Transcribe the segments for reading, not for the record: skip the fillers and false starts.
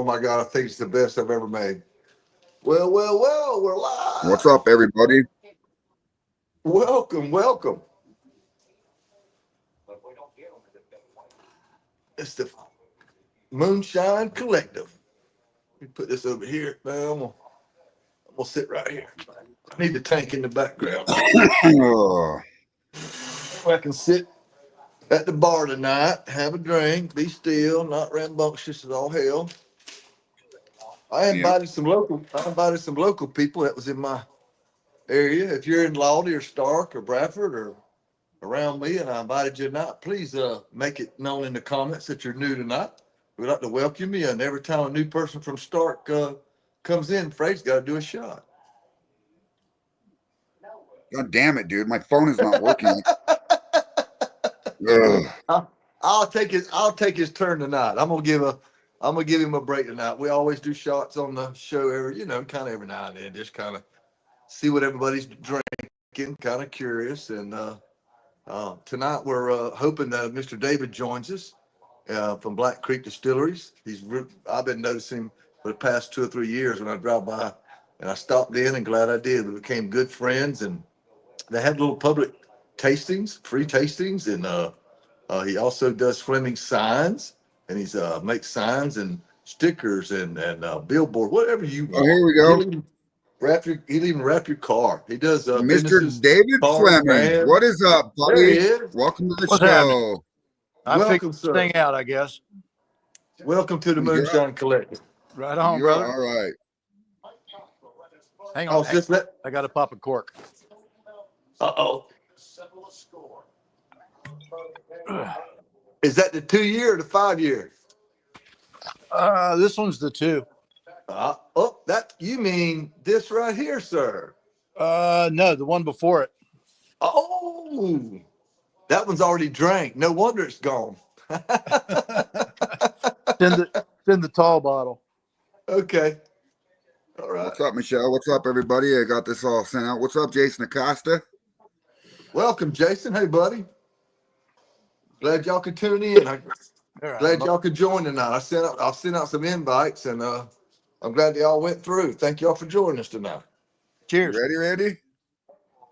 Oh my God, I think it's the best I've ever made. Well, we're What's live. up, everybody? Welcome, welcome. It's the Moonshine Collective. Let me put this over here. Now I'm gonna sit right here. I need the tank in the background. Oh, I can sit at the bar tonight, have a drink, be still, not rambunctious as all hell. yep. I invited some local people that was in my area. If you're in Lawdy or Stark or Bradford or around me and I invited you tonight, please make it known in the comments that you're new tonight. We'd like to welcome you. And every time a new person from Stark comes in, Freight's got to do a shot. God damn it, dude. My phone is not working. Ugh. I'll take his turn tonight. I'm gonna give him a break tonight. We always do shots on the show kind of every now and then, just kind of see what everybody's drinking, kind of curious. And tonight we're hoping that Mr. David joins us from Black Creek Distilleries. I've been noticing for the past 2 or 3 years when I drive by, and I stopped in and glad I did. We became good friends, and they have little public tastings, free tastings, and he also does Fleming signs, and he's makes signs and stickers and billboard, whatever you Oh, want. here we go. He'll even wrap your car. He does Mr. businesses, David cars, Fleming. What vans. is up, There he buddy? is. Welcome to the What's happening? show. I figured Welcome, this sir. thing out, I guess. Welcome to the Yeah, Moonshine Collective. Right on, yeah, brother. all right. Hang I on. was just let. I got to pop a cork. Uh-oh. Is that the 2 year or the 5 year? This one's the two. That you mean this right here, sir? No, the one before it. Oh, that one's already drank. No wonder it's gone. It's in the tall bottle. Okay. All right. What's up, Michelle? What's up, everybody? I got this all sent out. What's up, Jason Acosta? Welcome, Jason. Hey, buddy. Glad y'all could tune in. Glad y'all could join tonight. I'll send out some invites, and I'm glad they all went through. Thank y'all for joining us tonight. You Cheers. ready, Randy?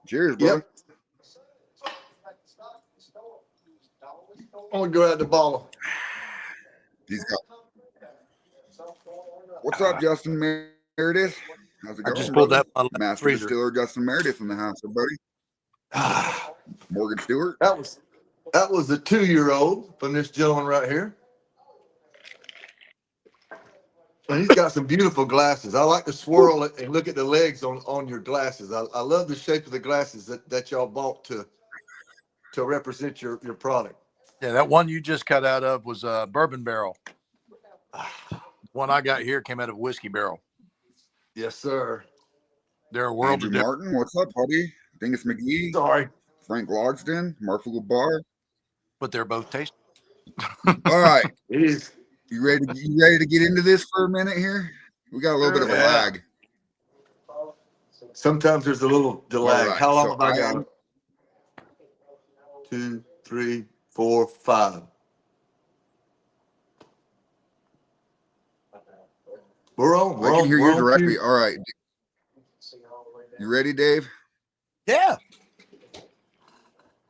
Cheers, brother. Yep. I'm gonna go out the bottle. He's got. What's up, Justin Meredith? How's it I going, just pulled brother? that bottle out of the Master freezer. Distiller Justin Meredith in the house, everybody. Morgan Stewart. That was the 2-year-old from this gentleman right here. And he's got some beautiful glasses. I like to swirl it and look at the legs on your glasses. I love the shape of the glasses that y'all bought to represent your product. Yeah, that one you just cut out of was a bourbon barrel. One I got here came out of a whiskey barrel. Yes, sir. They're a world Andrew of difference. Martin, what's up, buddy? Dingus McGee, Sorry. Frank Logsden, Marfa Bar. But they're both tasty. All right, It is. you ready to get into this for a minute here? We got a little bit of a Yeah. lag. Sometimes there's a little delay. All right, How long so have I got? 2, 3, 4, 5. We're on. I can hear you directly. Cue. All right, you ready, Dave? Yeah.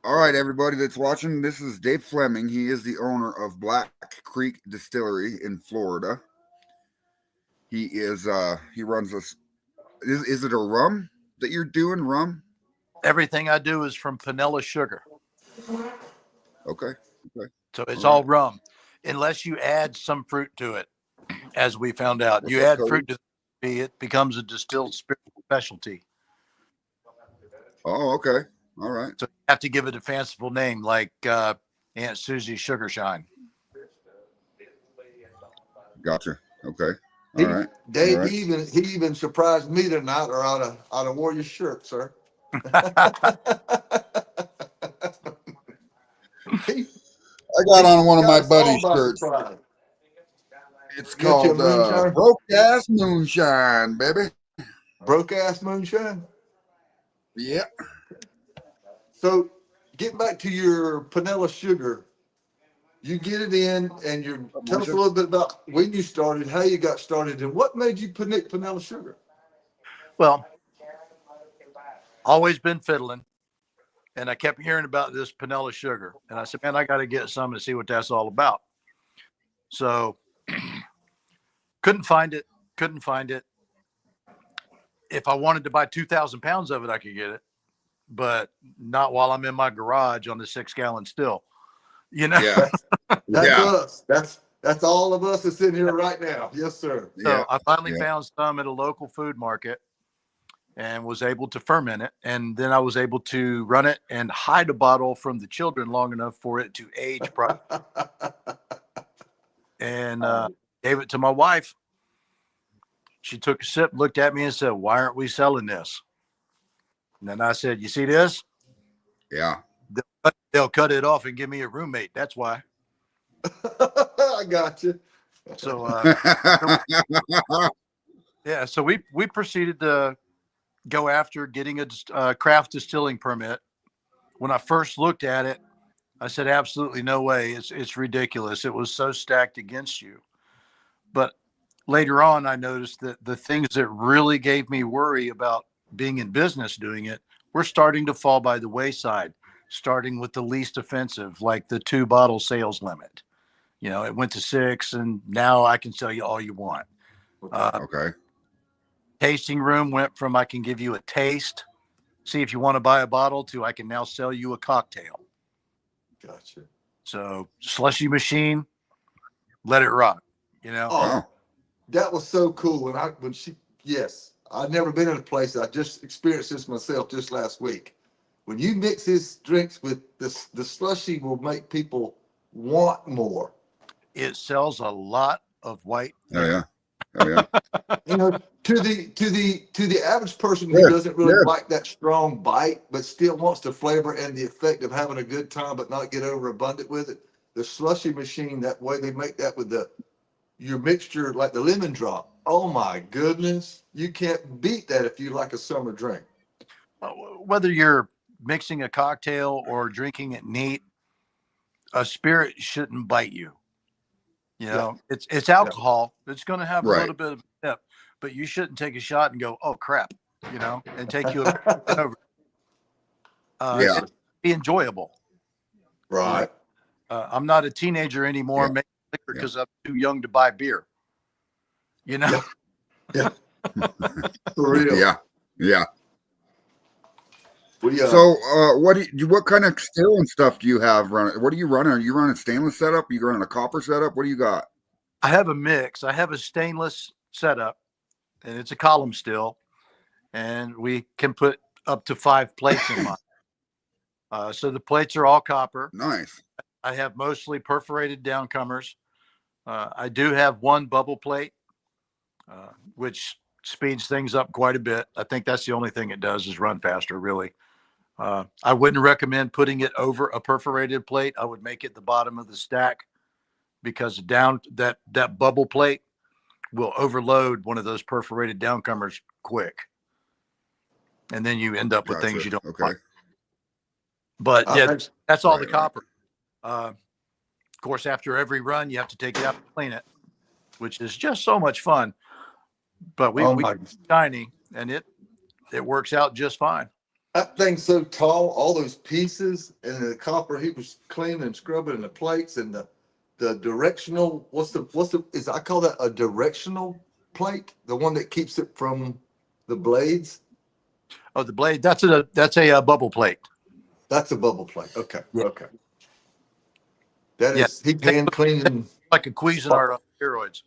All right, everybody that's watching, this is Dave Fleming. He is the owner of Black Creek Distillery in Florida. He runs this. Is it a rum that you're doing? Rum? Everything I do is from vanilla sugar. Okay. So it's All all right. rum, unless you add some fruit to it, as we found out. What's You up, add Cody? fruit to it becomes a distilled spirit specialty. Oh, okay. All right. So you have to give it a fanciful name like Aunt Susie's Sugar Shine. Gotcha. Okay. All right. Dave, All right. he even surprised me tonight, or I'd have wore your shirt, sir. He I got on one of got my us all buddy's by shirts. surprise. It's You got your called moonshine? Broke Ass Moonshine, baby. Broke ass moonshine. Yeah. So, get back to your Panella sugar. you get it in, and tell us a little bit about when you started, how you got started, and what made you pick vanilla sugar. Well, always been fiddling, and I kept hearing about this vanilla sugar, and I said, man, I got to get some and see what that's all about. So couldn't find it. Couldn't find it. If I wanted to buy 2,000 pounds of it, I could get it, but not while I'm in my garage on the 6-gallon still. You know. Yeah. That's Yeah. us. That's all of us that's in here right now. Yes, sir. So Yeah. I finally Yeah. found some at a local food market and was able to ferment it. And then I was able to run it and hide a bottle from the children long enough for it to age properly. And gave it to my wife. She took a sip, looked at me and said, why aren't we selling this? And then I said, you see this? Yeah. They'll cut it off and give me a roommate. That's why. I got you. So, yeah, so we proceeded to go after getting a craft distilling permit. When I first looked at it, I said, absolutely no way. It's ridiculous. It was so stacked against you. But later on, I noticed that the things that really gave me worry about being in business doing it were starting to fall by the wayside, starting with the least offensive, like the 2-bottle sales limit. You know, it went to 6, and now I can sell you all you want. Okay. Tasting room went from I can give you a taste, see if you want to buy a bottle, to I can now sell you a cocktail. Gotcha. So slushy machine, let it rock. You know. Oh, that was so cool. Yes, I've never been in a place. I just experienced this myself just last week. When you mix his drinks with this, the slushy will make people want more. It sells a lot of white. Oh yeah. Oh yeah. You know, to the average person who Good. doesn't really Good. like that strong bite, but still wants the flavor and the effect of having a good time, but not get overabundant with it. The slushy machine, that way they make that with your mixture, like the lemon drop. Oh my goodness, you can't beat that if you like a summer drink. Whether you're mixing a cocktail or drinking it neat, a spirit shouldn't bite you. You know, it's alcohol. It's going to have a Right. little bit of a nip, but you shouldn't take a shot and go, "Oh crap," you know, and take you over. Yeah. It'd be enjoyable. Right. I'm not a teenager anymore, Yeah. making liquor because I'm too young to buy beer. You know. Yeah. For real. Yeah. Yeah. We, So, what kind of steel and stuff do you have running? What are you running? Are you running stainless setup? Are you running a copper setup? What do you got? I have a mix. I have a stainless setup, and it's a column still, and we can put up to 5 plates in mine. So the plates are all copper. Nice. I have mostly perforated downcomers. I do have one bubble plate, which speeds things up quite a bit. I think that's the only thing it does is run faster, really. I wouldn't recommend putting it over a perforated plate. I would make it the bottom of the stack, because down that bubble plate will overload one of those perforated downcomers quick, and then you end up with things you don't want. But yeah, that's all the copper. Of course, after every run, you have to take it out and clean it, which is just so much fun. But we shiny, and it works out just fine. That thing's so tall, all those pieces and the copper he was cleaning and scrubbing the plates and the directional, I call that a directional plate, the one that keeps it from the blades. Oh, the blade, that's a bubble plate. That's a bubble plate. Okay. Yeah. Okay. That is, he hand cleaning like a Cuisinart on steroids.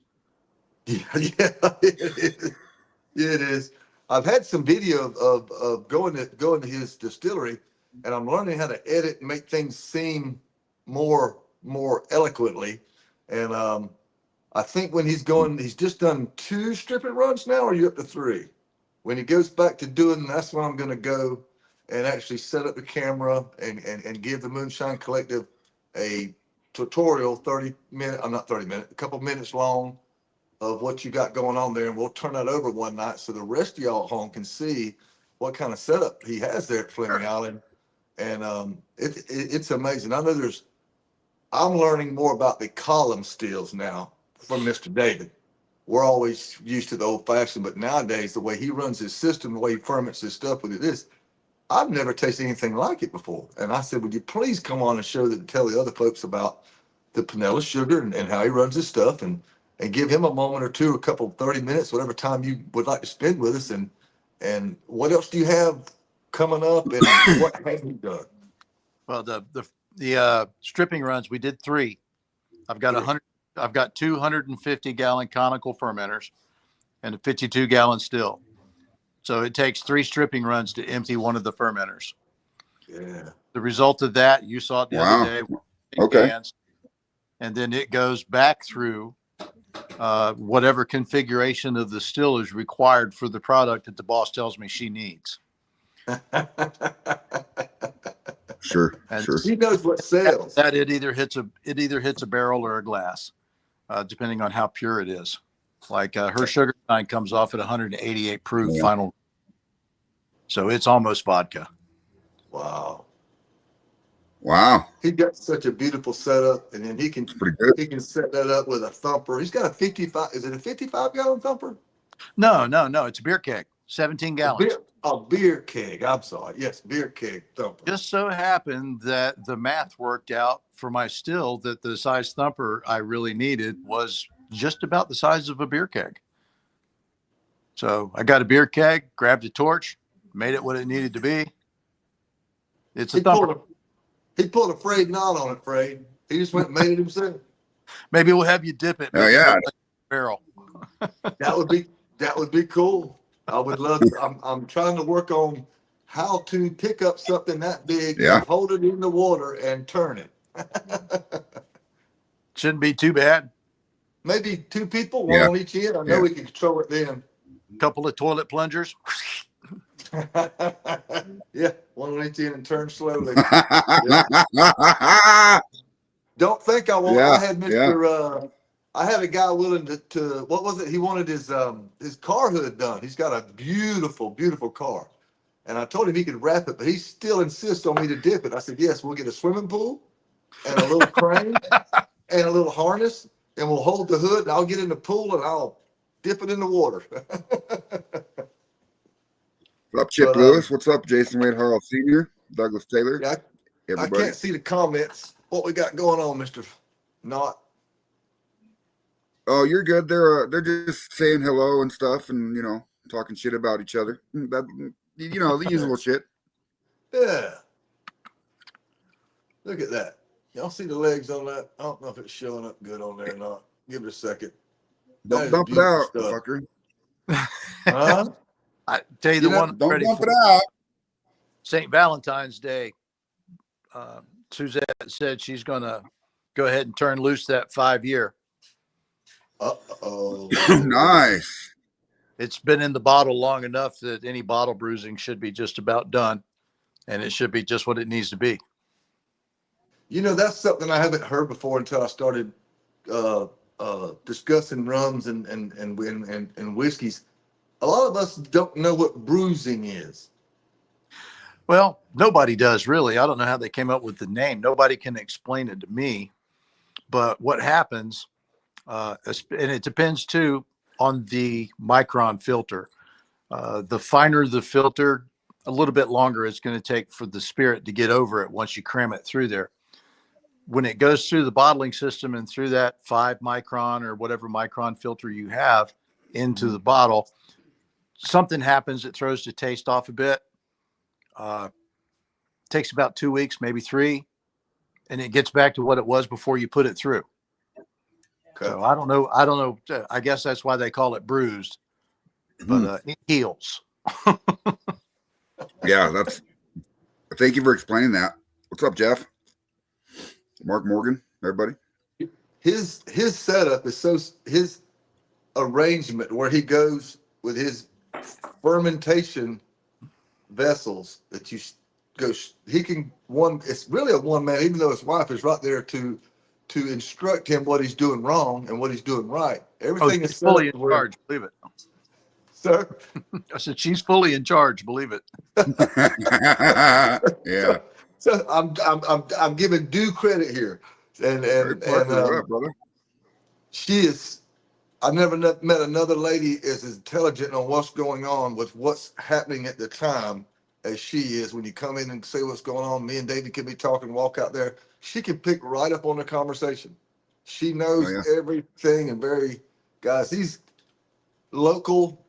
Yeah, it is. I've had some video of going to his distillery, and I'm learning how to edit and make things seem more eloquently. And I think when he's just done 2 stripping runs now, or are you up to 3? When he goes back to doing, that's when I'm going to go and actually set up the camera and give the Moonshine Collective a tutorial, 30-minute, I'm not 30 minutes, a couple minutes long, of what you got going on there, and we'll turn that over one night so the rest of y'all at home can see what kind of setup he has there at Fleming Island. And it's amazing. I know I'm learning more about the column stills now from Mr. David. We're always used to the old fashioned, but nowadays the way he runs his system, the way he ferments his stuff with this, I've never tasted anything like it before. And I said, would you please come on and show that, tell the other folks about the Pinella sugar and how he runs his stuff, and give him a moment or two, a couple 30 minutes, whatever time you would like to spend with us. And what else do you have coming up, and what have you done? Well, the stripping runs, we did 3. I've got 100. I've got 250-gallon conical fermenters and a 52-gallon still. So it takes 3 stripping runs to empty one of the fermenters. Yeah. The result of that, you saw it the other day. Okay. Cans, and then it goes back through whatever configuration of the still is required for the product that the boss tells me she needs. Sure. And Sure. She knows what sells. that it either hits a barrel or a glass, depending on how pure it is. Like her sugar sign comes off at 188 proof final, so it's almost vodka. Wow. Wow. He got such a beautiful setup, and then he can Pretty good. he can set that up with a thumper. He's got a 55. Is it a 55-gallon thumper? No. It's a beer keg, 17 gallons. A beer keg. I'm sorry. Yes, beer keg thumper. Just so happened that the math worked out for my still that the size thumper I really needed was just about the size of a beer keg. So I got a beer keg, grabbed a torch, made it what it needed to be. It's a thumper. He pulled a frayed knot on it, Frayed. He just went and made it himself. Maybe we'll have you dip it. Oh, yeah. Barrel. That would be cool. I would love to. I'm trying to work on how to pick up something that big, hold it in the water, and turn it. Shouldn't be too bad. Maybe 2 people, one on each end. I know we can control it then. Couple of toilet plungers. Yeah, one on each end and turn slowly. Don't think I won't. I had Mr. I had a guy willing to what was it? He wanted his car hood done. He's got a beautiful, beautiful car. And I told him he could wrap it, but he still insists on me to dip it. I said, yes, we'll get a swimming pool and a little crane and a little harness, and we'll hold the hood, and I'll get in the pool and I'll dip it in the water. What's up, Chip Lewis? What's up, Jason Wade Harrell Sr., Douglas Taylor? Yeah, I can't see the comments. What we got going on, Mr. Knott? Oh, you're good. They're just saying hello and stuff, and talking shit about each other. That, the usual shit. Yeah. Look at that. Y'all see the legs on that? I don't know if it's showing up good on there or not. Give it a second. Don't dump it out, fucker. Huh? I tell you the one. Don't dump it out. St. Valentine's Day. Suzette said she's going to go ahead and turn loose that 5-year. Uh-oh. Nice. It's been in the bottle long enough that any bottle bruising should be just about done, and it should be just what it needs to be. That's something I haven't heard before until I started discussing rums and whiskeys. A lot of us don't know what bruising is. Well, nobody does really. I don't know how they came up with the name. Nobody can explain it to me. But what happens, and it depends too on the micron filter. The finer the filter, a little bit longer it's going to take for the spirit to get over it once you cram it through there. When it goes through the bottling system and through that 5 micron or whatever micron filter you have into the bottle, something happens. It throws the taste off a bit. Takes about 2 weeks, maybe 3, and it gets back to what it was before you put it through. Okay. So I don't know. I guess that's why they call it bruised, but it heals. Yeah, thank you for explaining that. What's up, Jeff? Mark Morgan, everybody. His setup is his arrangement where he goes with his fermentation vessels that you go. He can it's really a one man, even though his wife is right there to instruct him what he's doing wrong and what he's doing right. Everything is fully in charge. Believe it, sir. I said she's fully in charge. Believe it. Yeah. So I'm giving due credit here. and Very and and popular, that, brother. she is. I never met another lady as intelligent on what's going on with what's happening at the time as she is. When you come in and say what's going on, me and David can be talking, walk out there. She can pick right up on the conversation. She Oh knows yeah. everything and guys, these local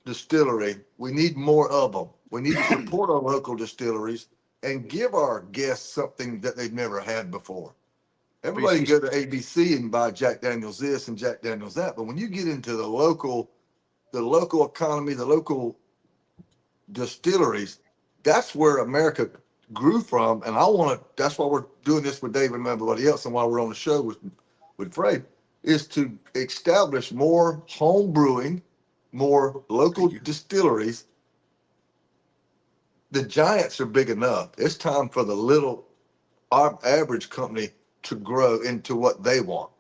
distillery, we need more of them. We need to support our local distilleries and give our guests something that they've never had before. Everybody can go to ABC and buy Jack Daniels this and Jack Daniels that, but when you get into the local economy, the local distilleries, that's where America grew from. And that's why we're doing this with David and everybody else, and why we're on the show with Fred, is to establish more home brewing, more local distilleries. The giants are big enough. It's time for our average company to grow into what they want.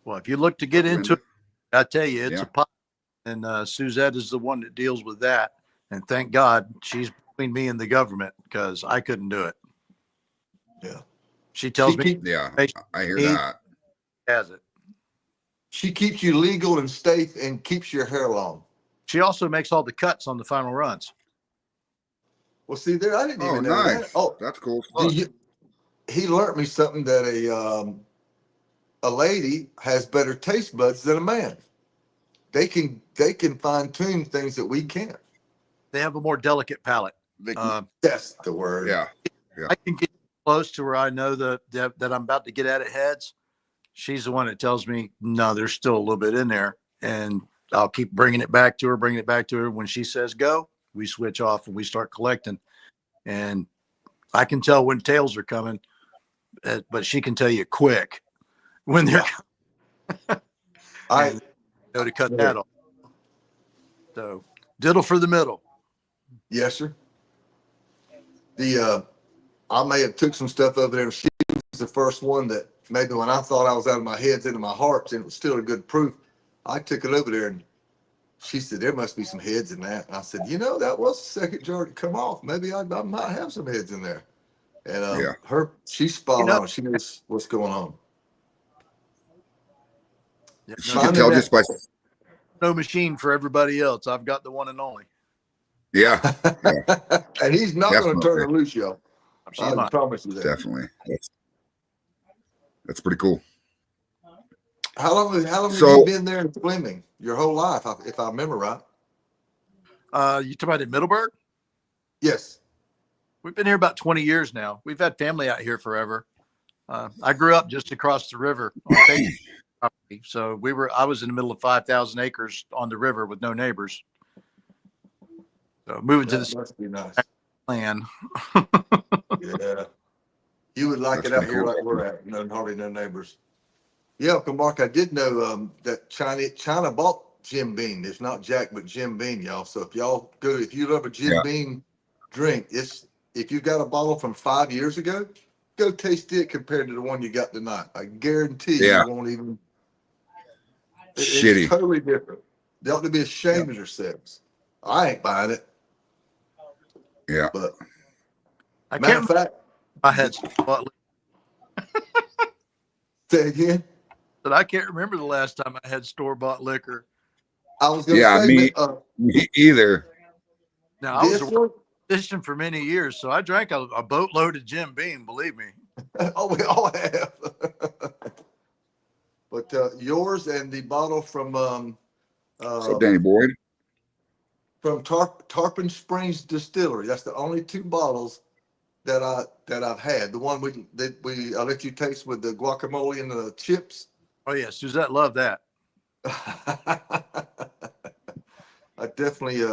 Well, if you look to get into it, I tell you, it's a pot. And Suzette is the one that deals with that. And thank God she's between me and the government, because I couldn't do it. Yeah. She tells me. Yeah, I hear that. Has it. She keeps you legal and safe and keeps your hair long. She also makes all the cuts on the final runs. Well, see there, I didn't even know that. Oh, that's cool. He learned me something that a lady has better taste buds than a man. They can fine tune things that we can't. They have a more delicate palate. That's the word. Yeah. I can get close to where I know that I'm about to get at it heads. She's the one that tells me, no, there's still a little bit in there. And I'll keep bringing it back to her. When she says go, we switch off and we start collecting. And I can tell when tails are coming, but she can tell you quick when they're coming. I know to cut that off. So diddle for the middle. Yes, sir. I may have took some stuff over there. She was the first one that maybe when I thought I was out of my heads into my hearts and it was still a good proof, I took it over there and she said, there must be some heads in that. And I said, that was the second jar to come off. Maybe I might have some heads in there. And she's spot on. She knows what's going on. She can tell just by no machine for everybody else. I've got the one and only. Yeah. And he's not going to turn her loose, y'all. I promise you that. Definitely. That's pretty cool. How long have you been there in Fleming? Your whole life, if I remember right. You talking about in Middleburg? Yes. We've been here about 20 years now. We've had family out here forever. I grew up just across the river on property. So I was in the middle of 5,000 acres on the river with no neighbors. So moving to the must be nice land. Yeah. You would like it out here like we're at. Hardly no neighbors. Yeah, Uncle Mark, I did know that China bought Jim Beam. It's not Jack, but Jim Beam, y'all. So if you love a Jim Beam drink, if you got a bottle from 5 years ago, go taste it compared to the one you got tonight. I guarantee you won't even. It's totally different. They ought to be ashamed of themselves. I ain't buying it. Yeah. But matter of fact, I had say again. But I can't remember the last time I had store-bought liquor. I was going to say, me either. Now, I was a musician for many years, so I drank a boatload of Jim Beam, believe me. Oh, we all have. But yours and the bottle from What's up, Danny Boyd? From Tarpon Springs Distillery. That's the only two bottles that I've had. The one I let you taste with the guacamole and the chips. Oh yeah, Suzette loved that. I definitely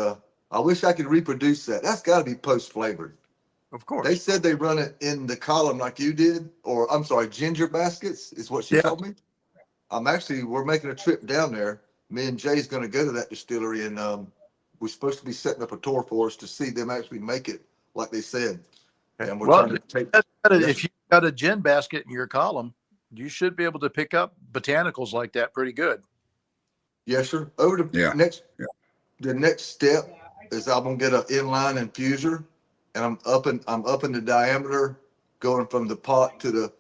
I wish I could reproduce that. That's got to be post flavored. Of course. They said they run it in the column like you did, or I'm sorry, ginger baskets is what she told me. We're making a trip down there. Me and Jay's going to go to that distillery, and we're supposed to be setting up a tour for us to see them actually make it like they said. And we're trying to take. If you've got a gin basket in your column, you should be able to pick up botanicals like that pretty good. Yes, sir. The next step is I'm gonna get an inline infuser, and I'm upping the diameter going from the pot to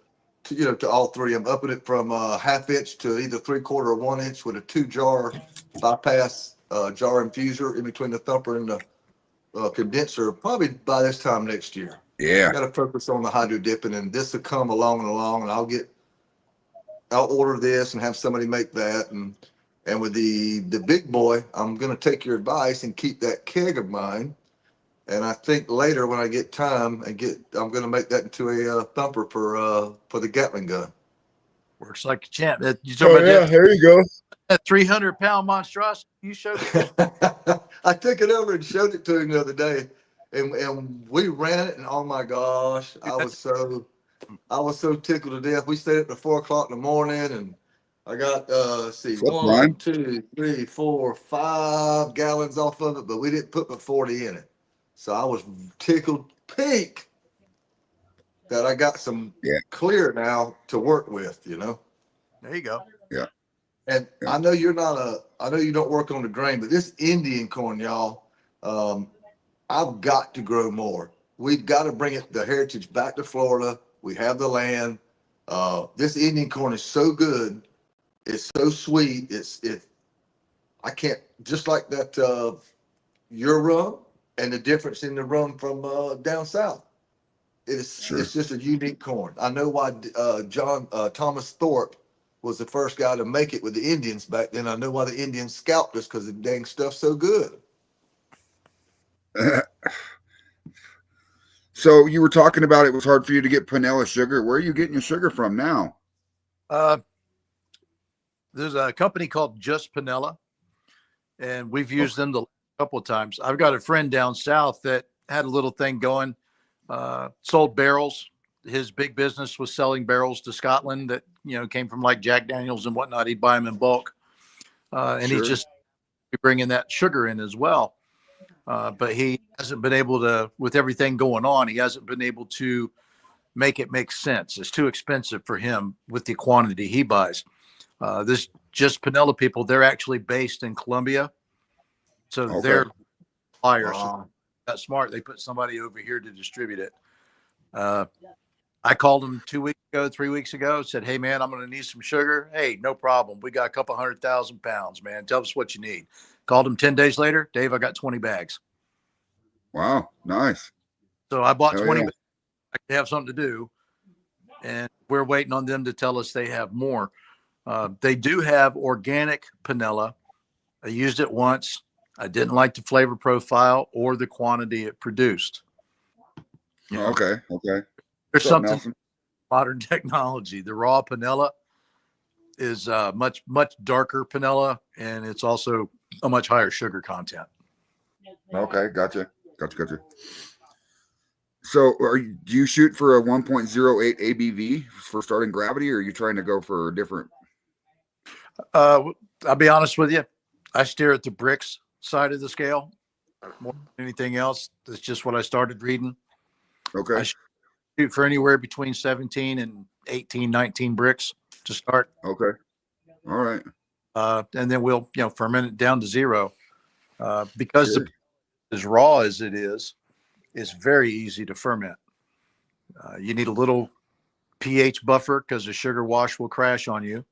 all three. I'm upping it from half inch to either 3/4 or 1 inch with a 2 jar bypass jar infuser in between the thumper and the condenser. Probably by this time next year. Yeah. Got to focus on the hydro dipping, and this will come along and along, and I'll order this and have somebody make that, and with the big boy, I'm gonna take your advice and keep that keg of mine. And I think later when I get time I'm gonna make that into a thumper for the Gatling gun. Works like a champ. You Oh talking yeah, about there you go. that 300-pound monstrosity you showed me? I took it over and showed it to him the other day, and we ran it, and oh my gosh, I was so tickled to death. We stayed up to 4 o'clock in the morning, and I got let's see, Flip 1, line. 2, 3, 4, 5 gallons off of it, but we didn't put but 40 in it. So I was tickled pink that I got some clear now to work with, There you go. Yeah. And Yeah. I know I know you don't work on the grain, but this Indian corn, y'all, I've got to grow more. We've got to bring the heritage back to Florida. We have the land. This Indian corn is so good. It's so sweet. I can't, just like that, your rum and the difference in the rum from down south. It's just a unique corn. I know why Thomas Thorpe was the first guy to make it with the Indians back then. I know why the Indians scalped us, because the dang stuff's so good. So you were talking about it was hard for you to get Panela sugar. Where are you getting your sugar from now? There's a company called Just Panela, and we've used them a couple of times. I've got a friend down south that had a little thing going, sold barrels. His big business was selling barrels to Scotland that, came from like Jack Daniels and whatnot. He'd buy them in bulk. And he's just bringing that sugar in as well. But he hasn't been able to, with everything going on, he hasn't been able to make it make sense. It's too expensive for him with the quantity he buys. This Just Panela people, they're actually based in Colombia. So they're buyers. Wow. So that's smart. They put somebody over here to distribute it. I called him 3 weeks ago, said, "Hey man, I'm going to need some sugar." "Hey, no problem. We got a couple 100,000 pounds, man. Tell us what you need." Called him 10 days later. "Dave, I got 20 bags." Wow. Nice. So I bought 20 yeah. bags. I could have something to do. And we're waiting on them to tell us they have more. They do have organic Panela. I used it once. I didn't like the flavor profile or the quantity it produced. Okay. There's something modern technology. The raw Panela is much, much darker Panela, and it's also a much higher sugar content. Okay. Gotcha. So do you shoot for a 1.08 ABV for starting gravity, or are you trying to go for a different? I'll be honest with you. I steer at the bricks side of the scale more than anything else. That's just what I started reading. Okay. I shoot for anywhere between 17 and 18, 19 bricks to start. Okay. All right. And then we'll, ferment it down to 0. Because the as raw as it is, it's very easy to ferment. You need a little pH buffer because the sugar wash will crash on you.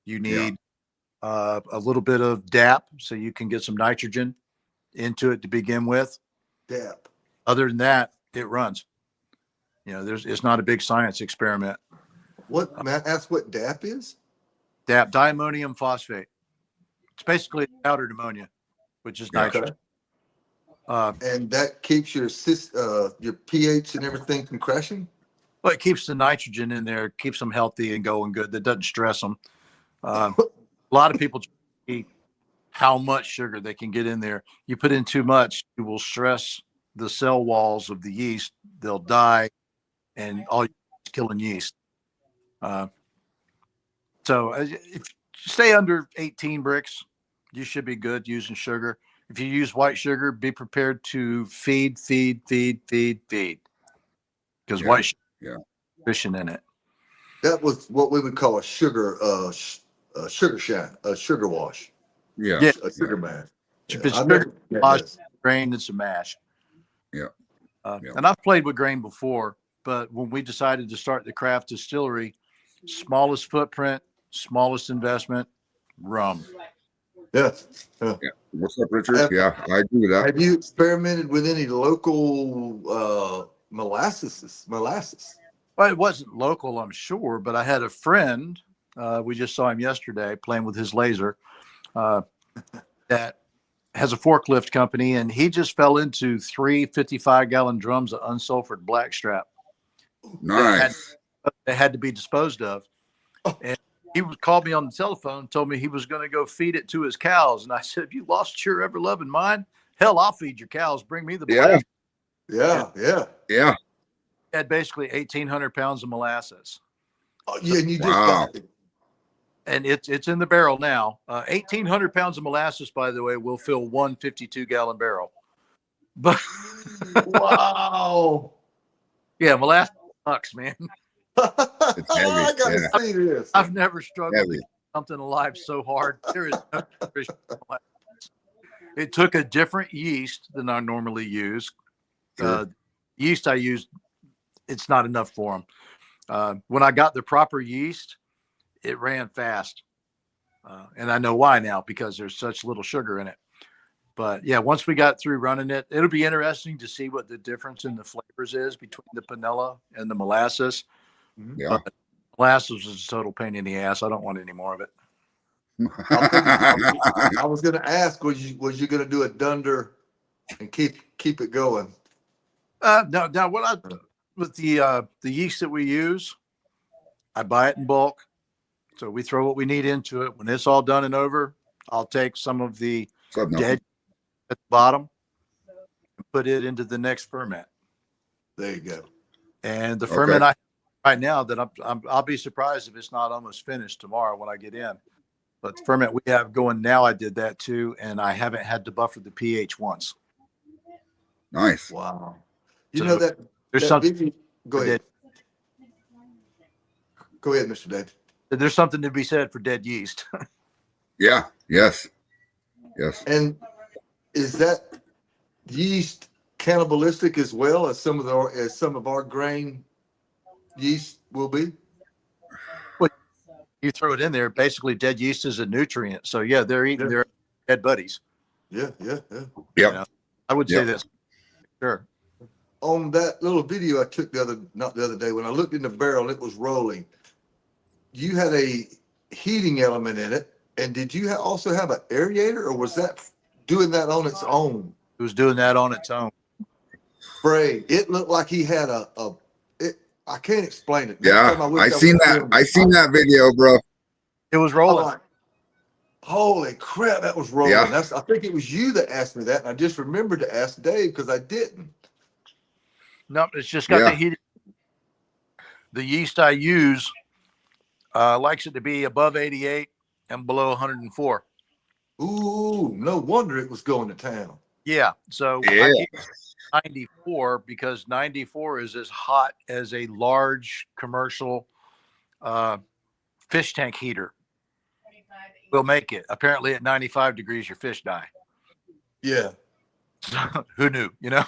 You need a little bit of DAP so you can get some nitrogen into it to begin with. DAP. Other than that, it runs. It's not a big science experiment. Ask what DAP is? DAP, diammonium phosphate. It's basically powdered ammonia, which is nitrogen. And that keeps your pH and everything from crashing? Well, it keeps the nitrogen in there, keeps them healthy and going good. That doesn't stress them. A lot of people see how much sugar they can get in there. You put in too much, you will stress the cell walls of the yeast. They'll die, and all you're killing yeast. So if you stay under 18 bricks, you should be good using sugar. If you use white sugar, be prepared to feed. Because white sugar has nutrition in it. That was what we would call a sugar shine, a sugar wash. Yeah. A sugar mash. If it's sugar wash, grain, it's a mash. Yeah. And I've played with grain before. but when we decided to start the craft distillery, smallest footprint, smallest investment, rum. Yeah. Yeah. Yeah. What's up, Richard? Have, Yeah, I agree with that. have you experimented with any local molasses? Molasses. Well, it wasn't local, I'm sure, but I had a friend. We just saw him yesterday playing with his laser. That has a forklift company, and he just fell into 3 55-gallon drums of unsulfured blackstrap Nice. that had to be disposed of. And he called me on the telephone, told me he was going to go feed it to his cows. And I said, "Have you lost your ever loving mind? Hell, I'll feed your cows. Bring me the Yeah. blast." Yeah. Had basically 1,800 pounds of molasses. Oh, yeah, and you just Wow. got it. And it's in the barrel now. 1,800 pounds of molasses, by the way, will fill one 52-gallon barrel. But Wow. yeah, molasses sucks, man. It's heavy. I got Yeah. to see this. I've never struggled Heavy. to keep something alive so hard. There is no nutrition in molasses. It took a different yeast than I normally use. Sure. Yeast I use, it's not enough for them. When I got the proper yeast, it ran fast. And I know why now, because there's such little sugar in it. But yeah, once we got through running it, it'll be interesting to see what the difference in the flavors is between the vanilla and the molasses. Yeah. But molasses is a total pain in the ass. I don't want any more of it. I was going to ask, was you going to do a dunder and keep it going? No, with the yeast that we use, I buy it in bulk. So we throw what we need into it. When it's all done and over, I'll take some of the dead at the bottom and put it into the next ferment. There you go. And the ferment I have right now that I'll be surprised if it's not almost finished tomorrow when I get in. But the ferment we have going now, I did that too, and I haven't had to buffer the pH once. Nice. Wow. You So know that there's something. beefy, go ahead. Go ahead, Mr. Dave. There's something to be said for dead yeast. Yeah. Yes. Yes. And is that yeast cannibalistic as well as some of our grain yeast will be? Well, you throw it in there, basically dead yeast is a nutrient. So yeah, they're eating their dead buddies. Yeah. Yep. You know, I would say this. Sure. On that little video I took not the other day, when I looked in the barrel, it was rolling. You had a heating element in it, and did you also have an aerator, or was that doing that on its own? It was doing that on its own. Spray. It looked like he had I can't explain it. Yeah. I seen that video, bro. It was rolling. Like, holy crap, that was rolling. Yeah. I think it was you that asked me that, and I just remembered to ask Dave because I didn't. No, it's just got the heat. The yeast I use likes it to be above 88 and below 104. Ooh, no wonder it was going to town. Yeah. So I keep 94 because 94 is as hot as a large commercial fish tank heater will make it. Apparently at 95 degrees, your fish die. Yeah. Who knew, you know?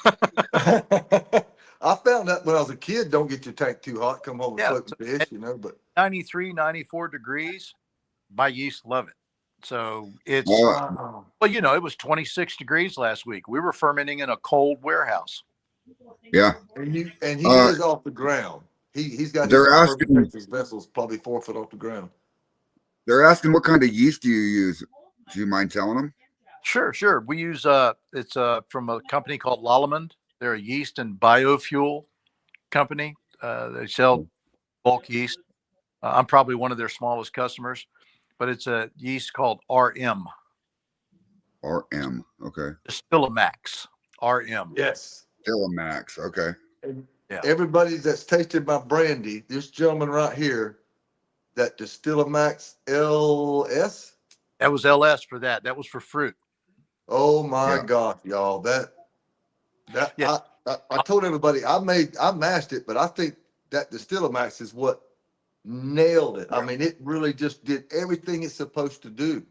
I found that when I was a kid, don't get your tank too hot, come home and float fish, you know, but 93, 94 degrees, my yeast love it. So it's, wow. well, you know, it was 26 degrees last week. We were fermenting in a cold warehouse. Yeah. And he is off the ground. He's got his vessels probably 4 foot off the ground. They're asking what kind of yeast do you use? Do you mind telling them? Sure. We use it's from a company called Lallemand. They're a yeast and biofuel company. They sell bulk yeast. I'm probably one of their smallest customers, but it's a yeast called RM. RM. Okay. Distillamax. RM. Yes. Distillamax. Okay. And yeah. Everybody that's tasted my brandy, this gentleman right here, that Distillamax LS. That was LS for that. That was for fruit. Oh my God, y'all. I told everybody I mashed it, but I think that Distillamax is what nailed it. I mean, it really just did everything it's supposed to do.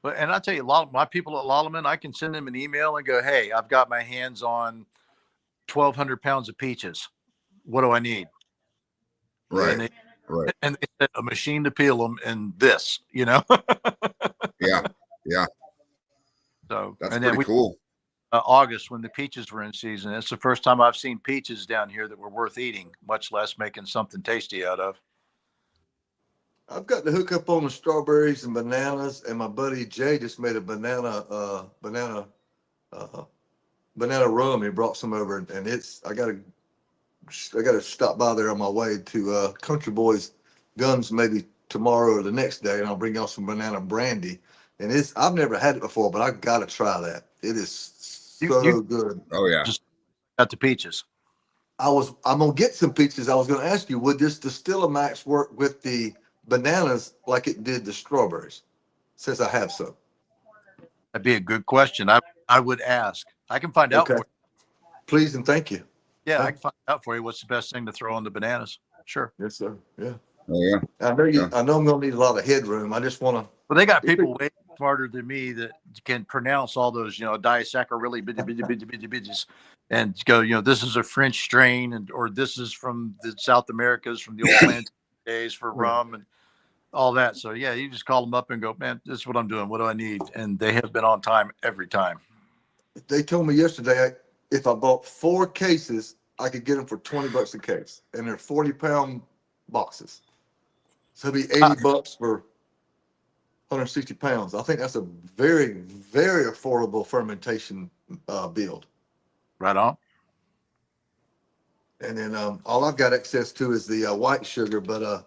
But and I tell you, a lot of my people at Lallemand, I can send them an email and go, "Hey, I've got my hands on 1,200 pounds of peaches. What do I need? Right. And they, Right. and they said a machine to peel them and this, Yeah. Yeah. So, That's and then pretty cool. August when the peaches were in season. It's the first time I've seen peaches down here that were worth eating, much less making something tasty out of. I've got to hook up on the strawberries and bananas, and my buddy Jay just made a uh, banana rum. He brought some over, and I gotta stop by there on my way to Country Boys Guns maybe tomorrow or the next day, and I'll bring y'all some banana brandy. And I've never had it before, but I gotta try that. It is You so good. Oh yeah. just got the peaches. I'm gonna get some peaches. I was gonna ask you, would this Distillamax work with the bananas like it did the strawberries? Since I have some. That'd be a good question. I would ask. I can find out Okay. for you. Please and thank you. Yeah, I Yeah. can find out for you what's the best thing to throw on the bananas. Sure. Yes, sir. Yeah. Oh yeah. I know Yeah. I know I'm gonna need a lot of headroom. I just wanna. Well, they got people way smarter than me that can pronounce all those, disaccharylli bitties and go, this is a French strain or this is from the South Americas from the old plant days for rum and all that. So yeah, you just call them up and go, man, this is what I'm doing. What do I need? And they have been on time every time. They told me yesterday if I bought 4 cases, I could get them for $20 a case, and they're 40-pound boxes. So it'd be $80 for 160 pounds. I think that's a very, very affordable fermentation build. Right on. And then all I've got access to is the white sugar, but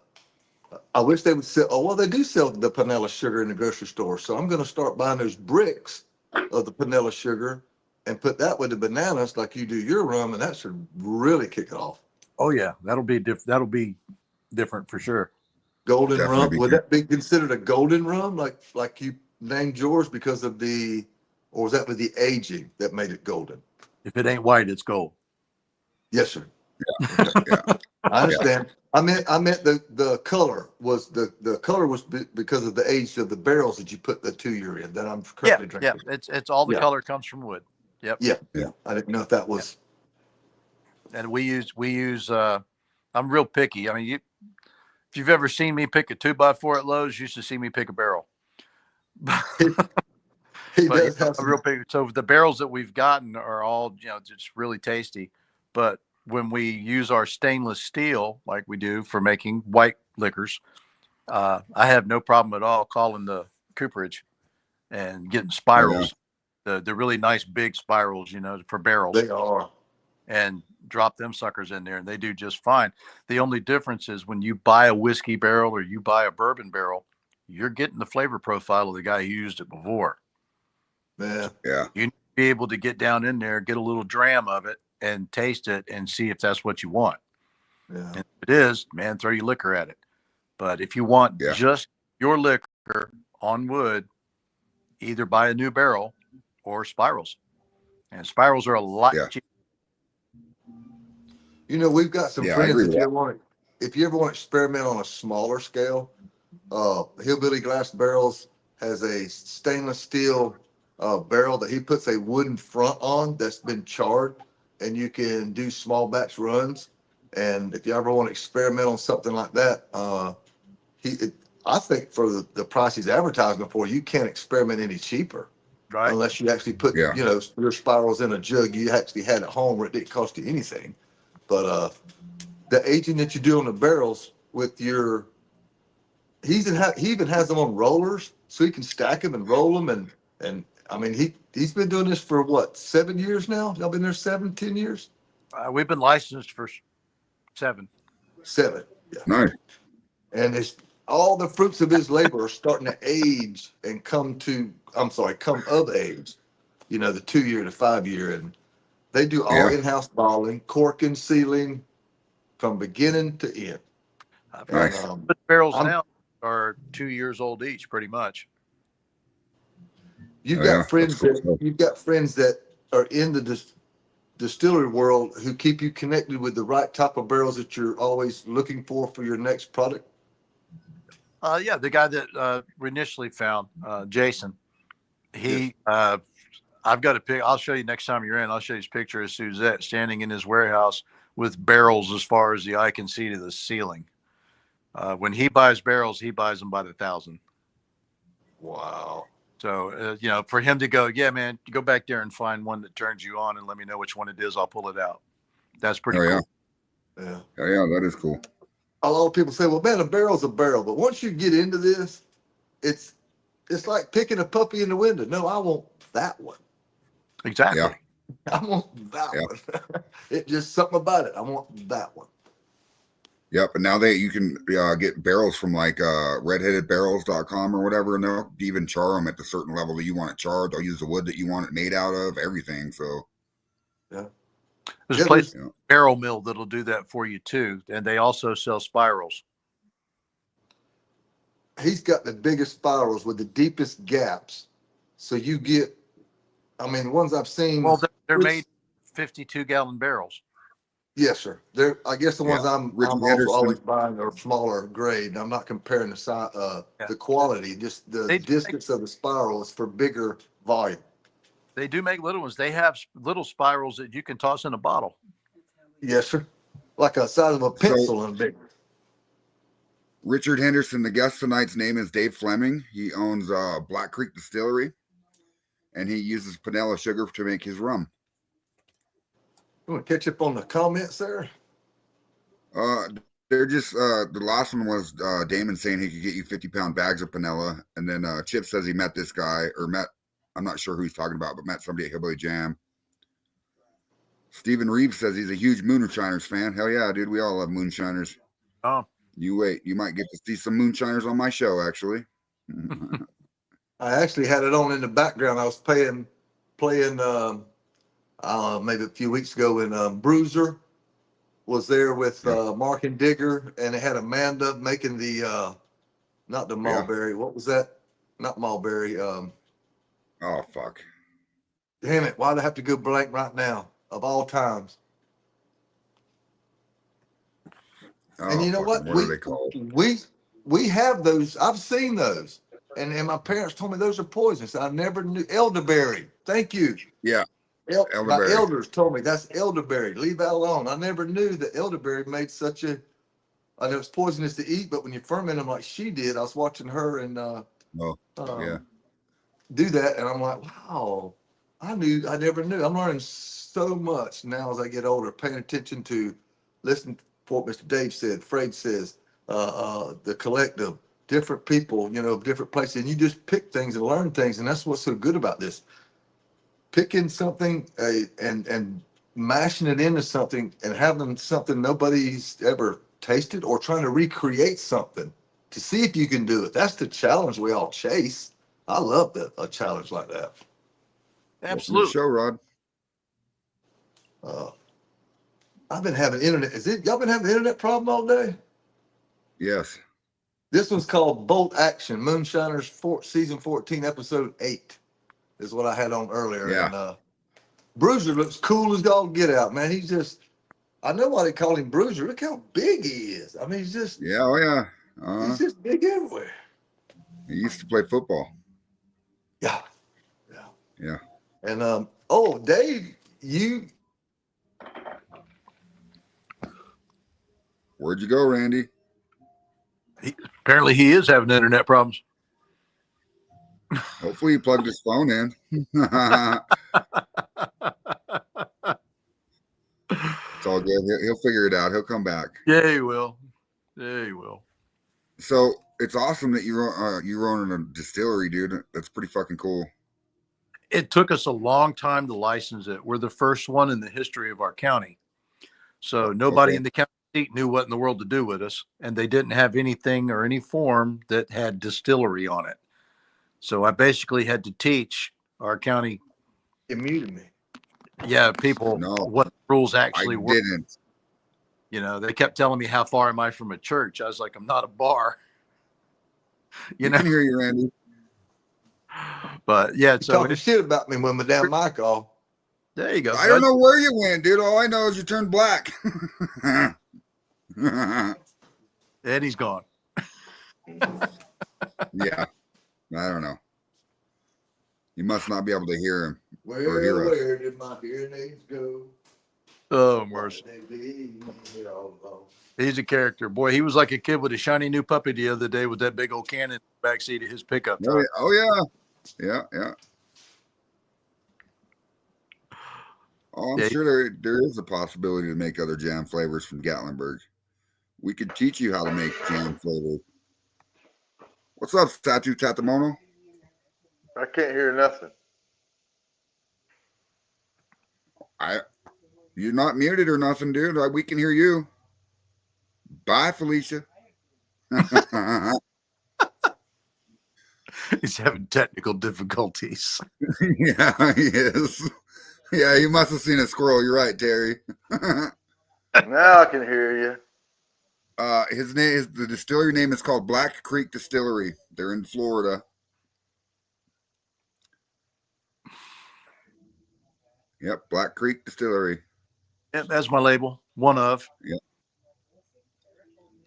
I wish they would sell. Oh, well, they do sell the panela sugar in the grocery store. So I'm going to start buying those bricks of the panela sugar and put that with the bananas like you do your rum, and that should really kick it off. Oh yeah, that'll be different for sure. Golden Definitely rum. be Would good. that be considered a golden rum, like you named yours because of or was that with the aging that made it golden? If it ain't white, it's gold. Yes, sir. Yeah. Yeah. I understand. I meant the color was the color was because of the age of the barrels that you put the 2 year in that I'm currently Yeah. drinking. It's all the Yeah. color comes from wood. Yep. Yeah. Yeah. I didn't know if that was. And we use I'm real picky. I mean, if you've ever seen me pick a 2x4 at Lowe's, you used to see me pick a barrel. He But does have I'm real picky. So the barrels that we've gotten are all, just really tasty. But when we use our stainless steel, like we do for making white liquors, I have no problem at all calling the cooperage and getting Oh, yeah. spirals, the really nice big spirals, for barrels, They are. and drop them suckers in there, and they do just fine. The only difference is when you buy a whiskey barrel or you buy a bourbon barrel, you're getting the flavor profile of the guy who used it before. Yeah. Yeah. You need to be able to get down in there, get a little dram of it, and taste it and see if that's what you want. Yeah. And if it is, man, throw your liquor at it. But if you want Yeah. just your liquor on wood, either buy a new barrel or spirals. And spirals are a lot Yeah. cheaper. We've got some Yeah, I friends. agree If with you that. ever want to experiment on a smaller scale, Hillbilly Glass Barrels has a stainless steel barrel that he puts a wooden front on that's been charred, and you can do small batch runs. And if you ever want to experiment on something like that, I think for the price he's advertising for, you can't experiment any cheaper Right? unless you actually put Yeah. your spirals in a jug you actually had at home where it didn't cost you anything. But the aging that you do on the barrels with he even has them on rollers so he can stack them and roll them, and I mean he's been doing this for what, 7 years now? Y'all been there 10 years? We've been licensed for 7. 7. Yeah. Nice. And it's all the fruits of his labor are starting to age and come of age. The 2 year to 5 year, and they do all Yeah. in-house bottling, corking, sealing from beginning to end. I've And Nice. put barrels I'm now are 2 years old each, pretty much. You've Oh, got yeah. That's friends cool that stuff. you've got friends that are in the distillery world who keep you connected with the right type of barrels that you're always looking for your next product. Yeah, the guy that we initially found, Jason, he I've got a pic. I'll show you next time you're in. I'll show you his picture of Suzette standing in his warehouse with barrels as far as the eye can see to the ceiling. When he buys barrels, he buys them by the thousand. Wow. So, for him to go, yeah, man, go back there and find one that turns you on and let me know which one it is. I'll pull it out. That's pretty Oh, cool. Yeah. Oh, yeah, that is cool. A lot of people say, well, man, a barrel's a barrel. But once you get into this, it's like picking a puppy in the window. No, I want that one. Exactly. Yeah. I want that Yeah. one. It's just something about it. I want that one. Yep. And now you can get barrels from like redheadedbarrels.com or whatever, and they'll even char them at the certain level that you want it charred. They'll use the wood that you want it made out of, everything. So Yeah. There's Yeah, a place, there's- Barrel Mill, that'll do that for you too. And they also sell spirals. He's got the biggest spirals with the deepest gaps. So you get, I mean, the ones I've seen. Well, they're made 52-gallon barrels. Yes, sir. I guess the ones I'm Richard also Henderson. always buying are smaller grade. I'm not comparing the size, the quality, just the They- distance of the spiral is for bigger volume. They do make little ones. They have little spirals that you can toss in a bottle. Yes, sir. Like a size of a pencil and bigger. Richard Henderson, the guest tonight's name is Dave Fleming. He owns Black Creek Distillery, and he uses panela sugar to make his rum. You want to catch up on the comments there? They're just the last one was Damon saying he could get you 50-pound bags of panela, and then Chip says he met this guy I'm not sure who he's talking about, but met somebody at Hillbilly Jam. Stephen Reeves says he's a huge Moonshiners fan. Hell yeah, dude, we all love Moonshiners. Oh, You wait, you might get to see some Moonshiners on my show, actually. I actually had it on in the background. I was playing maybe a few weeks ago when Bruiser was there with Mark and Digger, and it had Amanda making the not the mulberry. What was that? Not mulberry. Oh fuck! Damn it! Why'd I have to go blank right now? Of all times. Oh, And you know what? What are they called? We have those. I've seen those, and my parents told me those are poisonous. I never knew elderberry. Thank you. Yeah, My elderberry. elders told me that's elderberry. Leave that alone. I never knew that elderberry made such a. I know it's poisonous to eat, but when you ferment them like she did, I was watching her and yeah. do that, and I'm like, wow, I never knew. I'm learning so much now as I get older, paying attention to, listen to what Mr. Dave said, Fred says, the collective, different people, different places, and you just pick things and learn things, and that's what's so good about this. Picking something and mashing it into something and having something nobody's ever tasted, or trying to recreate something to see if you can do it. That's the challenge we all chase. I love a challenge like that. absolutely. Show, Rod. I've been having internet. Y'all been having internet problem all day? Yes. This one's called Bolt Action, Moonshiners season 14, episode 8 is what I had on earlier. Yeah. And Bruiser looks cool as all get out, man. He's just, I know why they call him Bruiser. Look how big he is. I mean, he's just, Yeah. Oh yeah. he's just big everywhere. He used to play football. Yeah. Yeah. And Dave, Where'd you go, Randy? Apparently he is having internet problems. Hopefully he plugged his phone in. It's all good. He'll figure it out. He'll come back. Yeah, he will. Yeah, he will. So it's awesome that you're owning a distillery, dude. That's pretty fucking cool. It took us a long time to license it. We're the first one in the history of our county. So nobody in the county seat knew what in the world to do with us. And they didn't have anything or any form that had distillery on it. So I basically had to teach our county. you muted me. Yeah, people, what the rules actually were. Didn't. They kept telling me, how far am I from a church? I was like, I'm not a bar. I can hear you, Randy. But yeah, So talking shit about me when my damn mic off. There you go. I don't know where you went, dude. All I know is you turned black. And he's gone. Yeah. I don't know. You must not be able to hear him. Where did my hearing aids go? Oh, Why mercy. did they leave me all alone? He's a character. Boy, he was like a kid with a shiny new puppy the other day with that big old cannon in the backseat of his pickup Oh, truck. yeah. Oh, yeah. Yeah, yeah. Oh, I'm Yeah, sure there is a possibility to make other jam flavors from Gatlinburg. We could teach you how to make jam flavors. What's up, Satu Tatamono? I can't hear nothing. You're not muted or nothing, dude. We can hear you. Bye, Felicia. he's having technical difficulties. Yeah, he is. Yeah, you must have seen a squirrel. You're right, Terry. Now I can hear you. His name is the distillery name is called Black Creek Distillery. They're in Florida. Yep, Black Creek Distillery. Yeah, that's my label. One of. Yeah.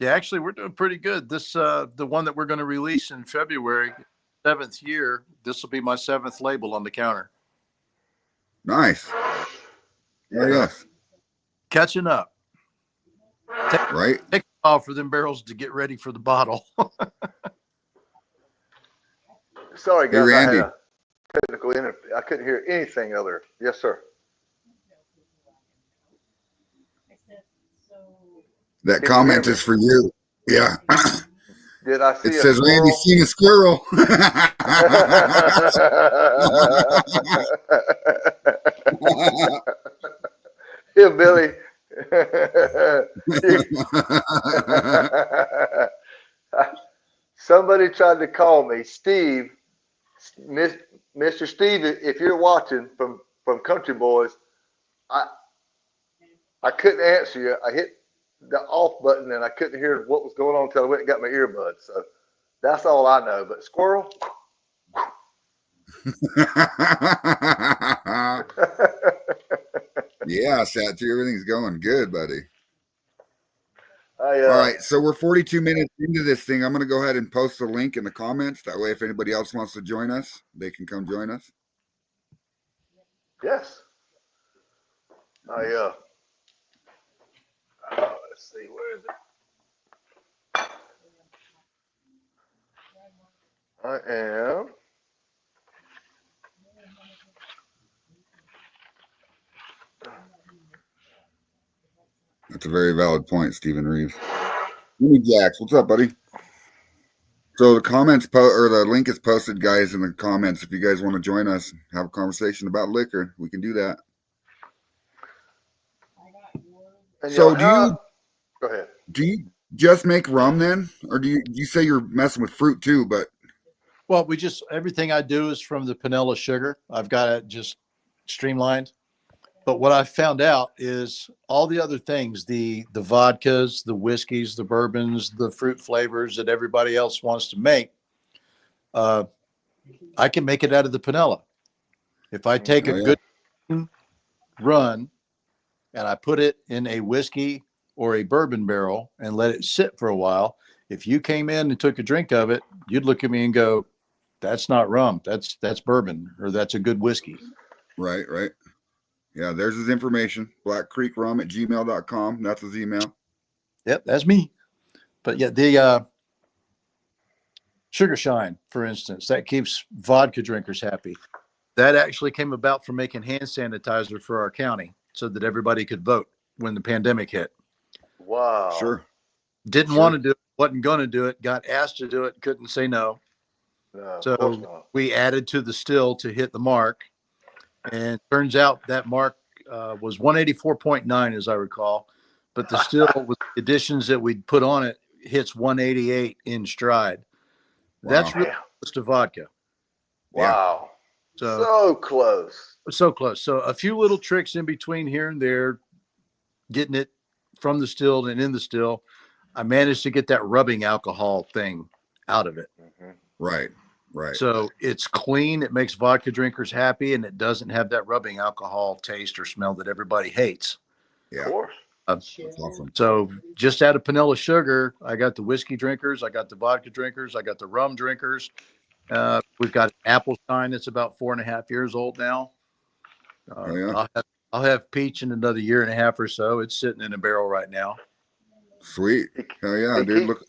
Yeah, actually, we're doing pretty good. This the one that we're going to release in February, 7th year. This will be my 7th label on the counter. Nice. Yeah. Oh, yes. Catching up. Right. Take a while for them barrels to get ready for the bottle. Sorry, Hey, guys. I had Randy. a technical I couldn't hear anything other. Yes, sir. That Can you comment hear me? is for you. Yeah. Did I see It a says Randy squirrel? seen a squirrel. Yeah, Billy. Somebody tried to call me, Steve, Mr. Steve. If you're watching from Country Boys, I couldn't answer you. I hit the off button and I couldn't hear what was going on until I went and got my earbuds. So that's all I know. But squirrel. Yeah, Satu, everything's going good, buddy. All All right, so we're 42 minutes into this thing. I'm going to go ahead and post the link in the comments. That way, if anybody else wants to join us, they can come join us. Yes. Let's see, where is it? I am. That's a very valid point, Stephen Reeves. Jimmy Jacks, what's up, buddy? So the comments or the link is posted, guys, in the comments. If you guys want to join us, have a conversation about liquor, we can do that. And So go ahead. do you just make rum then, or do you say you're messing with fruit too? But Well, everything I do is from the vanilla sugar. I've got it just streamlined. But what I found out is all the other things, the vodkas, the whiskeys, the bourbons, the fruit flavors that everybody else wants to make, I can make it out of the vanilla. If I take a good run and I put it in a whiskey or a bourbon barrel and let it sit for a while, if you came in and took a drink of it, you'd look at me and go, that's not rum. That's bourbon, or that's a good whiskey. Right. Yeah, there's his information. blackcreekrum@gmail.com. That's his email. Yep, that's me. But yeah, the Sugar Shine, for instance, that keeps vodka drinkers happy. That actually came about from making hand sanitizer for our county so that everybody could vote when the pandemic hit. Wow. Sure. Didn't want to do it, wasn't going to do it, got asked to do it, couldn't say no. No, So of course not. we added to the still to hit the mark. And turns out that mark was 184.9, as I recall. But the still, with the additions that we put on it, hits 188 in stride. Wow. That's really close to vodka. Wow. So close. So close. So a few little tricks in between here and there, getting it from the still and in the still. I managed to get that rubbing alcohol thing out of it. Mm-hmm. Right. So it's clean. It makes vodka drinkers happy, and it doesn't have that rubbing alcohol taste or smell that everybody hates. Yeah. Of course. That's awesome. So just out of vanilla sugar, I got the whiskey drinkers, I got the vodka drinkers, I got the rum drinkers. We've got an apple shine that's about 4.5 years old now. Oh, yeah. I'll have peach in another year and a half or so. It's sitting in a barrel right now. Sweet. Hell yeah, He dude. keep- Look,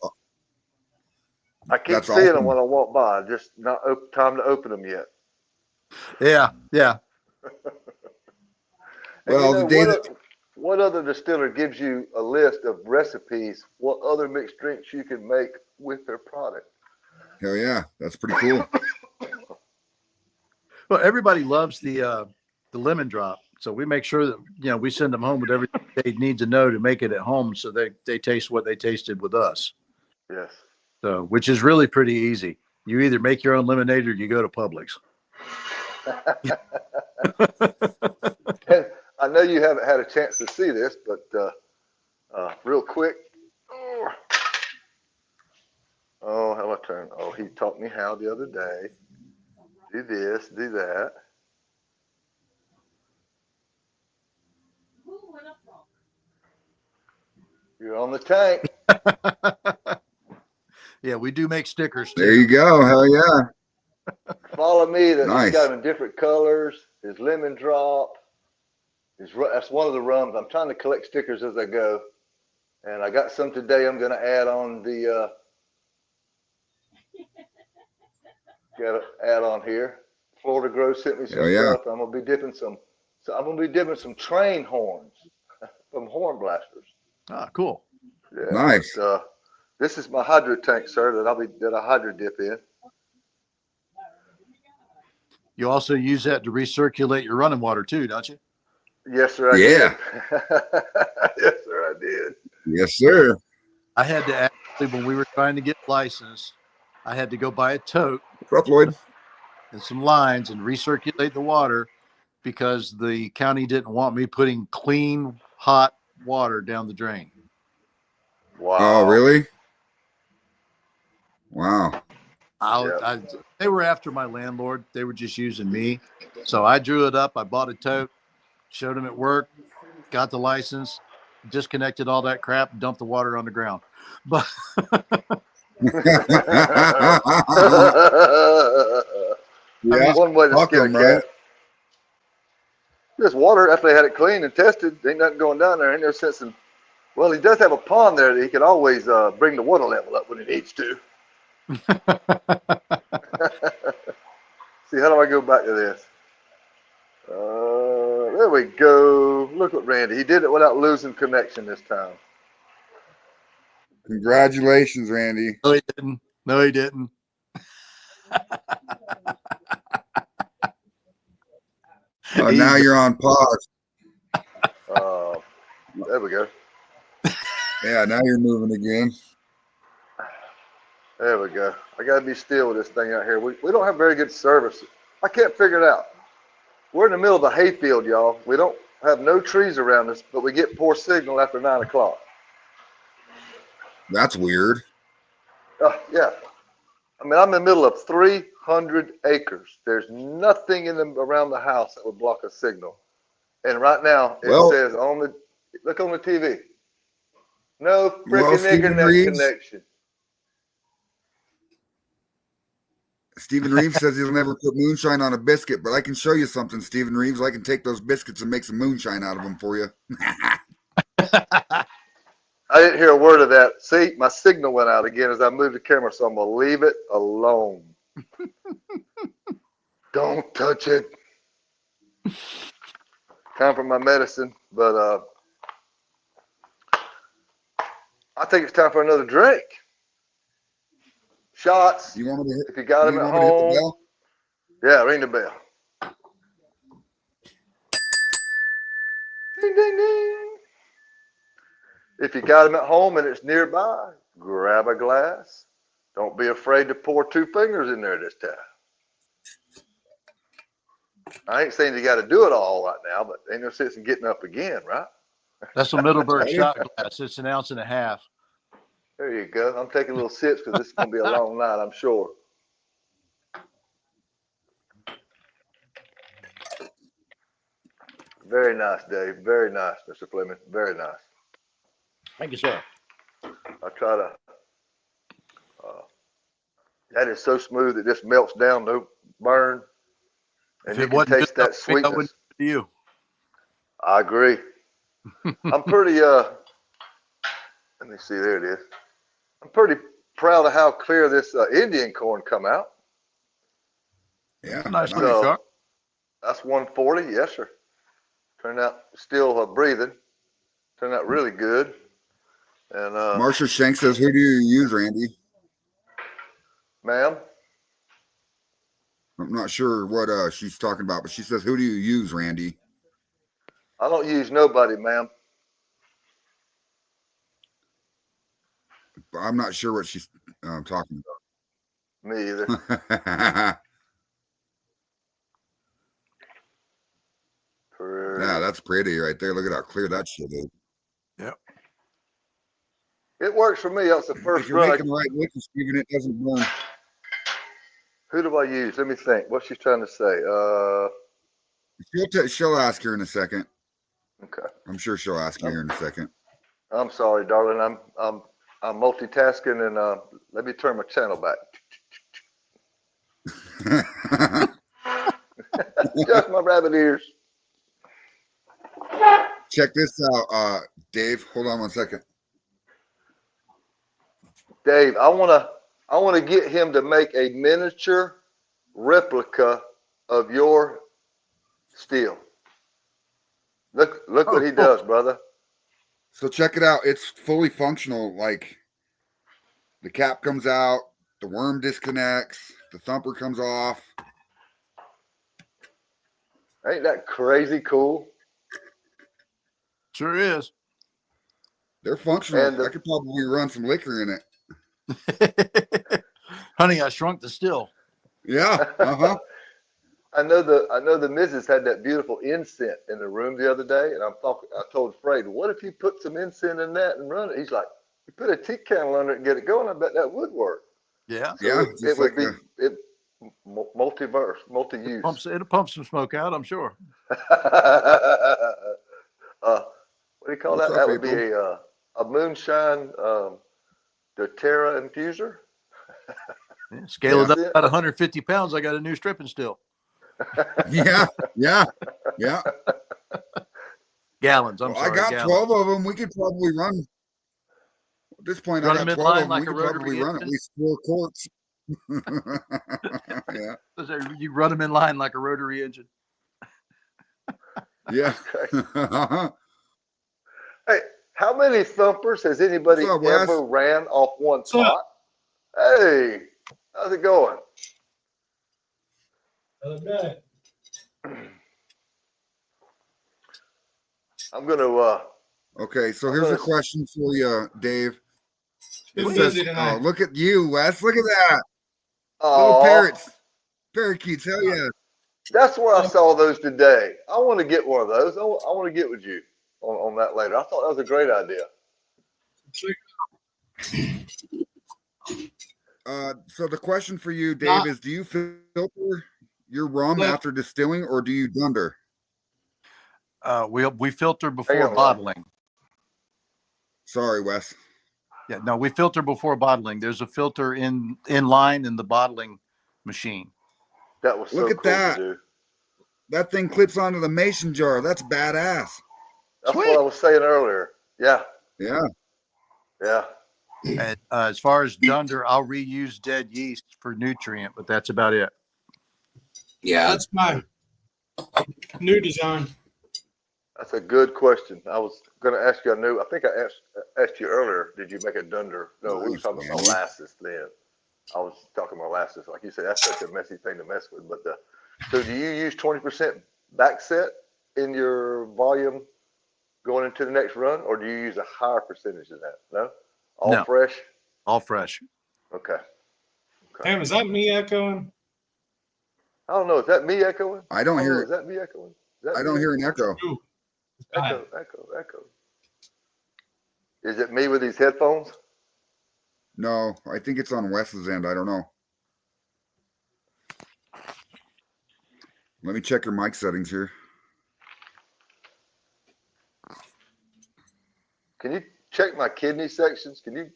I keep that's seeing them awesome. when I walk by. Just not time to open them yet. Yeah, yeah. And you Well, the know day that what other distiller gives you a list of recipes? What other mixed drinks you can make with their product? hell yeah, that's pretty cool. Well, everybody loves the lemon drop, so we make sure that we send them home with everything they need to know to make it at home, so they taste what they tasted with us. Yes. So, which is really pretty easy. You either make your own lemonade or you go to Publix. And I know you haven't had a chance to see this, but real quick. Oh, how I turn? Oh, he taught me how the other day. Do this, do that. You're on the tank. Yeah, we do make stickers There too. you go. Hell yeah. Follow me. That he's Nice. got them in different colors. His lemon drop. That's one of the rums. I'm trying to collect stickers as I go, and I got some today. I'm going to add on the. Got to add on here. Florida Grow sent me some Hell yeah. stuff. I'm gonna be dipping some. So I'm gonna be dipping some train horns from Horn Blasters. Ah, cool. Yeah. Nice. But, this is my hydro tank, sir. That I hydro dip in. You also use that to recirculate your running water too, don't you? Yes, sir. I Yeah. did. Yes, sir. I did. Yes, sir. I had to actually, when we were trying to get licensed, I had to go buy a tote What's up, Lloyd? and some lines and recirculate the water because the county didn't want me putting clean, hot water down the drain. Wow. Oh, really? Wow. They were after my landlord. They were just using me. So I drew it up. I bought a tote, showed them at work, got the license, disconnected all that crap, dumped the water on the ground. But Yeah. One way to Fuck skin a 'em, cat. right? This water, after they had it cleaned and tested, ain't nothing going down there. Ain't no sense in. Well, he does have a pond there that he can always bring the water level up when he needs to. See, how do I go back to this? There we go. Look at Randy. He did it without losing connection this time. Congratulations, Randy. no, he didn't. No, he didn't. Oh, now you're on pause. There we go. Yeah, now you're moving again. There we go. I got to be still with this thing out here. We don't have very good service. I can't figure it out. We're in the middle of a hayfield, y'all. We don't have no trees around us, but we get poor signal after 9 o'clock. That's weird. Yeah. I mean, I'm in the middle of 300 acres. There's nothing around the house that would block a signal. And right now, it says look on the TV. No freaking Stephen internet Reeves, connection. Stephen Reeves says he'll never put moonshine on a biscuit, but I can show you something, Stephen Reeves. I can take those biscuits and make some moonshine out of them for you. I didn't hear a word of that. See, my signal went out again as I moved the camera, so I'm going to leave it alone. Don't touch it. Time for my medicine, but I think it's time for another drink. Shots. You want me to hit, if you got them at home. Yeah, ring the bell. Ding, ding, ding. If you got them at home and it's nearby, grab a glass. Don't be afraid to pour 2 fingers in there this time. I ain't saying you got to do it all right now, but ain't no sense in getting up again, right? That's a Middleburg shot glass. It's 1.5 ounces. There you go. I'm taking little sips because this is going to be a long night, I'm sure. Very nice, Dave. Very nice, Mr. Fleming. Very nice. Thank you, sir. I try to. That is so smooth it just melts down, no burn, and you can taste that sweetness. to you. I agree. I'm pretty, let me see, there it is. I'm pretty proud of how clear this Indian corn come out. Yeah. Nice So, looking truck. that's 140, yes, sir. Turned out still breathing. Turned out really good. And Marsha Shank says, who do you use, Randy? ma'am, I'm not sure what she's talking about, but she says, who do you use, Randy? I don't use nobody, ma'am. I'm not sure what she's talking Me either. about. Yeah, that's pretty right there. Look at how clear that shit is. Yep. It works for me. That's the first If you're run. making the right liquor, Stephen, it doesn't burn. Who do I use? Let me think. What's she trying to say? She'll ask her in a second. Okay. I'm sure she'll ask you here in a second. I'm sorry, darling. I'm multitasking, and let me turn my channel back. Just my rabbit ears. Check this out, Dave. Hold on one second. Dave, I wanna get him to make a miniature replica of your steel. Look what he does, brother. So check it out. It's fully functional. Like the cap comes out, the worm disconnects, the thumper comes off. Ain't that crazy cool? Sure is. They're functional. And I could probably run some liquor in it. Honey, I shrunk the still. Yeah. Uh-huh. I know the missus had that beautiful incense in the room the other day, and I told Fred, what if you put some incense in that and run it? He's like, you put a tea candle under it and get it going, I bet that would work. Yeah. So Yeah. it would be multiverse, multi-use. It'll pump some smoke out, I'm sure. What do you call What's that? up, That would be April? a moonshine doTERRA infuser. Yeah, scale it up Incense. about 150 pounds. I got a new stripping still. Yeah. Yeah. Yeah. Gallons. I'm Well, sorry. I got gallons. 12 of them. We could probably run. At this point, Run I them got in 12 of line them. like We a could probably rotary run at engine. least 4 quarts. Yeah. You run them in line like a rotary engine. Yeah. Hey, how many thumpers has anybody What's up, Wes? ever ran off one What's up? pot? Hey, how's it going? Okay. I'm gonna Okay, so I'm here's a gonna- question for you, Dave. It Who's says, busy tonight? oh, look at you, Wes. Look at that. Little Aw, parrots. Parakeets. Hell yeah. that's where I saw those today. I want to get one of those. I want to get with you on that later. I thought that was a great idea. So the question for you, Dave, is do you filter your rum after distilling or do you dunder? We filter Hang before on, bottling. Sorry, Wes. Yeah, no, we filter before bottling. There's a filter in line in the bottling machine. That was so Look at cool that. to do. That thing clips onto the mason jar. That's badass. That's Sweet. what I was saying earlier. Yeah, Yeah. yeah. And as far as dunder, I'll reuse dead yeast for nutrient, but that's about it. Yeah, that's my new design. That's a good question. I was going to ask you. I think I asked you earlier. Did you make a dunder? No, we were Nice, talking about man. molasses then. I was talking molasses, like you said. That's such a messy thing to mess with. But so do you use 20% back set in your volume going into the next run, or do you use a higher percentage than that? No, all No. fresh. All fresh. Okay. Damn, is that me echoing? I don't know. Is that me echoing? I don't hear Is that me echoing? I don't hear an echo. Ooh. Bad. Echo. Is it me with these headphones? No, I think it's on Wes's end. I don't know. Let me check your mic settings here. Can you check my kidney sections? You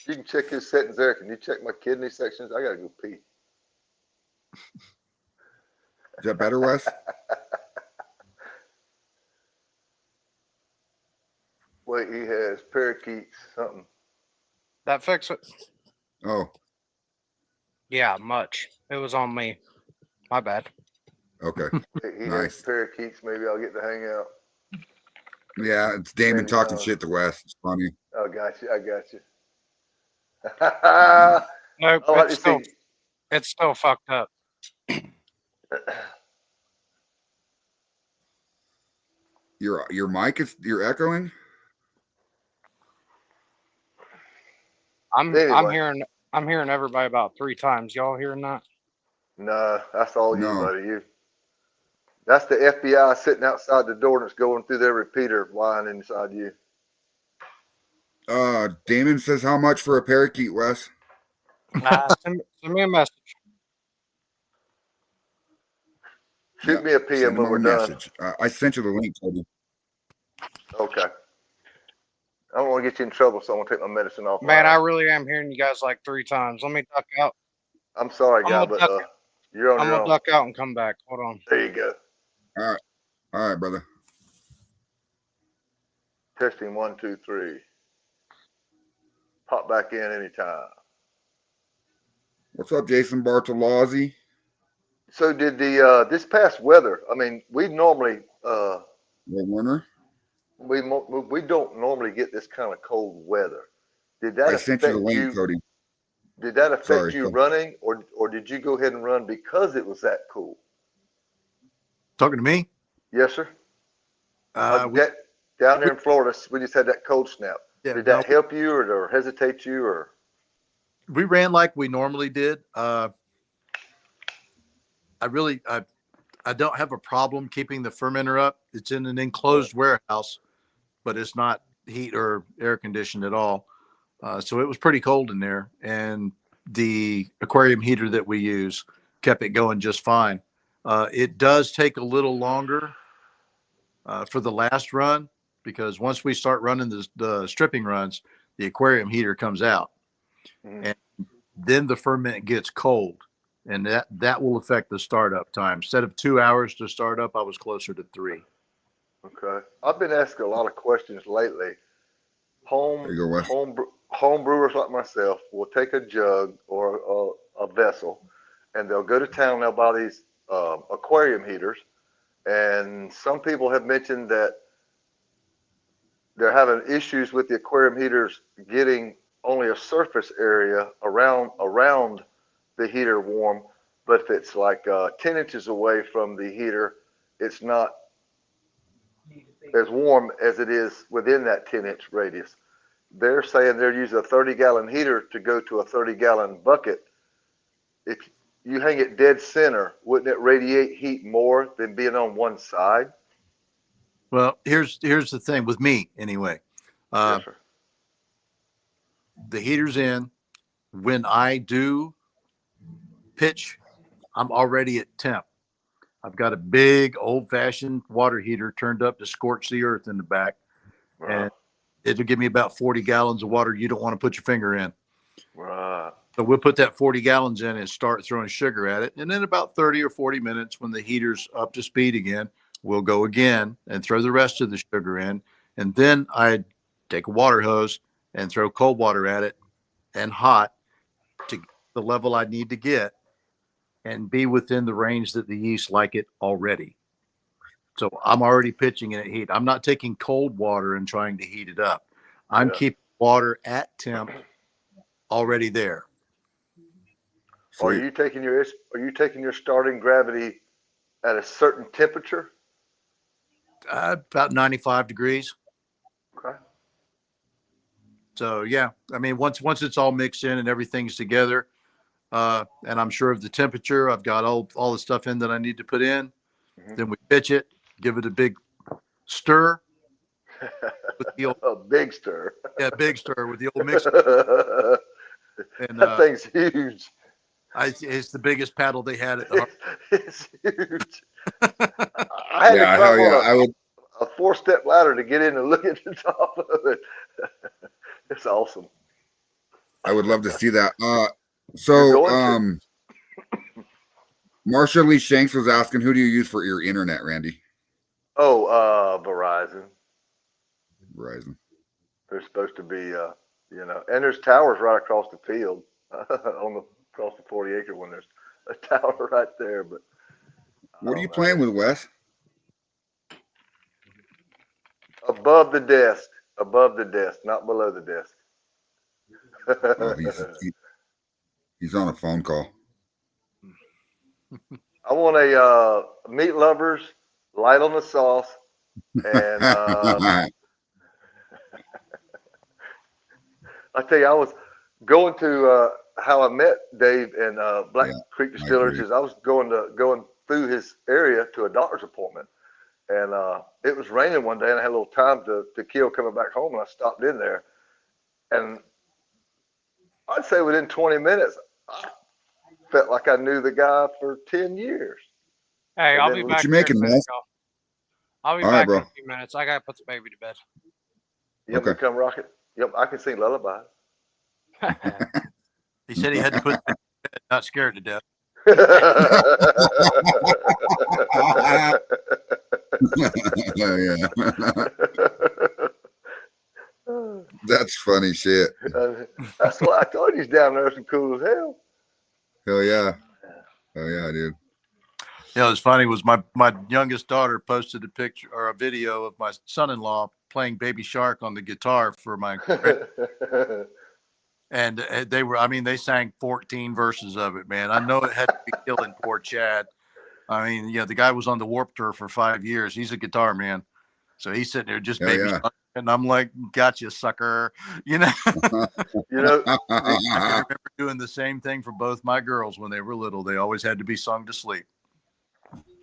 can check his settings there. Can you check my kidney sections? I gotta go pee. Is that better, Wes? parakeets, something. That fix it? Oh, Yeah, much. It was on me. My bad. okay. He has Nice. parakeets. Maybe I'll get to hang out. Yeah, it's Damon Maybe, talking shit to Wes. It's funny. I got you. I got you. Nope, I like to see. it's still fucked up. Your mic is you're echoing. I'm Anyway. I'm hearing everybody about 3 times. Y'all hearing that? No, that's all you, No. buddy. That's the FBI sitting outside the door and it's going through their repeater line inside you. Damon says how much for a parakeet, Wes? Send me a message. Shoot me a Send PM him when a we're done. message. I sent you the link, Cody. Okay. I don't want to get you in trouble, so I'm gonna take my medicine off. Man, I really am hearing you guys like 3 times. Let me duck out. I'm sorry, guy, but you're on I'm your gonna own. duck out and come back. Hold on. There you go. All right, brother. Testing 1, 2, 3. Pop back in anytime. What's up, Jason Bartolozzi? So did the this past weather? I mean, we normally Winter. we don't normally get this kind of cold weather. Did that I sent you affect the link, Cody. Did that affect Sorry, you Cody. running, or did you go ahead and run because it was that cool? Talking to me? Yes, sir. We, Down there in Florida, we just had that cold snap. yeah, Did no, that help you or hesitate you or? we ran like we normally did. I don't have a problem keeping the fermenter up. It's in an enclosed warehouse, but it's not heat or air conditioned at all. So it was pretty cold in there, and the aquarium heater that we use kept it going just fine. It does take a little longer for the last run, because once we start running the stripping runs, the aquarium heater comes out, and then the ferment gets cold, and that will affect the startup time. Instead of 2 hours to start up, I was closer to 3. Okay. I've been asking a lot of questions lately. There you go, Wes. Home brewers like myself will take a jug or a vessel, and they'll go to town. They'll buy these aquarium heaters, and some people have mentioned that they're having issues with the aquarium heaters getting only a surface area around the heater warm, but if it's like 10 inches away from the heater, it's not as warm as it is within that 10-inch radius. They're saying they're using a 30-gallon heater to go to a 30-gallon bucket. If you hang it dead center, wouldn't it radiate heat more than being on one side? Well, here's the thing with me anyway. Yes, sir. The heater's in. When I do pitch, I'm already at temp. I've got a big old-fashioned water heater turned up to scorch the earth in the back, Right. and it'll give me about 40 gallons of water you don't want to put your finger in. Right. So we'll put that 40 gallons in and start throwing sugar at it. And then about 30 or 40 minutes, when the heater's up to speed again, we'll go again and throw the rest of the sugar in. And then I take a water hose and throw cold water at it and hot to get the level I need to get and be within the range that the yeast like it already. So I'm already pitching it at heat. I'm not taking cold water and trying to heat it up. I'm Yeah. keeping water at temp already there. Are Sweet. you taking your starting gravity at a certain temperature? About 95 degrees. Okay. So yeah, I mean, once it's all mixed in and everything's together, and I'm sure of the temperature, I've got all the stuff in that I need to put in. Mhm. Then we pitch it, give it a big stir with the old, A big stir. big stir with the old mixer. And That thing's huge. it's the biggest paddle they had at the It's huge. I had to Yeah, hell climb yeah. on I would. a 4-step ladder to get in and look at the top of it. It's awesome. I would love to see that. You're So, going Marsha Lee Shanks was asking, who do you use for your internet, Randy? Oh, Verizon. Verizon. There's supposed to be, and there's towers right across the field across the 40-acre one. There's a tower right there, but What are you playing with, Wes? above the desk, not below the desk. Oh, he's on a phone call. I want a meat lovers, light on the sauce, and I tell you, I was going to how I met Dave in Black Creek Distilleries. Is I was going through his area to a doctor's appointment, and it was raining one day, and I had a little time to kill coming back home, and I stopped in there, and I'd say within 20 minutes, I felt like I knew the guy for 10 years. Hey, And I'll then be what back you here making, in a minute, Wes? y'all. I'll be All back right, in bro. a few minutes. I gotta put the baby to bed. You want me to come rock it? Yep, I can sing lullaby. He said he had to put not scared to death. Yeah. That's funny shit. That's why I told you he's down there some cool as hell. Hell yeah. Hell yeah, dude. You know, it's funny was my youngest daughter posted a picture or a video of my son-in-law playing Baby Shark on the guitar for my and they sang 14 verses of it, man. I know it had to be killing poor Chad. I mean, yeah, the guy was on the Warped Tour for 5 years. He's a guitar man. So he's sitting there just Hell Baby yeah. Shark, and I'm like, gotcha, sucker. You know, I can remember doing the same thing for both my girls when they were little. They always had to be sung to sleep.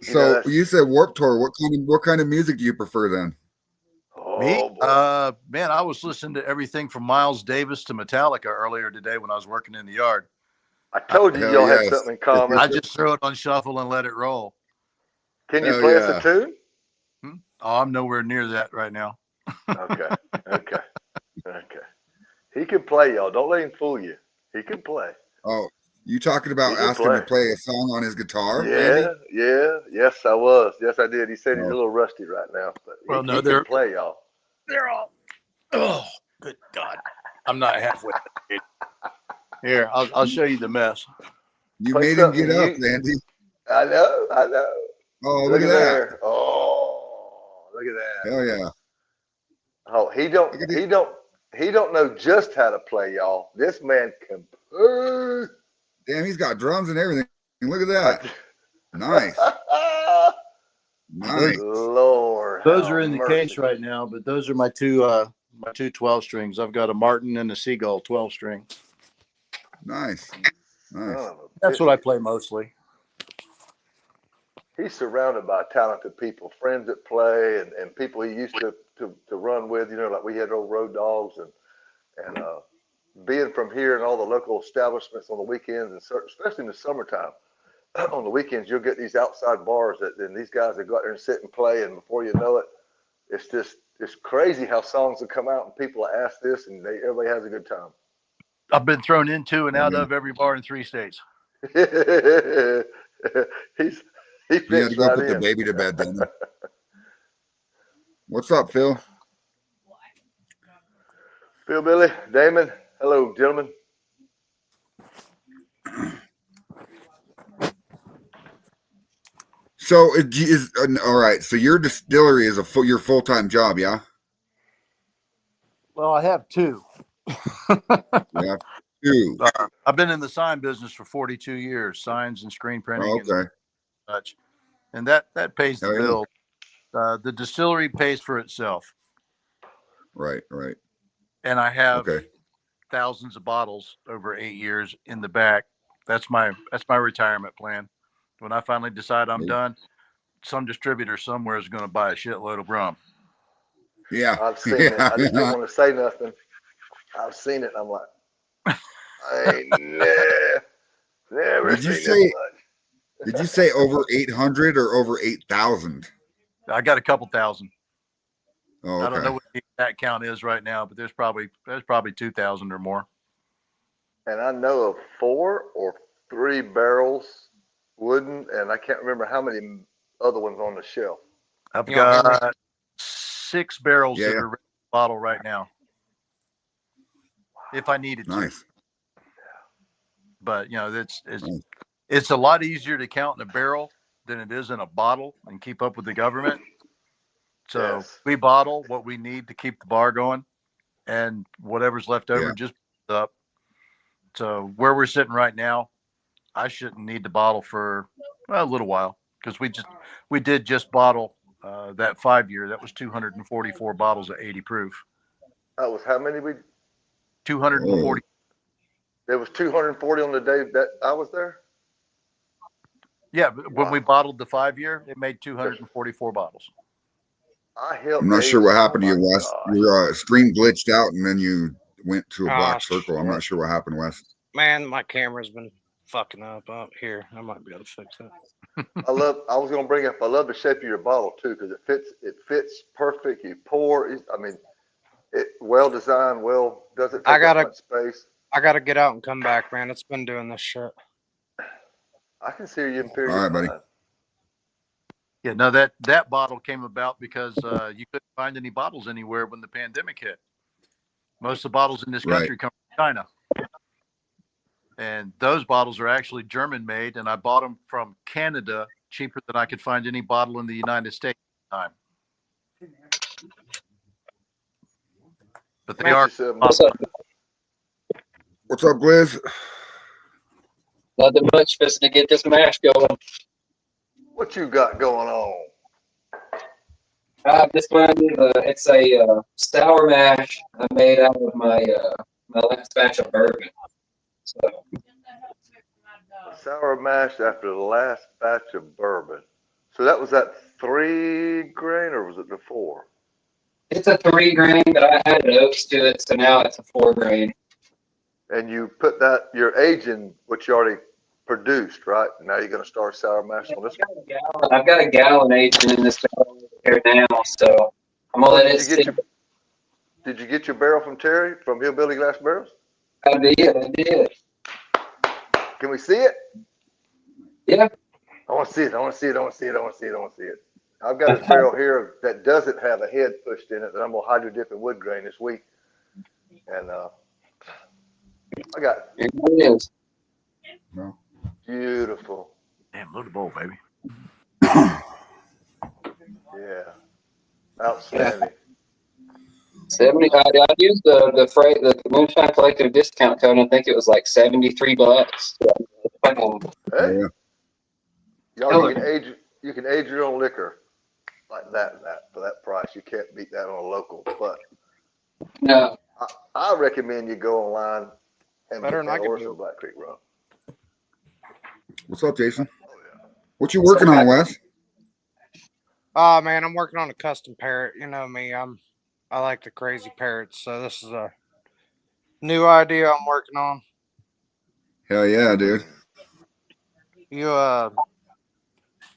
So you said Warped Tour. What kind of music do you prefer then? Me? Man, I was listening to everything from Miles Davis to Metallica earlier today when I was working in the yard. I told you y'all had something in common. I just throw it on shuffle and let it roll. Can you play us a tune? Oh, I'm nowhere near that right now. Okay. He can play, y'all. Don't let him fool you. He can play. Oh, you talking about asking him to play a song on his guitar? Yeah. Yes, I was. Yes, I did. He said he's a little rusty right now, but he can play, y'all. They're all. Oh, good God! I'm not halfway. Here, I'll show you the mess. You made him get up, Andy. I know. Oh, look at that. There. Oh, look at that. Hell yeah. Oh, he don't know just how to play, y'all. This man can play. Damn, he's got drums and everything. Look at that. Nice. Nice. Lord. Those are in the case right now, but those are my two 12 strings. I've got a Martin and a Seagull 12 string. Nice. That's what I play mostly. He's surrounded by talented people, friends that play, and people he used to run with. You know, like we had old road dogs, and being from here and all the local establishments on the weekends, and especially in the summertime, on the weekends you'll get these outside bars and these guys that go out there and sit and play, and before you know it, it's crazy how songs will come out and people will ask this, and everybody has a good time. I've been thrown into and out of every bar in 3 states. He You had to go put the baby to bed, then. What's up, Phil? Phil, Billy, Damon. Hello, gentlemen. So all right. So your distillery is your full-time job, yeah? Well, I have 2. Yeah, 2. I've been in the sign business for 42 years, signs and screen printing and such, and that pays the bill. The distillery pays for itself. Right. And I have thousands of bottles over 8 years in the back. That's my retirement plan. When I finally decide I'm done, some distributor somewhere is going to buy a shitload of rum. Yeah, I've seen it. I just didn't want to say nothing. I've seen it. And I'm like, I ain't never seen this much. Did you say over 800 or over 8,000? I got a couple thousand. Oh, okay. I don't know what the exact count is right now, but there's probably 2,000 or more. And I know of 4 or 3 barrels, wooden, and I can't remember how many other ones on the shelf. I've got 6 barrels that are in the bottle right now. if I needed to. Nice. But Nice. it's a lot easier to count in a barrel than it is in a bottle and keep up with the government. So Yes. we bottle what we need to keep the bar going, and whatever's left over Yeah. just up. So where we're sitting right now, I shouldn't need to bottle for a little while, because we did just bottle that 5 year. That was 244 bottles of 80 proof. That was how many 240. there was 240 on the day that I was there? Yeah, but when we Wow. bottled the 5 year, it made 244 bottles. I helped I'm not sure Dave. what Oh happened to my you, Wes. gosh. Your screen glitched out, and then you went to a black Gosh, circle. I'm Yeah. not sure what happened, Wes. man, my camera's been fucking up here. I might be able to fix it. I was gonna bring up. I love the shape of your bottle too, because it fits. It fits perfect. You pour. I mean, it well designed. Well, doesn't I take up gotta much space. I gotta get out and come back, man. It's been doing this shit. I can see you imperial. All right, buddy. Yeah, no, that bottle came about because you couldn't find any bottles anywhere when the pandemic hit. Most of the bottles in this Right. country come from China. And those bottles are actually German made, and I bought them from Canada cheaper than I could find any bottle in the United States at the time. But they are. What's up? What's up, Liz? Nothing much. Just to get this mash going. What you got going on? This one, it's a sour mash I made out of my last batch of bourbon. So Sour mash after the last batch of bourbon. So that was that 3 grain, or was it the 4? it's a 3 grain, but I added oats to it, so now it's a 4 grain. And you put that your aging, which you already produced, right? Now you're gonna start sour mash on this one. I've got a gallon aging in this barrel here now, so I'm gonna let it sit. Did you get your barrel from Terry from Hillbilly Glass Barrels? I did. Can we see it? Yeah. I want to see it. I want to see it. I want to see it. I want to see it. I want to see it. I've got a barrel here that doesn't have a head pushed in it that I'm gonna hydro dip in wood grain this week, and I got Here it is. No. beautiful. Damn, load the bowl, baby. Yeah, outstanding. 70. I used the Moonshine Collective discount code. And I think it was like $73. Hey, Yeah. y'all, you can age your own liquor like that for that price. You can't beat that on a local. But No, I recommend you go online and Better than I could order do. some Black Creek rum. What's up, Jason? Oh yeah. What you working on, Wes? Oh man, I'm working on a custom parrot. You know me, I like the crazy parrots. So this is a new idea I'm working on. Hell yeah, dude. You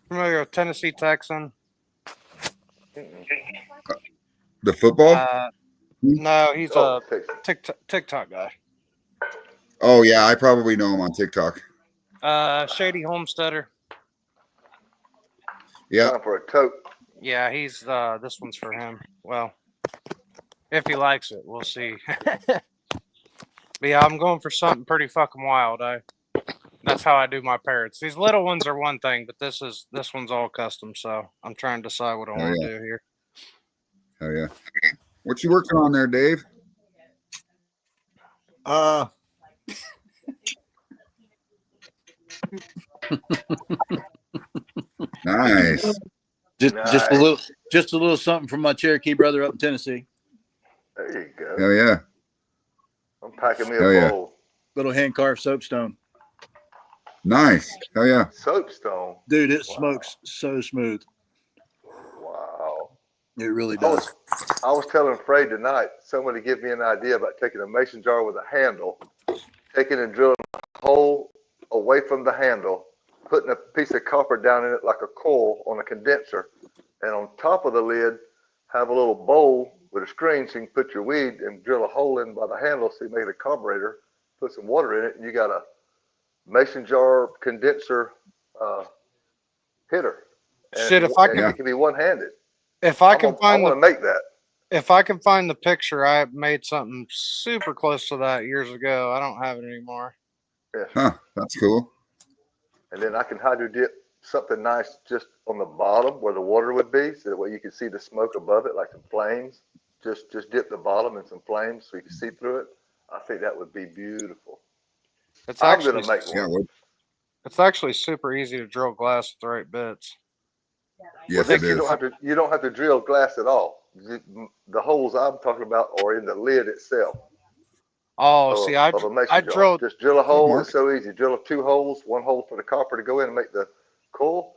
familiar with Tennessee Texan? The football? No, he's Oh, a Texas. TikTok guy. Oh yeah, I probably know him on TikTok. Shady Homesteader. Yeah. Time for a tote. Yeah, he's this one's for him. Well, if he likes it, we'll see. But yeah, I'm going for something pretty fucking wild. That's how I do my parrots. These little ones are one thing, but this one's all custom. So I'm trying to decide what I want to do here. Hell yeah. What you working on there, Dave? Nice. Just a little something from my Cherokee brother up in Tennessee. There you go. Hell yeah. I'm packing me a Hell yeah. bowl. Little hand carved soapstone. Nice. Hell yeah. Soapstone. Dude, it Wow. smokes so smooth. Wow. It really I does. was telling Frey tonight, somebody give me an idea about taking a mason jar with a handle, taking and drilling a hole away from the handle, putting a piece of copper down in it like a coil on a condenser, and on top of the lid, have a little bowl with a screen so you can put your weed and drill a hole in by the handle so you make it a carburetor, put some water in it, and you got a mason jar condenser hitter. And Shit, if I can, it can be one-handed. if I can I find want the to make that. If I can find the picture, I made something super close to that years ago. I don't have it anymore. Yeah. Huh, that's cool. And then I can hydro dip something nice just on the bottom where the water would be, so that way you can see the smoke above it, like some flames. Just dip the bottom in some flames so you can see through it. I think that would be beautiful. It's I'm actually gonna make Yeah, one. well, it's actually super easy to drill glass with the right bits. yes, Well, it Nick, you is. don't have to drill glass at all. The holes I'm talking about are in the lid itself Oh, see, of a I mason jar. drilled. Just drill a Oh, hole. Mark. It's so easy. Drill 2 holes, 1 hole for the copper to go in and make the coil.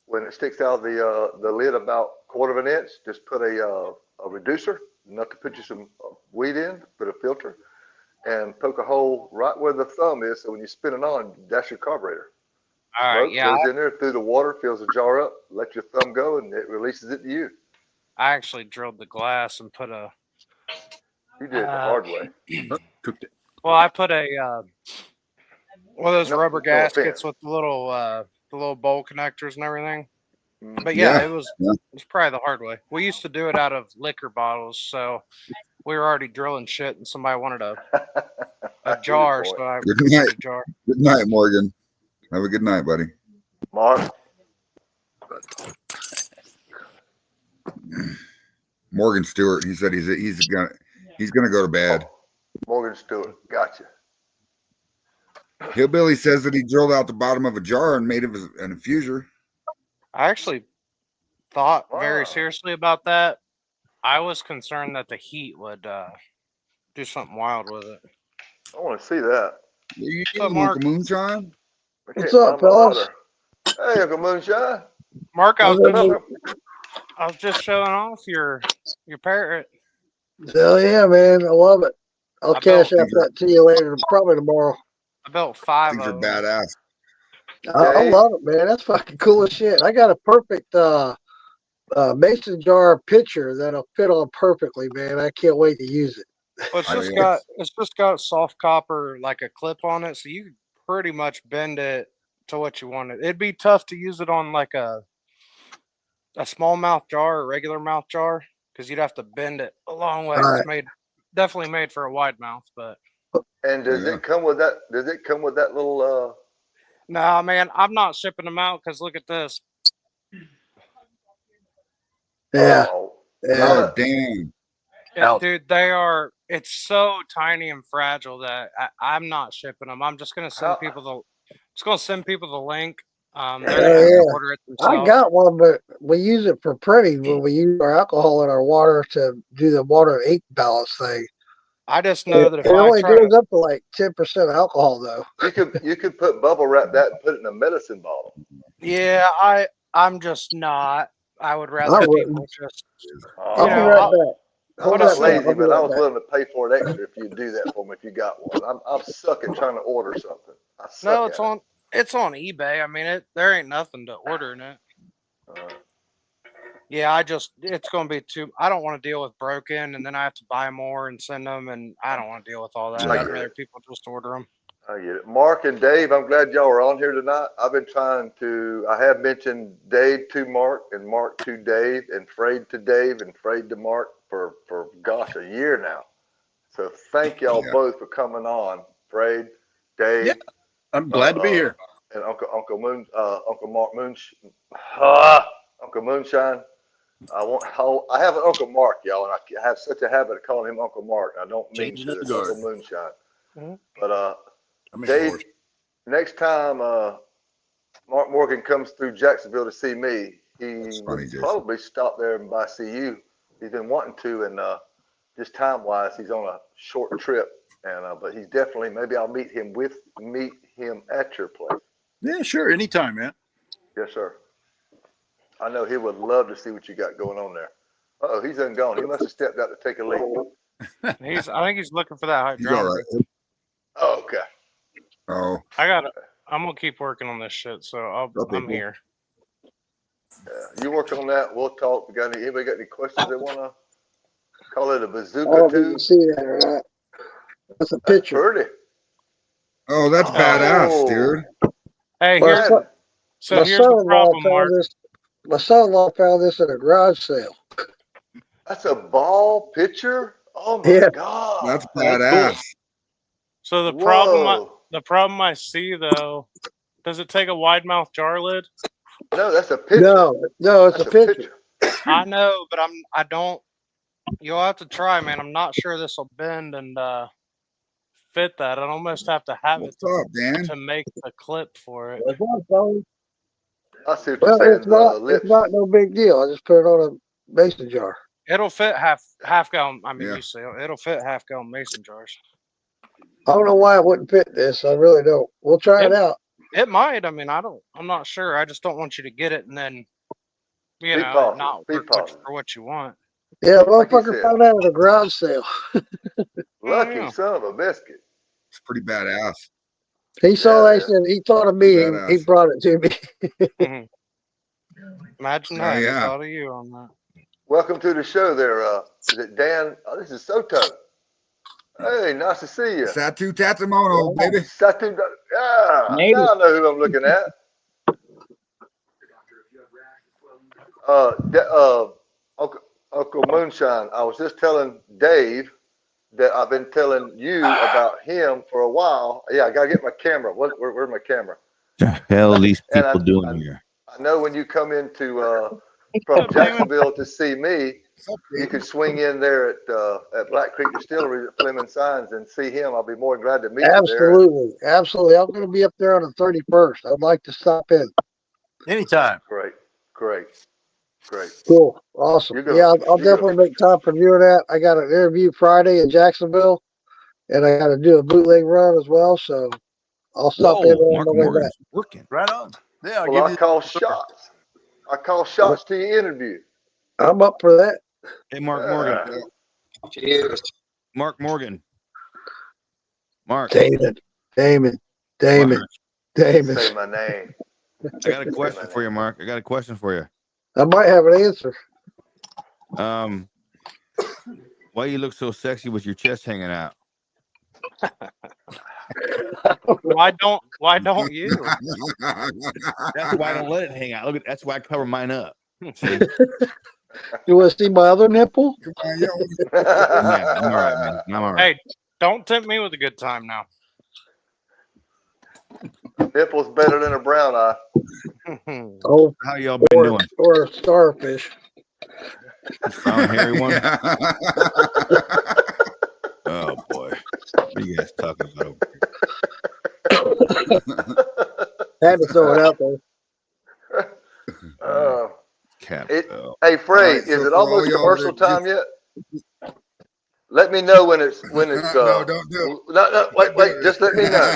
When it sticks out of the lid about 1/4 of an inch, just put a reducer, enough to put you some weed in, put a filter, and poke a hole right where the thumb is. So when you spin it on, that's your carburetor. All right, Smoke yeah, goes in there through the water, fills the jar up, let your thumb go, and it releases it to you. I actually drilled the glass and put a. You did it the hard way. Cooked it. Well, I put a one of those No- rubber no gaskets offense. with the little bowl connectors and everything. Mm. But yeah, Yeah, it was yeah. probably the hard way. We used to do it out of liquor bottles, so we were already drilling shit, and somebody wanted a I see the jar, point. so I Good made night. a jar. Good night, Morgan. Have a good night, buddy. Mark, Morgan Stewart. He said he's gonna go to bed. Morgan Stewart, gotcha. Hillbilly says that he drilled out the bottom of a jar and made it an infuser. I actually thought very Wow. seriously about that. I was concerned that the heat would do something wild with it. I want to see that. What are you What's up, doing, Mark? Uncle Moonshine? I What's can't up, find my fellas? lighter. Hey, Uncle Moonshine. Mark, How's What's up? I was just showing off your parrot. Hell yeah, man. I love it. I'll I cash built out that to you later, probably tomorrow. I built 5 Things are of them. badass. I Dave? love it, man. That's fucking cool as shit. I got a perfect mason jar pitcher that'll fit on perfectly, man. I can't wait to use it. Well, it's Oh, just yeah. got soft copper like a clip on it, so you can pretty much bend it to what you want it. It'd be tough to use it on like a small mouth jar or regular mouth jar because you'd have to bend it a long way. All It's definitely made for a wide mouth, but And does Yeah. it come with that? Does it come with that little? no, man, I'm not shipping them out because look at this. Yeah, Oh, yeah. Oh, damn. Ouch. Dude, it's so tiny and fragile that I'm not shipping them. I'm just gonna send How- people the link. They're Hell gonna have to yeah. order it I themselves. got one, but we use it for printing when we use our alcohol in our water to do the water and ink balance thing. I just know that if It I only try goes to, up to like 10% alcohol, though. you could put bubble wrap that and put it in a medicine bottle. yeah, I'm just not. I would rather I wouldn't. people just, Oh, I'll be know, right I'll- back. Hold I'm that not thought. lazy, I'll be but I right was back. willing to pay for it extra if you do that for me. If you got one, I'm suck at trying to order something. I suck no, at it's on eBay. I mean, there ain't nothing to order in it. it. Yeah, it's going to be too. I don't want to deal with broken, and then I have to buy more and send them, and I don't want to deal with all that. I I'd get rather it. people just order them. I get it. Mark and Dave, I'm glad y'all are on here tonight. I've been I have mentioned Dave to Mark and Mark to Dave and Frayed to Dave and Frayed to Mark for gosh, a year now. So thank y'all Yeah. both for coming on. Frayed, Dave. Yeah. I'm glad to be here. And Uncle Mark Uncle Moonshine. I have an Uncle Mark, y'all, and I have such a habit of calling him Uncle Mark. I don't mean Changing to. of the It's guard. Uncle Moonshine. Mhm. But I'm in Dave, yours. next time Mark Morgan comes through Jacksonville to see me, he That's would funny, Jason. probably stop there and by see you. He's been wanting to, and just time wise, he's on a short trip, and but he's definitely maybe I'll meet him at your place. Yeah, sure. Anytime, man. Yes, sir. I know he would love to see what you got going on there. Oh, he's gone. He must have stepped out to take a leak. I think he's looking for that He's all hydrometer. right. Oh, okay. Oh, I'm gonna keep working on this shit, so Okay, I'm cool. here. Yeah, you work on that. We'll talk. Anybody got any questions they want to call it a I bazooka don't know if you can tube? see that or not. That's a That's picture. pretty. oh, that's Oh. badass, dude. Hey, My, here's son, so my here's the son-in-law problem, found Mark. this. My son-in-law found this at a garage sale. That's a ball pitcher? Oh my Yeah. God. That's cool. badass. So the Whoa. problem I see though, does it take a wide mouth jar lid? No, that's a pitcher. No, it's That's a pitcher. I know, but I don't. You'll have to try, man. I'm not sure this will bend and fit that. I'd almost have to have What's it up, Dan? to make the clip for it. What's up, fellas? I see what Well, you're saying. it's not. Lips. It's not no big deal. I just put it on a mason jar. It'll fit half gallon. I mean, Yeah. you see, it'll fit half gallon mason jars. I don't know why it wouldn't fit this. I really don't. We'll try it out. It might. I mean, I'm not sure. I just don't want you to get it and then, Be it positive. not Be work positive. for what you want. Yeah, Like you motherfucker said. found out at a garage sale. Lucky Yeah. son of a biscuit. It's pretty badass. He saw Yeah, that shit. He thought of me. Badass. He brought it to me. Mhm. Imagine Oh, that. yeah. He thought of you on that. Welcome to the show there. Is it Dan? Oh, this is Soto. Hey, nice to see you. Satu Tatamono, baby. Satu, yeah, Maybe. now I know who I'm looking at. Uncle Moonshine, I was just telling Dave that I've been telling you about him for a while. Yeah, I gotta get my camera. Where's my camera? The hell are these And people doing here? I know when you come into from Jacksonville to see me, you could swing in there at Black Creek Distillery at Fleming Signs and see him. I'll be more than glad to meet you there. Absolutely. I'm going to be up there on the 31st. I'd like to stop in. Anytime. Great. Cool. Awesome. I'll definitely make time for doing that. I got an interview Friday in Jacksonville, and I got to do a bootleg run as well. So I'll stop in on Mark my way back. Morgan's working. Right on. Yeah, Well, I call shots. I call shots to your interview. I'm up for that. Hey, Mark Morgan. Cheers. Mark Morgan. Mark. Damon. Say my name. I got a question for you, Mark. I got a question for you. I might have an answer. Why you look so sexy with your chest hanging out? Why don't you? That's why I don't let it hang out. Look, that's why I cover mine up. See? You want to see my other nipple? Yeah, I'm all right, man. I'm all right. Hey, don't tempt me with a good time now. Nipple's better than a brown eye. Oh, How y'all been doing? or a starfish. Brown hairy one? Oh boy. What are you guys talking about? Had to throw it out there. Hey, Frey, Right, is so it for all almost y'all commercial that time yet? Let me know when it's No, don't do it. No, wait, just let me know.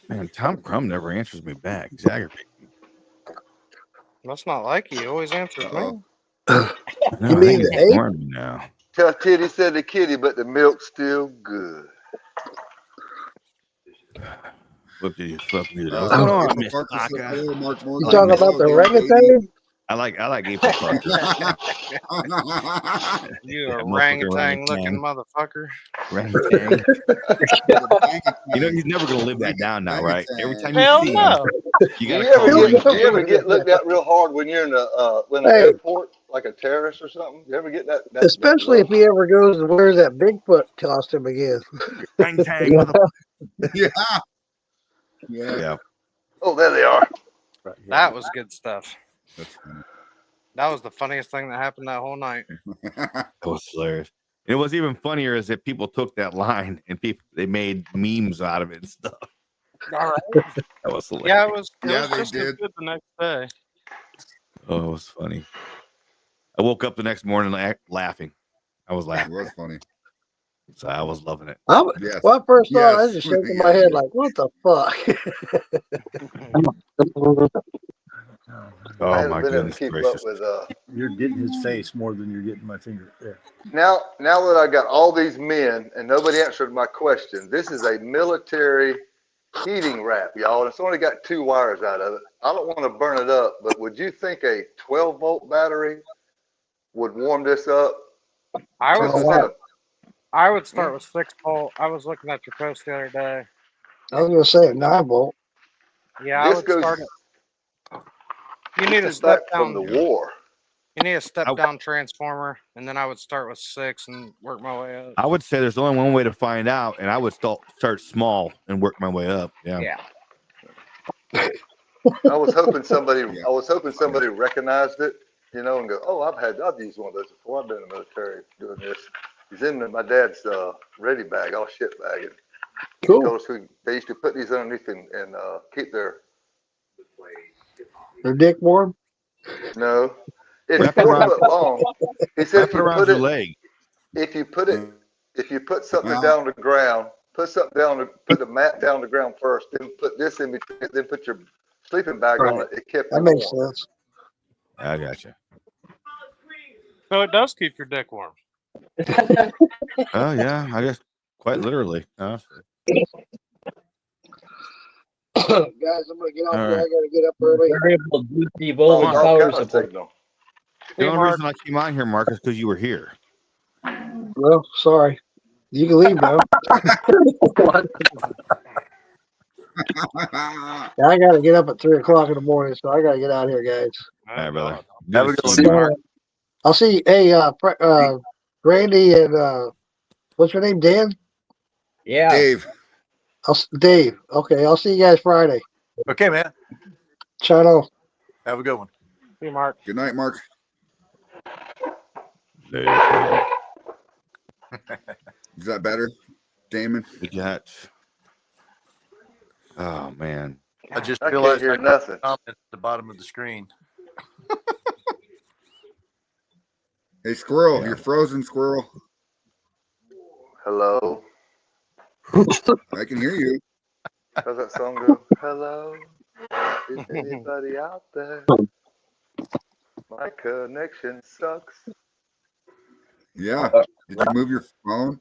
Man, Tom Crum never answers me back. He's aggravating me. That's not like he always answers me. No, You I mean think he's the eight? ignoring me now. Tell Kitty said the kitty, but the milk's still good. What did you fuck me? What's going on, Miss Aka? You talking about the orangutan? I like April Parker. You That orangutan looking motherfucker. Orangutan. You know he's never gonna live that down now, right? Every time you Hell see no. him, you Do gotta you ever get looked at real hard when you're in the airport, like a terrorist or something? You ever get that Especially if he ever goes and wears that Bigfoot costume again. Orangutan, motherfucker. Yeah. Oh, there they are. That was good stuff. That was the funniest thing that happened that whole night. That was hilarious. And what's even funnier is that people took that line and they made memes out of it and stuff. All right. That was hilarious. Yeah, it was they just as did. good the next day. Oh, it was funny. I woke up the next morning laughing. I was laughing. It was funny. So I was loving it. Yes. Well, at first thought, I was Yes. just shaking my head like, what the fuck? Oh haven't my been able to goodness keep gracious. up with You're getting his face more than you're getting my finger. There. Now that I got all these men and nobody answered my question, this is a military heating wrap, y'all, and it's only got 2 wires out of it. I don't want to burn it up, but would you think a 12-volt battery would warm this up? I This would is start. a- I would start with 6-volt. I was looking at your post the other day. I was going to say a 9-volt. Yeah, I This would goes- start it. You need this a is back step from down. the war. You need a step down transformer, and then I would start with 6 and work my way up. I would say there's only one way to find out, and I would start small and work my way up. Yeah. I was hoping somebody recognized it, you know, and go, oh, I've used one of those before. I've been in the military doing this. He's in my dad's ready bag, all shit bag. And Cool. He told us they used to put these underneath and keep their dick warm. No, it's Wrap 4 around- foot long. He said Wrap it around your leg. if you put something down the ground, put the mat down the ground first, then put this in between, then put your sleeping bag on it. It kept That it makes warm. sense. I gotcha. So it does keep your dick warm. Oh yeah, I guess quite literally. Guys, I'm gonna get off All here. right. I gotta get up early. Variable DC Oh, voltage all power kind of supply. signal. The only reason I came on here, Mark, is because you were here. Well, sorry. You can leave now. I gotta get up at 3 o'clock in the morning, so I gotta get out of here, guys. All right, brother. Have a Good to good see you, one. Mark. I'll see. Hey, Randy and what's your name, Dan? Yeah. Dave. Dave. Okay, I'll see you guys Friday. Okay, man. Ciao. Have a good one. Hey, Mark. Good night, Mark. Is that better, Damon? We got. Oh man. I just I can't realized hear I got nothing. a comment at the bottom of the screen. Hey, Squirrel, Yeah. you're frozen, Squirrel. Hello. I can hear you. How's that song go? Hello. Is anybody out there? My connection sucks. Yeah. Did you move your phone?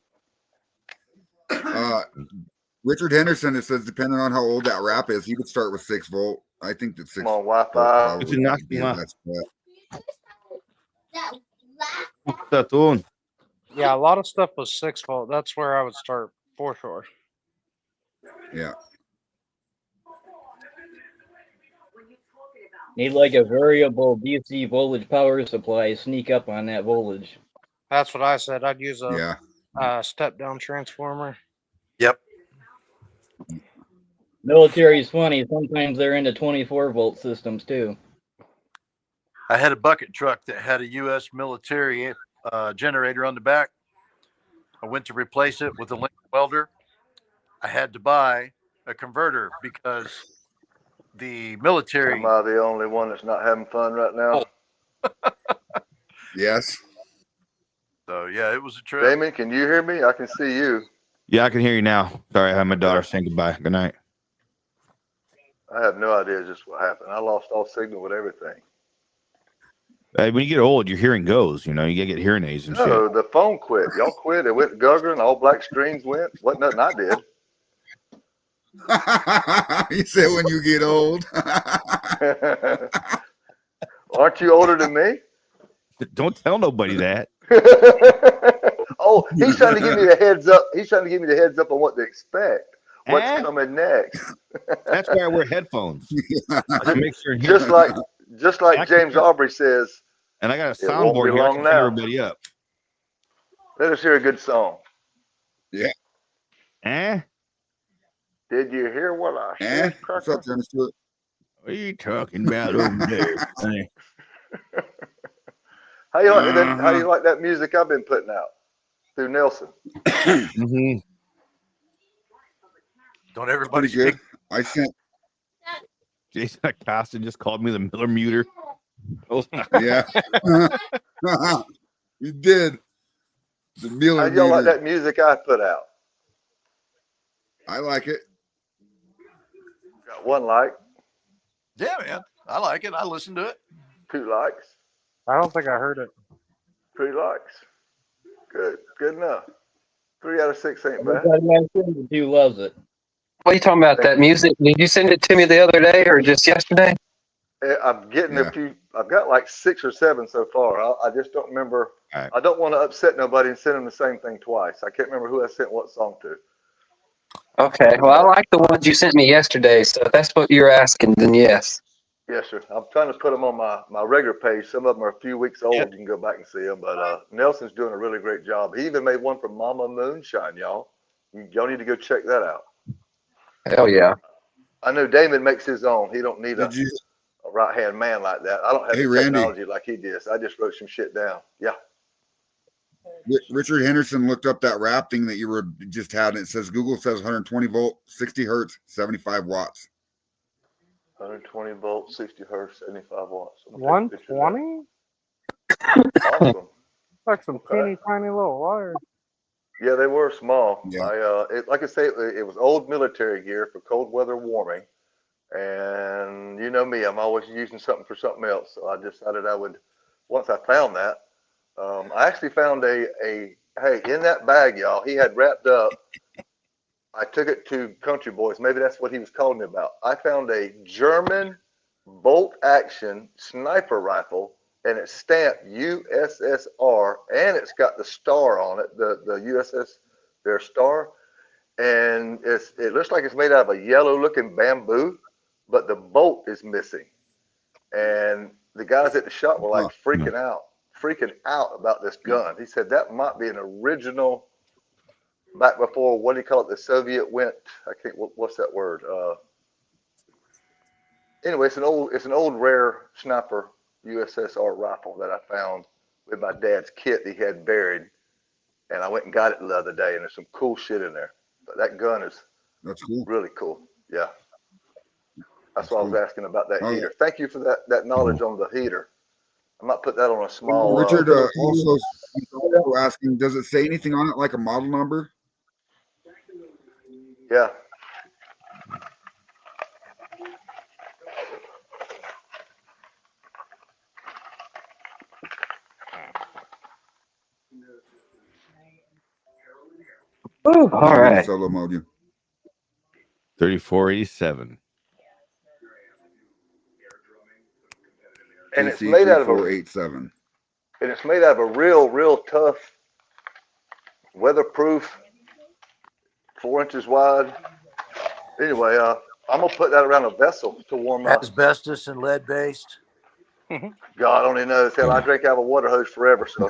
Richard Henderson, it says, depending on how old that wrap is, he would start with 6 volt. I think that 6 Come on, volt Wi-Fi. probably It's enough, would be the enough. best bet. What's that doing? Yeah, a lot of stuff was 6 volt. That's where I would start for sure. Yeah. Need like a variable DC voltage power supply. Sneak up on that voltage. That's what I said. I'd use a Yeah. step down transformer. Yep. Military's funny. Sometimes they're into 24 volt systems too. I had a bucket truck that had a U.S. military generator on the back. I went to replace it with a link welder. I had to buy a converter because the military. Am I the only one that's not having fun right now? Yes. So yeah, it was a trip. Damon, can you hear me? I can see you. Yeah, I can hear you now. Sorry, I had my daughter saying goodbye. Good night. I have no idea just what happened. I lost all signal with everything. When you get old, your hearing goes. You know, you gotta get hearing aids and No, shit. the phone quit. Y'all quit. It went guggling. All black screens went. Wasn't nothing I did. He said when you get old. Aren't you older than me? Don't tell nobody that. Oh, he's trying to give me the heads up. He's trying to give me the heads up on what to expect. What's coming next? That's why I wear headphones. To make sure. Just like James Aubrey says. And I got a It won't soundboard be here. I long can now. turn everybody up. Let us hear a good song. Yeah. Did you hear what I Eh? said, What's Cracker? up, Dennis Stewart? What are you talking about over there? honey? How you like that music I've been putting out through Nelson? Mm-hmm. Don't everybody Pretty good. speak? I sent. Jason Acosta just called me the Miller Muter. Yeah. You did. The How Miller y'all like meter. that music I put out? I like it. Got 1 like, Yeah, man. I like it. I listen to it. 2 likes, I don't think I heard it. 3 likes. Good enough. 3 out of 6 ain't bad. Everybody I send it to loves it. What are you talking about? That music? Did you send it to me the other day or just yesterday? I'm getting Yeah. a few. I've got like 6 or 7 so far. I just don't remember. All right. I don't want to upset nobody and send them the same thing twice. I can't remember who I sent what song to. Okay. Well, I like the ones you sent me yesterday. So if that's what you're asking, then yes. Yes, sir. I'm trying to put them on my regular page. Some of them are a few weeks old. Yep. You can go back and see them. But Nelson's doing a really great job. He even made one for Mama Moonshine, y'all. Y'all need to go check that out. Hell yeah. I know Damon makes his own. He don't need a Did you? right hand man like that. I don't have Hey, the Randy. technology like he did. So I just wrote some shit down. Yeah. Richard Henderson looked up that wrap thing that you were just had, and it says Google says 120 volt, 60 hertz, 75 watts. 120 volts, 60 hertz, 75 watts. I'm gonna take a picture of 120? that. Awesome. Like some Okay. teeny tiny little wires. Yeah, they were small. Yeah. Like I say, it was old military gear for cold weather warming. And you know me, I'm always using something for something else. So I decided I would, once I found that, I actually found hey, in that bag, y'all, he had wrapped up. I took it to Country Boys. Maybe that's what he was calling me about. I found a German bolt action sniper rifle, and it's stamped USSR, and it's got the star on it, the USS, their star. And it looks like it's made out of a yellow looking bamboo, but the bolt is missing. And the guys at the shop were like freaking out about this gun. He said that might be an original back before, what do you call it? The Soviet went, I can't, what's that word? Anyway, it's an old rare sniper USSR rifle that I found with my dad's kit that he had buried. And I went and got it the other day, and there's some cool shit in there. But that gun is That's cool. really cool. Yeah. That's why I was asking about that Oh, heater. Thank you for that knowledge on the heater. I might put that on a small. Richard also asking, does it say anything on it like a model number? Yeah. All right. Solo mode. 3487. And it's made out of a 3487. and it's made out of a real tough, weatherproof, 4 inches wide. Anyway, I'm gonna put that around a vessel to warm up. Asbestos and lead based. God only knows. Hell, I drink out of a water hose forever, so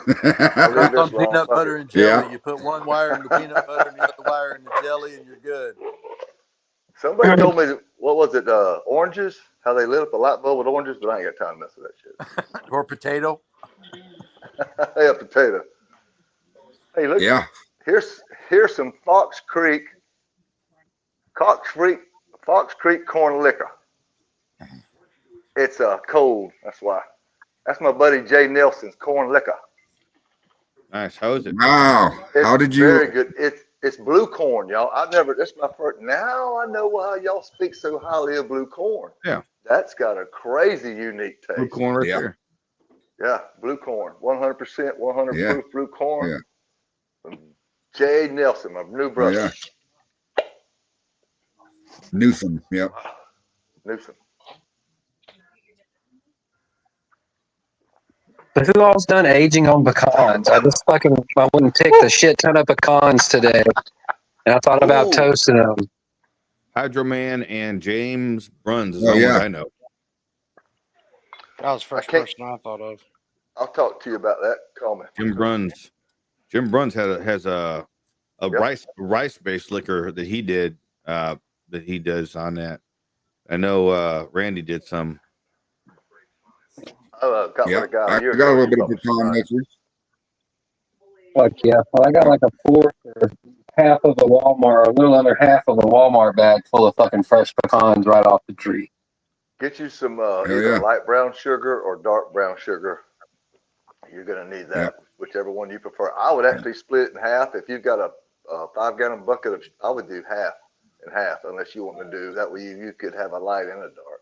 I'll leave Runs on this alone. peanut Fuck butter it. and jelly. Yeah. You put one wire in the peanut butter and the other wire in the jelly, and you're good. Somebody told me, what was it, oranges? How they lit up a light bulb with oranges, but I ain't got time to mess with that shit. Or potato. Hey, a potato. Hey, look. Yeah. Here's some Fox Creek corn liquor. It's cold. That's why. That's my buddy Jay Nelson's corn liquor. Nice. How is it? Wow. It's How did you? Very good. It's blue corn, y'all. This is my first. Now I know why y'all speak so highly of blue corn. Yeah. That's got a crazy unique taste. Blue corn right there. Yeah, blue corn. 100%, 100 proof blue corn. Yeah. From Jay Nelson, my new brother. Yeah. Newsom. Yep. Newsom. Who all's done aging on pecans? I wouldn't pick the shit ton of pecans today. And I thought about toasting them. Hydro Man and James Bruns is Oh, the yeah. ones I know. That was the first person I thought of. I'll talk to you about that. Call me. Jim Bruns has a rice based liquor that he did that he does on that. I know Randy did some. Got Yeah. with a guy I a year got a ago. little bit of pecan mixers. Fuck yeah. Well, I got like a fourth or half of a Walmart, a little under half of a Walmart bag full of fucking fresh pecans right off the tree. Get you some either light brown sugar or dark brown sugar. You're going to need that, whichever one you prefer. I would actually split it in half. If you've got a 5-gallon bucket I would do half and half, unless you want to do that way. You could have a light and a dark.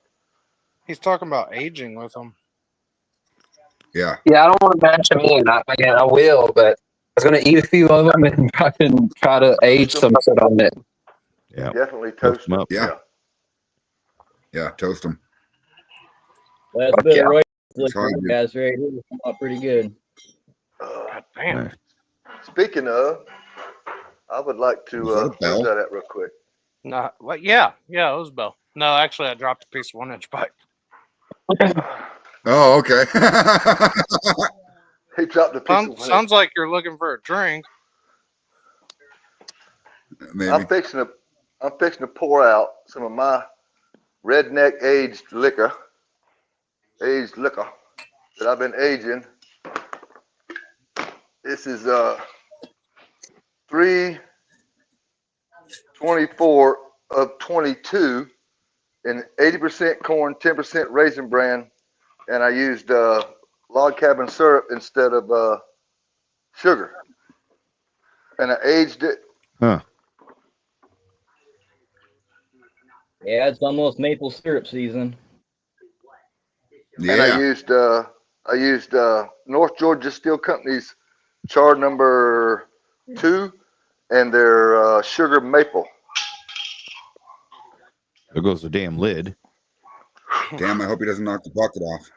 He's talking about aging with them. Yeah. Yeah, I don't want to match them in. I will, but I was going to eat a few of them and fucking try to age some shit on it. Yeah. Definitely toast them up. Yeah. Yeah, toast them. That's Fuck been yeah. right. That's how I do. Guys, right here, come out pretty good. God damn. Speaking of, I would like to Is that a bell? look at that real quick. No, yeah, it was Bell. No, actually, I dropped a piece of 1-inch pipe. Oh, okay. He dropped the pizza. Sounds like you're looking for a drink. Maybe. I'm fixing to pour out some of my redneck aged liquor that I've been aging. This is 324 of 22 and 80% corn, 10% raisin bran, and I used log cabin syrup instead of sugar, and I aged it. Huh. Yeah, it's almost maple syrup season. And I Yeah. used North Georgia Steel Company's char number 2 and their sugar maple. There goes the damn lid. Damn, I hope he doesn't knock the bucket off.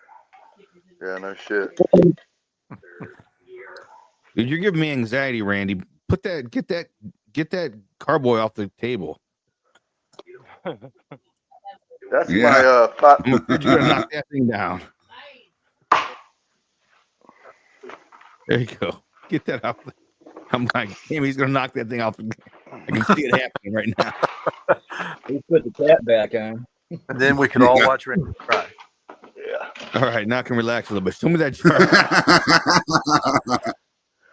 Yeah, no shit. Dude, you're giving me anxiety, Randy. Get that carboy off the table. That's Yeah. my I'm afraid you're gonna knock that thing down. There you go. Get that off. I'm like, damn, he's gonna knock that thing off. I can see it happening right now. We put the cap back on. And then we could all watch Randy cry. Yeah. All right, now I can relax a little bit. Show me that jar.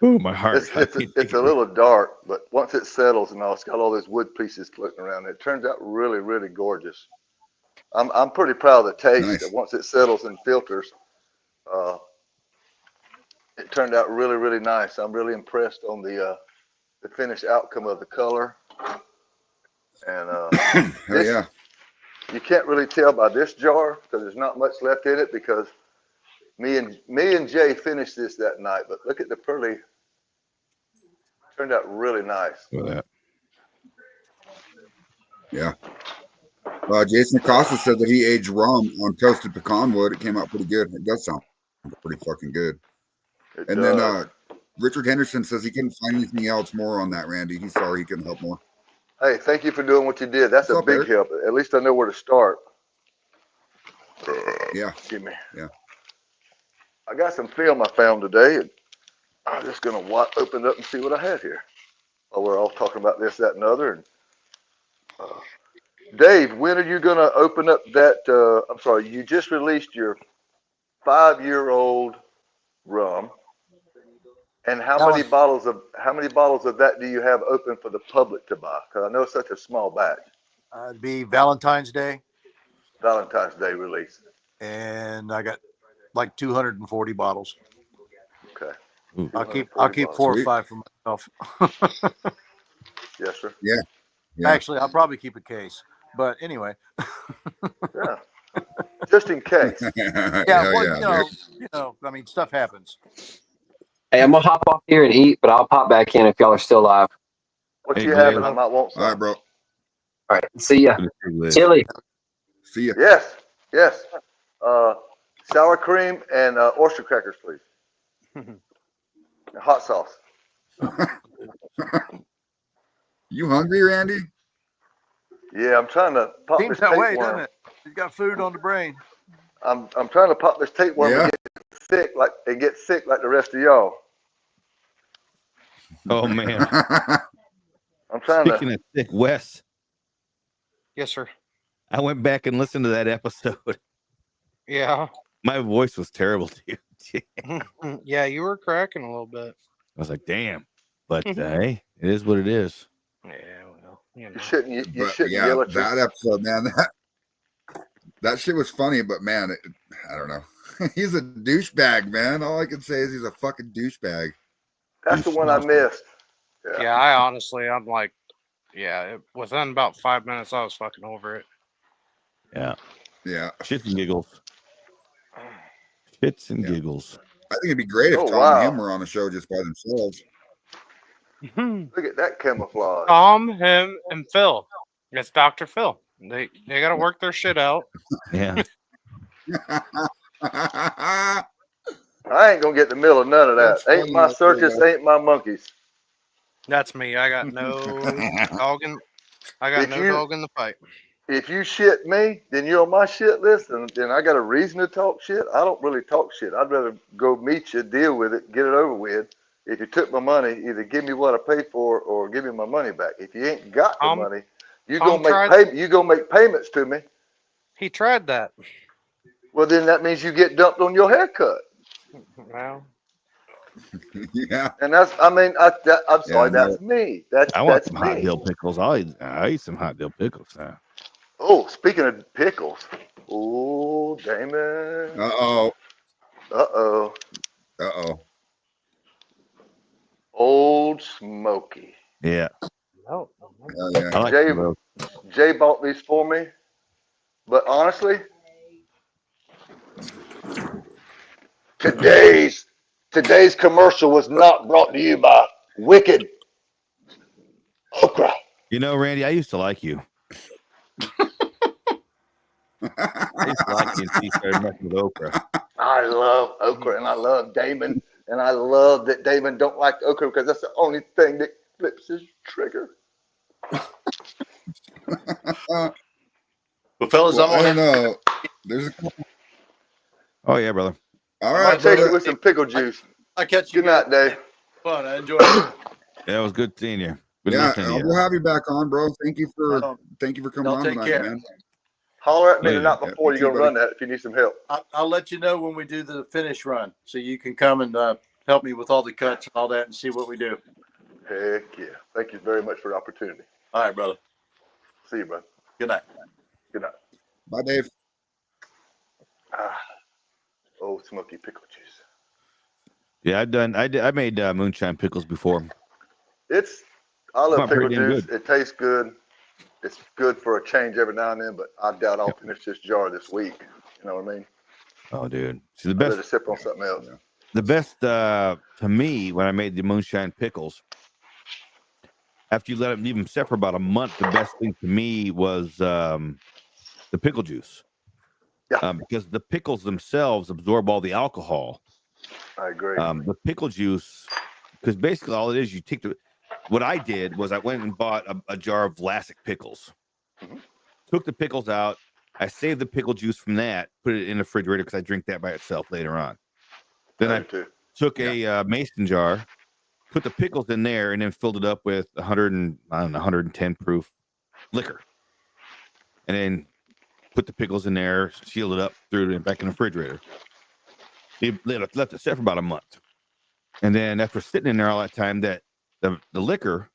Ooh, my heart. It's a little dark, but once it settles and all, it's got all those wood pieces floating around. It turns out really, really gorgeous. I'm pretty proud of the taste. Nice. That once it settles and filters, it turned out really, really nice. I'm really impressed on the finished outcome of the color. And Hell yeah. You can't really tell by this jar because there's not much left in it because me and Jay finished this that night. But look at the pearly. Turned out really nice. Look at that. Yeah. Jason Acosta said that he aged rum on toasted pecan wood. It came out pretty good. It does sound pretty fucking good. And then Richard Henderson says he couldn't find anything else more on that, Randy. He's sorry he couldn't help more. Hey, thank you for doing what you did. That's What's a up, big Eric? help. At least I know where to start. Yeah. Give me. Yeah. I got some film I found today, and I'm just gonna open it up and see what I have here. While we're all talking about this, that, and other. And Dave, when are you gonna open up that? I'm sorry, you just released your 5-year-old rum. And how many bottles of that do you have open for the public to buy? Because I know it's such a small batch. It'd be Valentine's Day, Valentine's Day release. and I got like 240 bottles. Okay. Ooh. I'll keep 4 or Sweet. 5 for myself. Yes, sir. Yeah. Actually, I'll probably keep a case. But anyway. Yeah. Just in case. Yeah, well, you know, I mean, stuff happens. Hey, I'm gonna hop off here and eat, but I'll pop back in if y'all are still live. What Hey, you Dave. having? I might want some. All right, bro. All right, see ya. Chili. See ya. Yes. Yes. Sour cream and oyster crackers, please. And hot sauce. You hungry, Randy? Yeah, I'm trying to pop Seems this that way, tapeworm. doesn't it? He's got food on the brain. I'm trying to pop this tapeworm Yeah. and get sick like the rest of y'all. Oh man. I'm trying Speaking of sick, Wes, Yes, sir. I went back and listened to that episode. Yeah. My voice was terrible, dude. Yeah, you were cracking a little bit. I was like, damn. But hey, it is what it is. Yeah, well, you know. You shouldn't But shouldn't yeah, yell at that episode, man, that shit was funny, but man, I don't know. He's a douchebag, man. All I can say is he's a fucking douchebag. That's the one I missed. Yeah, I'm like, within about 5 minutes, I was fucking over it. Yeah. Yeah. Shits and giggles. Shits and Yeah. giggles. I think it'd be great if Oh, Tom wow. and him were on the show just by themselves. Look at that camouflage. Tom, him, and Phil. It's Dr. Phil. They got to work their shit out. Yeah. I ain't gonna get the middle of none of that. That's Ain't my funny, circus, yeah. ain't my monkeys. That's me. I got no dog in. I got If no you- dog in the fight. If you shit me, then you're on my shit list, and then I got a reason to talk shit. I don't really talk shit. I'd rather go meet you, deal with it, get it over with. If you took my money, either give me what I paid for or give me my money back. If you ain't got the money, you gonna make payments to me. He tried that. Well, then that means you get dumped on your haircut. Well, Yeah. And I'm sorry, that's me. I want That's some hot me. dill pickles. I eat some hot dill pickles now. Oh, speaking of pickles. Oh, Damon. Uh-oh. Uh-oh. Uh-oh. Old Smoky. Yeah. no. Oh, yeah. I like Jay, those. Jay bought these for me, but honestly, today's commercial was not brought to you by Wicked Okra. You know, Randy, I used to like you. I used to like you until you started messing with okra. I love okra and I love Damon, and I love that Damon don't like okra because that's the only thing that flips his trigger. Well, fellas, Well, I'm I gonna don't have know. There's a couple. Oh yeah, brother. All I'm right, gonna chase brother. it with some pickle juice. I catch you Good night, guys. Dave. Fun. I enjoyed it. Yeah, it was good seeing you. Good Yeah, listening to you. we'll have you back on, bro. Thank you for coming Y'all on take tonight, care. man. Holler at me Yeah, the night yeah, before you you're too, gonna buddy. run that if you need some help. I'll let you know when we do the finish run, so you can come and help me with all the cuts and all that, and see what we do. Heck yeah. Thank you very much for the opportunity. All right, brother. See you, bud. Good night. Good night. Bye, Dave. Old Smoky pickle juice. Yeah, I made moonshine pickles before. I love Not pickle pretty damn juice. good. It tastes good. It's good for a change every now and then, but I doubt I'll finish this jar this week. You know what I mean? Oh, dude. See, I'd rather sip on something else. the best to me when I made the moonshine pickles, after you leave them set for about a month, the best thing to me was the pickle juice. Yeah. Because the pickles themselves absorb all the alcohol. I agree. The pickle juice, because basically all it is, you take what I did was I went and bought a jar of Vlasic pickles, took the pickles out. I saved the pickle juice from that, put it in the refrigerator because I drink that by itself later on. Then I took a mason jar, put the pickles in there, and then filled it up with 110 proof liquor. And then put the pickles in there, sealed it up, threw it back in the refrigerator. Left it set for about a month. And then after sitting in there all that time, that the liquor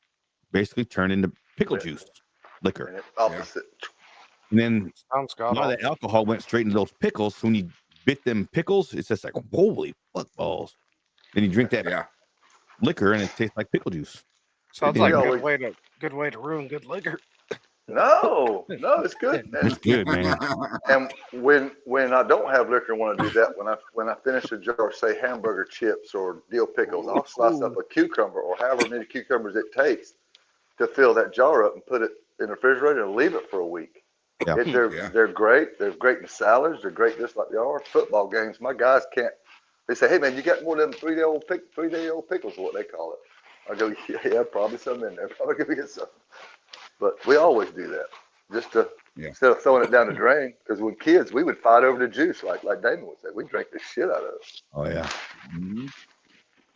basically turned into pickle juice liquor. Opposite. And then a lot of the alcohol went straight into those pickles. So when you bit them pickles, it's just like, holy fuck balls. Then you drink that liquor and it tastes like pickle juice. Sounds like a good way to ruin good liquor. No, it's good. It's good, man. And when I don't have liquor and want to do that, when I finish a jar of, say, hamburger chips or dill pickles, I'll slice up a cucumber or however many cucumbers it takes to fill that jar up and put it in the refrigerator and leave it for a week. Yeah. They're great. They're great in salads. They're great just like they are football games. My guys can't. They say, "Hey man, you got more than 3-day-old pickles, or what they call it." I go, "Yeah, probably some in there. Probably gonna get some." But we always do that, just to instead of throwing it down the drain. Because when kids, we would fight over the juice, like Damon would say. We drank the shit out of it. Oh yeah.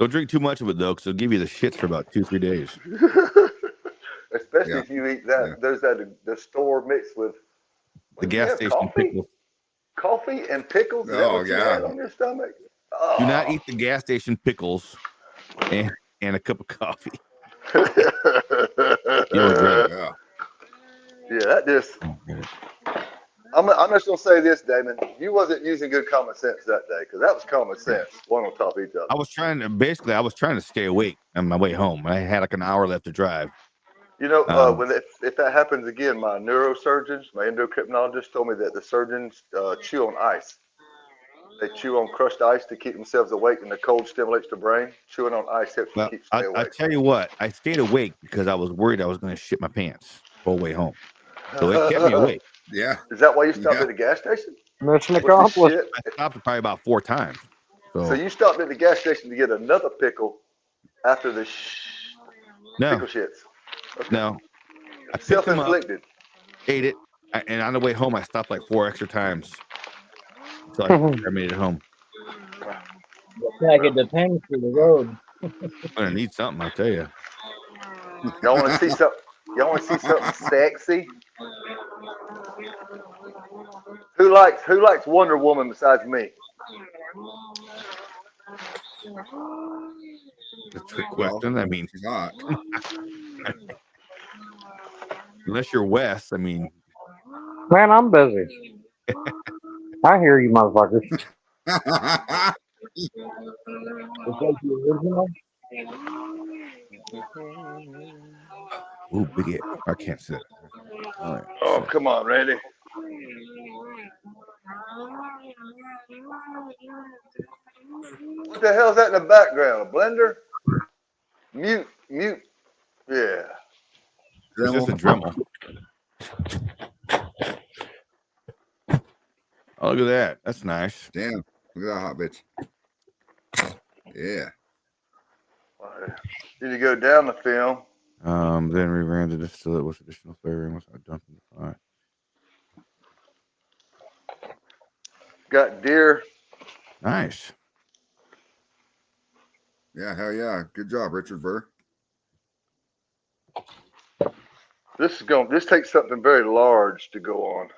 Don't drink too much of it though, because it'll give you the shits for about 2-3 days. Especially if you eat that. There's the store mixed with the gas station pickles. Coffee and pickles. Is that what you had on your stomach? Oh. Do not eat the gas station pickles and a cup of coffee. You'll regret it. Yeah, that just. I'm just gonna say this, Damon. You wasn't using good common sense that day because that was common sense, one on top of each other. I was trying to stay awake on my way home. I had like an hour left to drive. You know, if that happens again, my neurosurgeons, my endocrinologist told me that the surgeons chew on ice. They chew on crushed ice to keep themselves awake, and the cold stimulates the brain. Chewing on ice helps you keep stay awake. I tell you what, I stayed awake because I was worried I was going to shit my pants the whole way home. So it kept me awake. Yeah. Is that why you stopped at the gas station? Mission accomplished. I stopped probably about 4 times. So you stopped at the gas station to get another pickle after the pickle shits. Okay. No. I picked them up, Self-inflicted. ate it, And on the way home, I stopped like 4 extra times until I made it home. Looks like it depends for the road. I'm gonna need something, I tell you. Y'all want to see something? Y'all want to see something sexy? Who likes Wonder Woman besides me? The trick question. I mean, she's hot. unless you're Wes, I mean, Man, I'm busy. I hear you, motherfuckers. Is that the original? ooh, big it. I can't sit. All right. Oh, sit. come on, Randy. What the hell's that in the background? A blender? Mute. Yeah. It's just a Dremel. Oh, look at that. That's nice. Damn. Look at that hot bitch. Yeah. Need to go down the film. Then we ran to distillate with additional flavoring. What's that dumped in the pot? Got deer. Nice. Yeah, hell yeah. Good job, Richard Burr. This takes something very large to go on.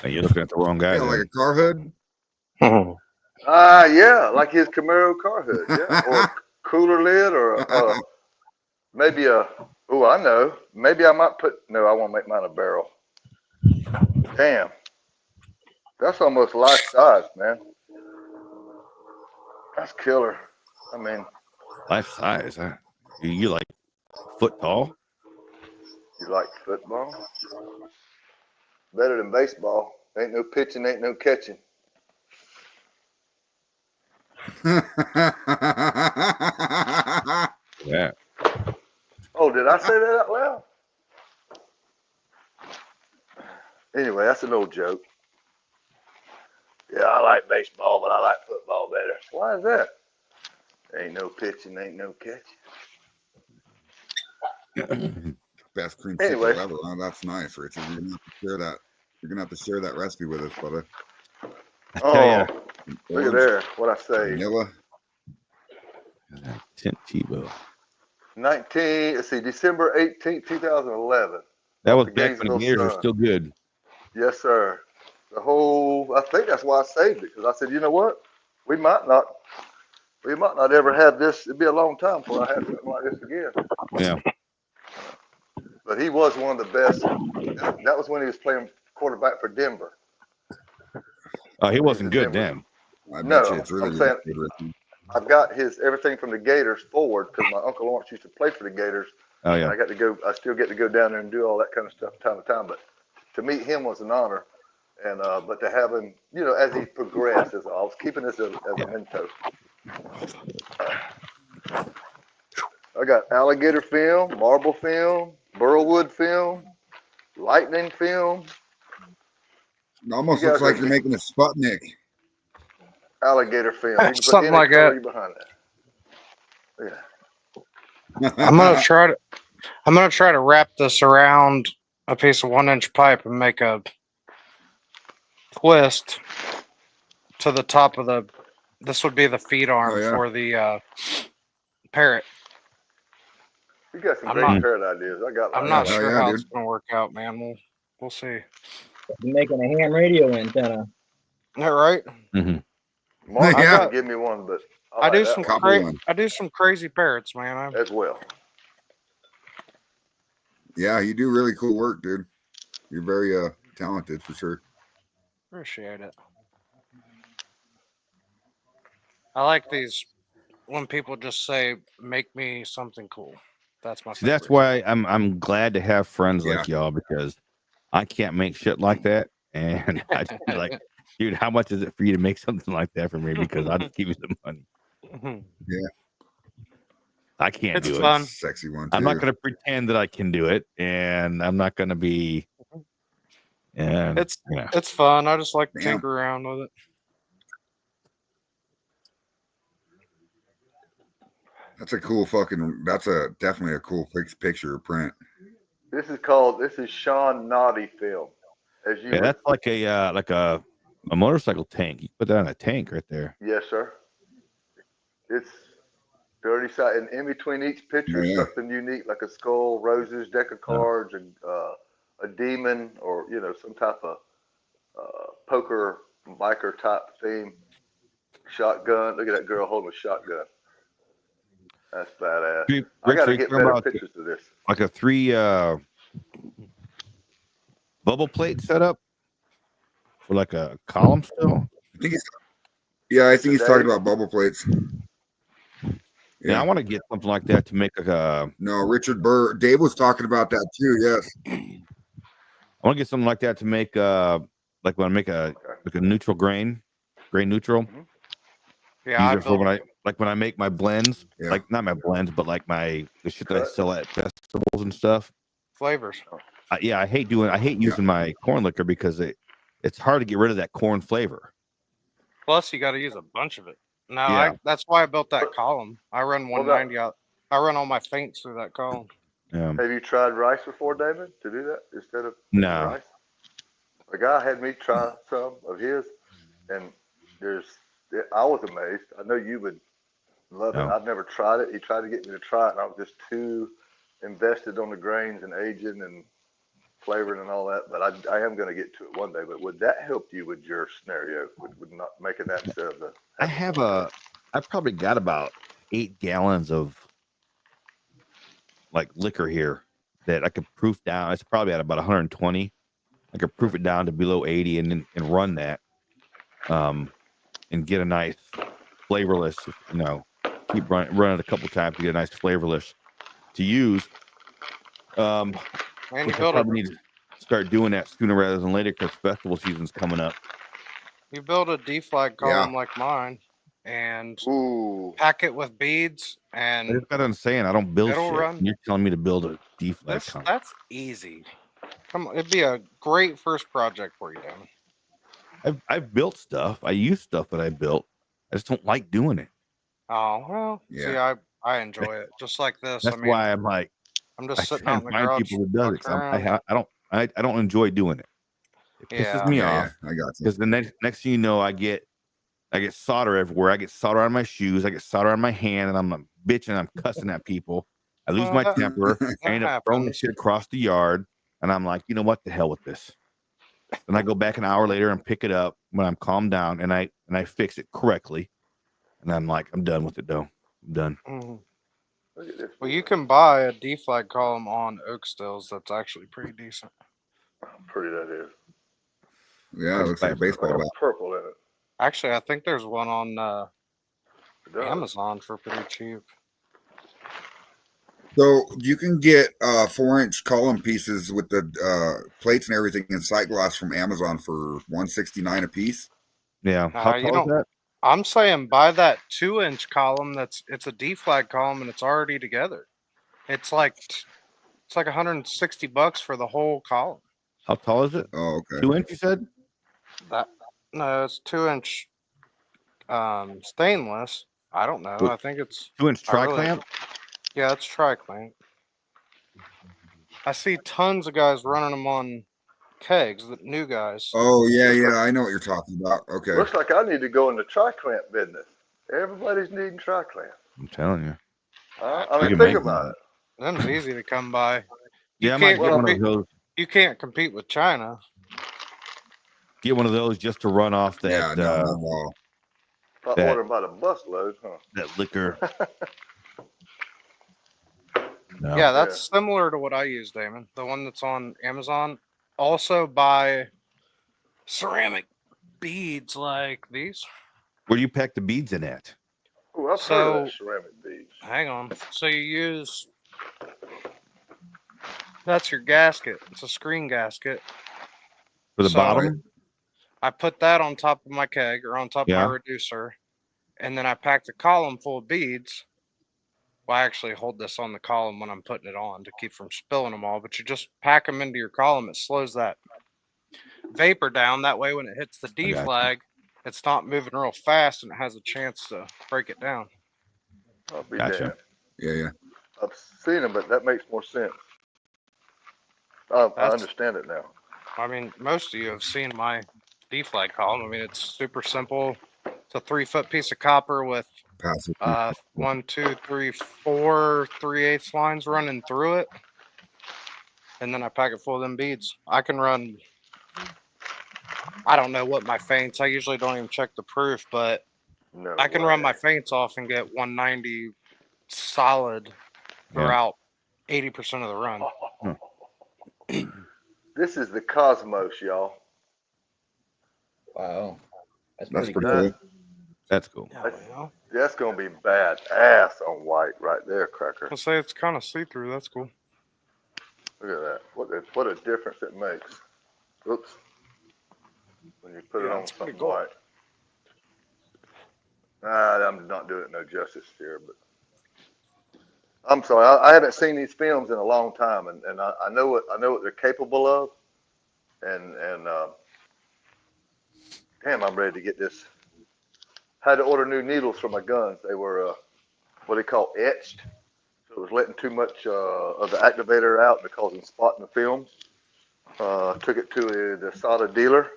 Hey, you're looking at the wrong guy. Yeah, like a car hood. Yeah, like his Camaro car hood, yeah, or a cooler lid, or maybe a. Oh, I know. Maybe I might put. No, I won't make mine a barrel. Damn, that's almost life size, man. That's killer. I mean, Life size, huh? You like foot tall? you like football? Better than baseball. Ain't no pitching, ain't no catching. Yeah. Oh, did I say that out loud? Anyway, that's an old joke. Yeah, I like baseball, but I like football better. Why is that? Ain't no pitching, ain't no catching. Best cream Anyway. ever. Oh, that's nice, Richard. You're gonna have to share that. You're gonna have to share that recipe with us, brother. I tell Oh, you, look at there. What I say. Vanilla. Tint Tebow. December 18th, 2011. That Off was the back when the Gainesville Gators were Sun. still good. Yes, sir. I think that's why I saved it, because I said, you know what? We might not ever have this. It'd be a long time before I have something like this again. Yeah. But he was one of the best. That was when he was playing quarterback for Denver. Oh, he wasn't He was good Denver. then. I No, bet you it's really, I'm saying really good. I've got his everything from the Gators forward, because my Uncle Lawrence used to play for the Gators. Oh And yeah. I still get to go down there and do all that kind of stuff from time to time. But to meet him was an honor. And but to have him, as he progressed, I was keeping this as a memento. I got alligator film, marble film, burlwood film, lightning film. It almost looks like you're making a Sputnik. Alligator film. You can put Something any like color that. behind that. Yeah. I'm gonna try to wrap this around a piece of 1-inch pipe and make a twist to the top of the. This would be the feed arm for the parrot. You got some I'm great not- parrot ideas. I'm not sure how it's gonna work out, man. We'll see. You're making a ham radio antenna. Is that right? Mm-hmm. Mark, Yeah. give me one, but I do one some crazy parrots, man. as well. Yeah, you do really cool work, dude. You're very talented for sure. Appreciate it. I like these when people just say, "Make me something cool." That's my. See, that's why I'm glad to have friends like y'all, because I can't make shit like that, and I just be like, dude, how much is it for you to make something like that for me? Because I'll just give you the money. Yeah. I can't It's do fun. it. Sexy one. I'm not going to pretend that I can do it, and I'm not going to be. And it's fun. I just like to tinker around with it. That's a cool fucking. That's definitely a cool picture or print. This is Sean Naughty film. As you Yeah, would, that's like a motorcycle tank. You put that on a tank right there. yes, sir. It's 30 side, and in between each picture, Yeah. something unique like a skull, roses, deck of cards, and a demon, or some type of poker biker type theme. Shotgun. Look at that girl holding a shotgun. That's badass. I got to get better pictures of this. Like a 3 bubble plate setup for like a column still. I think he's talking about bubble plates. Yeah, I want to get something like that to make a. No, Richard Burr. Dave was talking about that too. Yes. I want to get something like that to make like when I make a neutral grain neutral. Yeah, use it for when I make my blends, Yeah. like not my blends, but like the shit that I sell at festivals and stuff. Flavors. I hate using my corn liquor because it's hard to get rid of that corn flavor. Plus, you got to use a bunch of it. No, Yeah. that's why I built that column. I run 190 out. I run all my feints through that column. Have you tried rice before, David, to do that instead of No. rice? A guy had me try some of his, and I was amazed. I know you would love it. I've never tried it. He tried to get me to try it, and I was just too invested on the grains and aging and flavoring and all that. But I am going to get to it one day. But would that help you with your scenario? Would not making that instead of the? I've probably got about 8 gallons of like liquor here that I could proof down. It's probably at about 120. I could proof it down to below 80 and run that, and get a nice flavorless. Keep running it a couple times to get a nice flavorless to use. And you I probably need to start doing that sooner rather than later because festival season's coming up. You build a D-flag column like mine, and pack it with beads, and I just got done saying I don't build it'll shit. run. And you're telling me to build a D-flag column. That's easy. Come on, it'd be a great first project for you, Dan. I've built stuff. I use stuff that I built. I just don't like doing it. Oh well, see, I enjoy it just like this. That's why I'm like, I'm just sitting I out in the find garage. people who does it. I don't enjoy doing it. It pisses me off. I got you. Because the next thing you know, I get solder everywhere. I get solder on my shoes. I get solder on my hand, and I'm bitching. I'm cussing at people. I lose my temper. I end up throwing the shit across the yard, and I'm like, you know what? The hell with this. Then I go back an hour later and pick it up when I'm calmed down, and I fix it correctly. And I'm like, I'm done with it, though. I'm done. Well, you can buy a D-flag column on oak stills. That's actually pretty decent. Pretty that is. Yeah, it looks like a baseball bat. Purple in it. Actually, I think there's one on Amazon for pretty cheap. So you can get 4-inch column pieces with the plates and everything in sight glass from Amazon for $169 a piece. Yeah, how tall is that? I'm saying buy that 2-inch column. It's a D-flag column and it's already together. It's like $160 for the whole column. How tall is it? Oh, okay. 2 inch, you said? No, it's 2-inch stainless. I don't know. I think it's 2-inch tri-clamp. Yeah, it's tri-clamp. I see tons of guys running them on kegs, the new guys. Oh yeah, I know what you're talking about. Okay. Looks like I need to go in the tri-clamp business. Everybody's needing tri-clamp. I'm telling you. I mean, think about it. Them's easy to come by. Yeah, I might get one of those. You can't compete with China. Get one of those just to run off that. Yeah, Probably ordering by the busload, huh? That liquor. No. Yeah, that's similar to what I use, Damon. The one that's on Amazon. Also buy ceramic beads like these. Where do you pack the beads in at? Oh, I've heard of that ceramic beads. Hang on. So you use. That's your gasket. It's a screen gasket. For the bottom? I put that on top of my keg or on top of my reducer. And then I pack the column full of beads. Well, I actually hold this on the column when I'm putting it on to keep from spilling them all. But you just pack them into your column. It slows that vapor down. That way when it hits the D flag, it's not moving real fast and it has a chance to break it down. I'll be damned. Yeah. I've seen them, but that makes more sense. I That's, understand it now. I mean, most of you have seen my D-flag column. I mean, it's super simple. It's a 3-foot piece of copper with Passive. 1, 2, 3, 4 3/8 lines running through it, and then I pack it full of them beads. I can run. I don't know what my feints. I usually don't even check the proof, but No I can run my way. feints off and get 190 solid throughout 80% of the run. This is the cosmos, y'all. Wow. That's pretty pretty cool. cool. That's cool. Yeah, you know. That's gonna be bad ass on white right there, Cracker. I'll say it's kind of see-through. That's cool. Look at that. What a difference it makes. Oops. When you put it Yeah, on it's pretty something cool. white. I'm not doing it no justice here, but I'm sorry. I haven't seen these films in a long time, and I know what they're capable of, and damn, I'm ready to get this. Had to order new needles for my guns. They were what they call etched, so it was letting too much of the activator out and causing spot in the film. Took it to the solder dealer,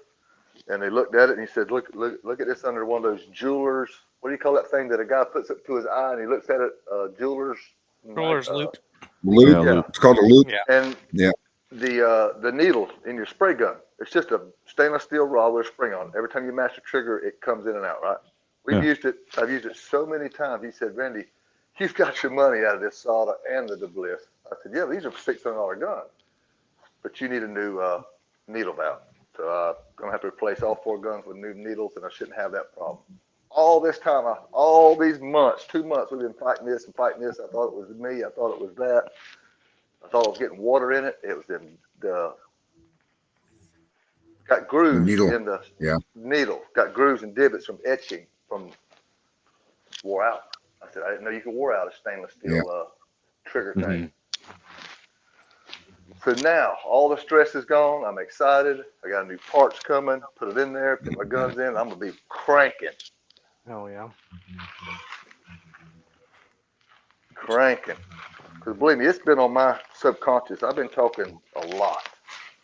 and they looked at it and he said, look at this under one of those jewelers. What do you call that thing that a guy puts it to his eye and he looks at it? Jewelers. Jeweler's loop. Loop. Yeah, loop. It's called a loop. Yeah. And Yeah. the needle in your spray gun, it's just a stainless steel rod with a spring on it. Every time you mash the trigger, it comes in and out, right? We've Yeah. used it. I've used it so many times. He said, Randy, you've got your money out of this solder and the Bliss. I said, yeah, these are $600 guns, but you need a new needle valve. So I'm gonna have to replace all 4 guns with new needles, and I shouldn't have that problem. All this time, all these months, 2 months, we've been fighting this and fighting this. I thought it was me. I thought it was that. I thought I was getting water in it. It was in the got grooves needle. in the Yeah. needle. Got grooves and divots from etching from wore out. I said I didn't know you could wear out a stainless steel trigger thing. So now all the stress is gone. I'm excited. I got new parts coming. Put it in there. Put my guns in. I'm gonna be cranking. Oh yeah. Cranking. Because believe me, it's been on my subconscious. I've been talking a lot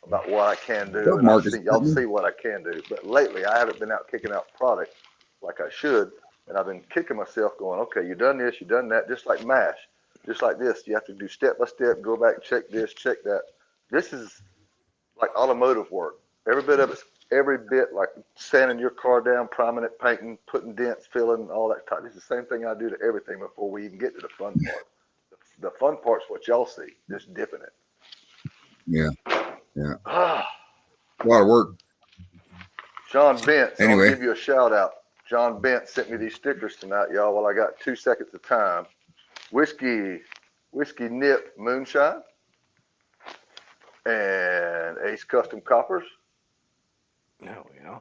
about what I can do, Well, and Marcus, y'all see what I can do. But lately, I haven't been out kicking out product like I should, and I've been kicking myself, going, "Okay, you done this, you done that." Just like MASH, just like this, you have to do step by step. Go back, check this, check that. This is like automotive work. Every bit of it's every bit like sanding your car down, priming it, painting, putting dents, filling, all that type. It's the same thing I do to everything before we even get to the fun part. The fun part's what y'all see, just dipping it. Yeah. Yeah. A lot of work. John Bentz, I want Anyway. to give you a shout out. John Bentz sent me these stickers tonight, y'all, while I got 2 seconds of time. Whiskey Nip Moonshine and Ace Custom Coppers. Oh yeah.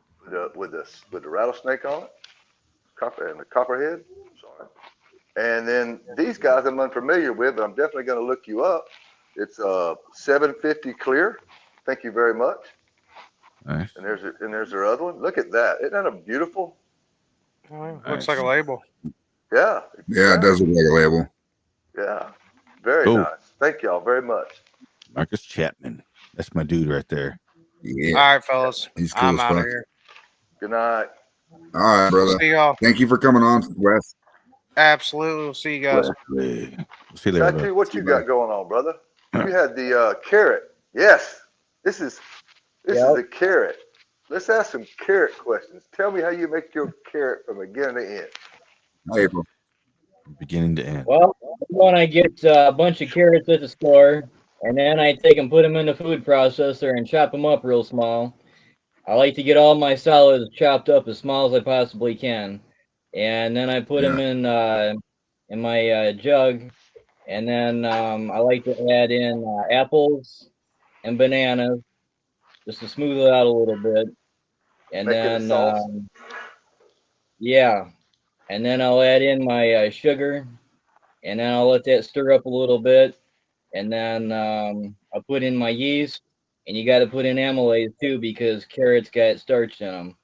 With the rattlesnake on it. Copper and the copperhead. Sorry. And then these guys I'm unfamiliar with, but I'm definitely going to look you up. It's 750 clear. Thank you very much. Nice. And there's their other one. Look at that. Isn't that a beautiful? Oh, looks like a label. Yeah. Yeah, it does look like a label. Yeah. Very Cool. nice. Thank y'all very much. Marcus Chapman. That's my dude right there. Yeah. All right, fellas. He's cool I'm as out of fuck. here. Good night. All right, brother. See y'all. Thank you for coming on, Wes. Absolutely. We'll see you guys. Wesley. We'll see you later, bro. Tattoo, what you got going on, brother? You had the carrot. Yes. This is the carrot. Let's ask some carrot questions. Tell me how you make your carrot from beginning to end. April. Beginning to end. Well, when I get a bunch of carrots at the store, and then I take and put them in the food processor and chop them up real small. I like to get all my salads chopped up as small as I possibly can, and then I put them in my jug, and then I like to add in apples and bananas just to smooth it out a little bit, and Make it a then sauce. yeah, and then I'll add in my sugar, and then I'll let that stir up a little bit, and then I'll put in my yeast, and you got to put in amylase too because carrots got starch in them.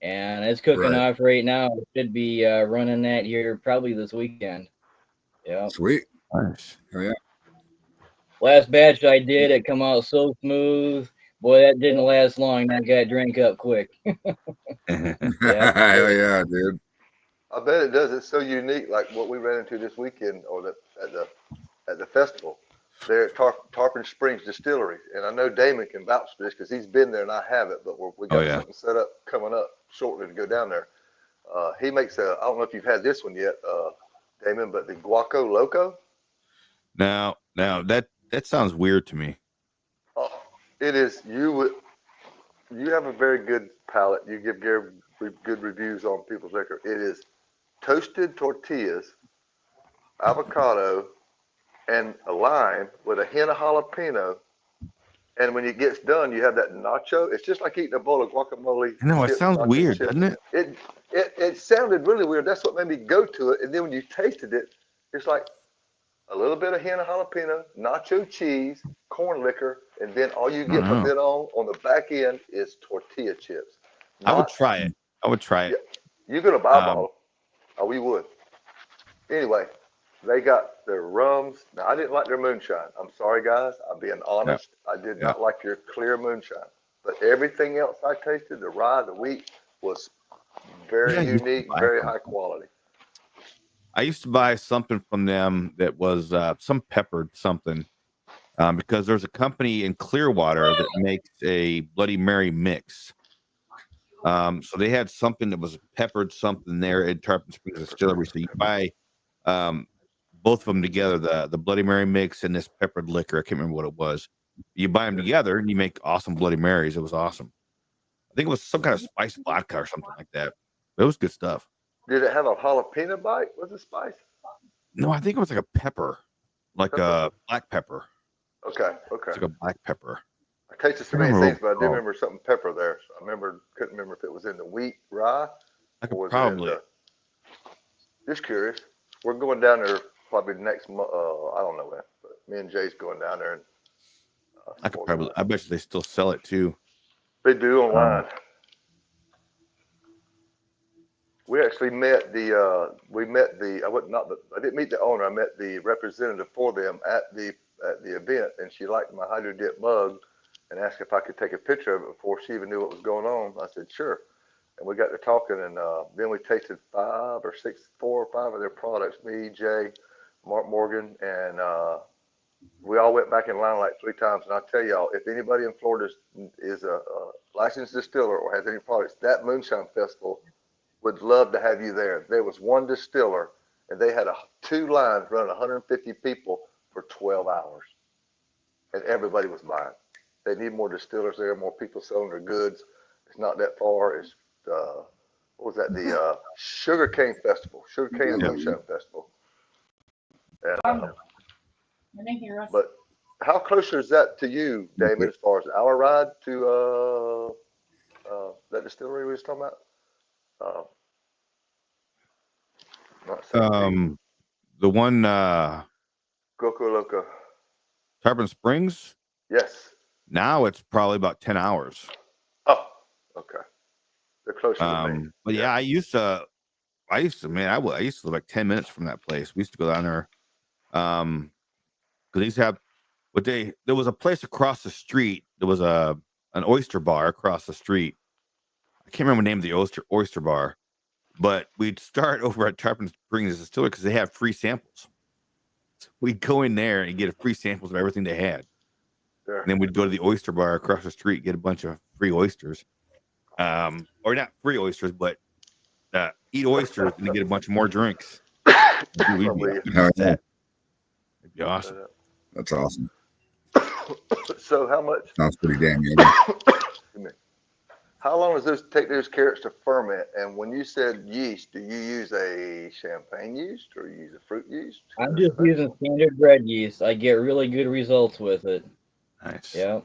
And it's cooking off right now. It should be running that here probably this weekend. Yeah. Sweet. Nice. Oh yeah. Last batch I did, it come out so smooth. Boy, that didn't last long. That got drank up quick. Hell yeah, dude. I bet it does. It's so unique, like what we ran into this weekend, or at the festival. There at Tarpon Springs Distillery, and I know Damon can vouch for this because he's been there and I haven't. But we got something set up coming up shortly to go down there. He makes I don't know if you've had this one yet, Damon, but the Guaco Loco. Now that sounds weird to me. It is. You have a very good palate. You give good reviews on people's liquor. It is toasted tortillas, avocado, and a lime with a hint of jalapeno. And when it gets done, you have that nacho. It's just like eating a bowl of guacamole. No, it sounds weird, doesn't it? It sounded really weird. That's what made me go to it. And then when you tasted it, it's like a little bit of hint of jalapeno, nacho cheese, corn liquor, and then all you get from then on the back end is tortilla chips. I would try it. Yeah, you're going to buy a bottle. Oh, we would. Anyway, they got their rums. Now, I didn't like their moonshine. I'm sorry, guys. I'm being honest. I did not like your clear moonshine. But everything else I tasted, the rye, the wheat, was very unique, very high quality. I used to buy something from them that was some peppered something because there's a company in Clearwater that makes a Bloody Mary mix. So they had something that was peppered something there at Tarpon Springs Distillery. So you buy both of them together, the Bloody Mary mix and this peppered liquor. I can't remember what it was. You buy them together and you make awesome Bloody Marys. It was awesome. I think it was some kind of spiced vodka or something like that. It was good stuff. Did it have a jalapeno bite? Was it spice? No, I think it was like a pepper, like a black pepper. Okay. It's like a black pepper. I tasted so many things, but I do remember something pepper there. So I couldn't remember if it was in the wheat rye. Probably. Just curious. We're going down there probably next month. I don't know when, but me and Jay's going down there. And I bet you they still sell it too. They do online. We actually met I didn't meet the owner. I met the representative for them at the event, and she liked my Hydro Dip mug and asked if I could take a picture of it before she even knew what was going on. I said, sure. And we got to talking, and then we tasted 4 or 5 of their products, me, Jay, Mark Morgan, and we all went back in line like 3 times. And I'll tell y'all, if anybody in Florida is a licensed distiller or has any products, that Moonshine Festival would love to have you there. There was one distiller, and they had 2 lines running 150 people for 12 hours. And everybody was buying. They need more distillers there, more people selling their goods. It's not that far. It's what was that? The Sugarcane Festival, Sugarcane and Moonshine Festival. And, but how close is that to you, Damon, as far as our ride to that distillery we was talking about? The one Guaco Loco. Tarpon Springs? Yes. Now it's probably about 10 hours. Oh, okay. They're closer to me. But yeah, I used to live like 10 minutes from that place. We used to go down there. Because there was a place across the street. There was an oyster bar across the street. I can't remember the name of the oyster bar, but we'd start over at Tarpon Springs Distillery because they have free samples. So we'd go in there and get free samples of everything they had. Sure. And then we'd go to the oyster bar across the street, get a bunch of free oysters. Or not free oysters, but eat oysters and get a bunch of more drinks. It'd be awesome. That's awesome. So how much? Sounds pretty damn good. How long does this take those carrots to ferment? And when you said yeast, do you use a champagne yeast or you use a fruit yeast? I'm just using standard bread yeast. I get really good results with it. Nice. Yeah.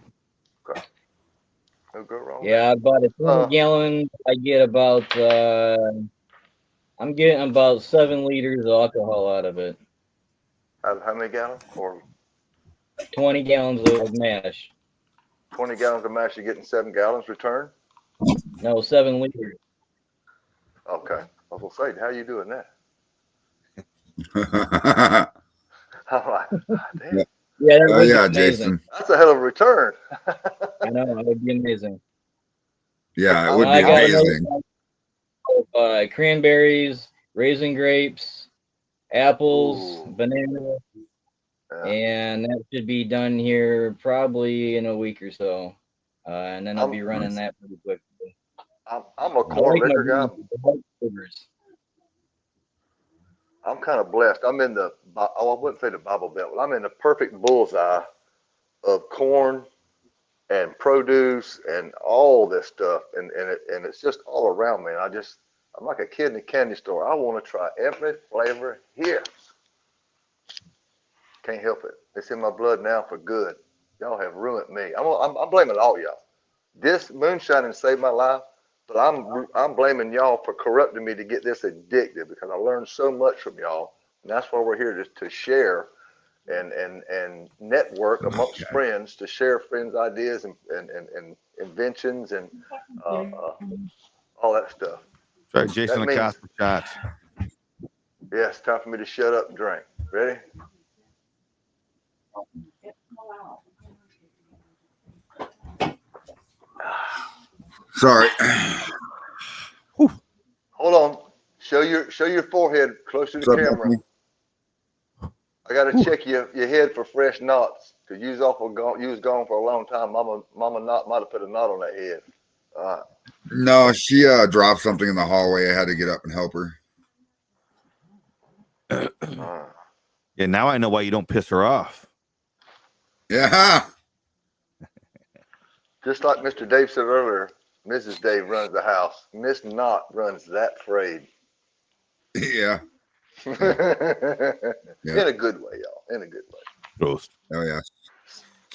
Okay. No go wrong. Yeah, about a 20 gallon. I get about I'm getting about 7 liters of alcohol out of it. Out of how many gallons? Or 20 gallons of mash. 20 gallons of mash, you're getting 7 gallons return? No, 7 liters. Okay. I was gonna say, how are you doing that? I'm like, damn. Yeah, that Oh would be yeah, amazing. Jason. That's a hell of a return. I know that would be amazing. Yeah, it I- would I be got another amazing. cranberries, raisin grapes, apples, Ooh, banana, yeah. and that should be done here probably in a week or so. And then I'll I'm be running that pretty quick. I'm a I corn like my liquor guy. white flavors. I'm kind of blessed. I'm in the I wouldn't say the Bible Belt, but I'm in the perfect bullseye of corn and produce and all this stuff, and it's just all around me. And I'm like a kid in a candy store. I want to try every flavor here. Can't help it. It's in my blood now for good. Y'all have ruined me. I'm blaming all y'all. This moonshining saved my life, but I'm blaming y'all for corrupting me to get this addicted because I learned so much from y'all, and that's why we're here to share and network amongst friends to share friends' ideas and inventions and all that stuff. Try Jason That means Acosta shots. yeah, it's time for me to shut up and drink. Ready? Sorry. Hold on. Show your forehead close to the What's up, camera. Anthony? I gotta check your head for fresh knots because you was gone for a long time. Mama knot might have put a knot on that head. All right. No, she dropped something in the hallway. I had to get up and help her. All right. Yeah, now I know why you don't piss her off. Yeah. Just like Mr. Dave said earlier, Mrs. Dave runs the house. Miss Knott runs that frayed. Yeah. In Yeah. a good way, y'all. In a good way. Roast. Oh yeah.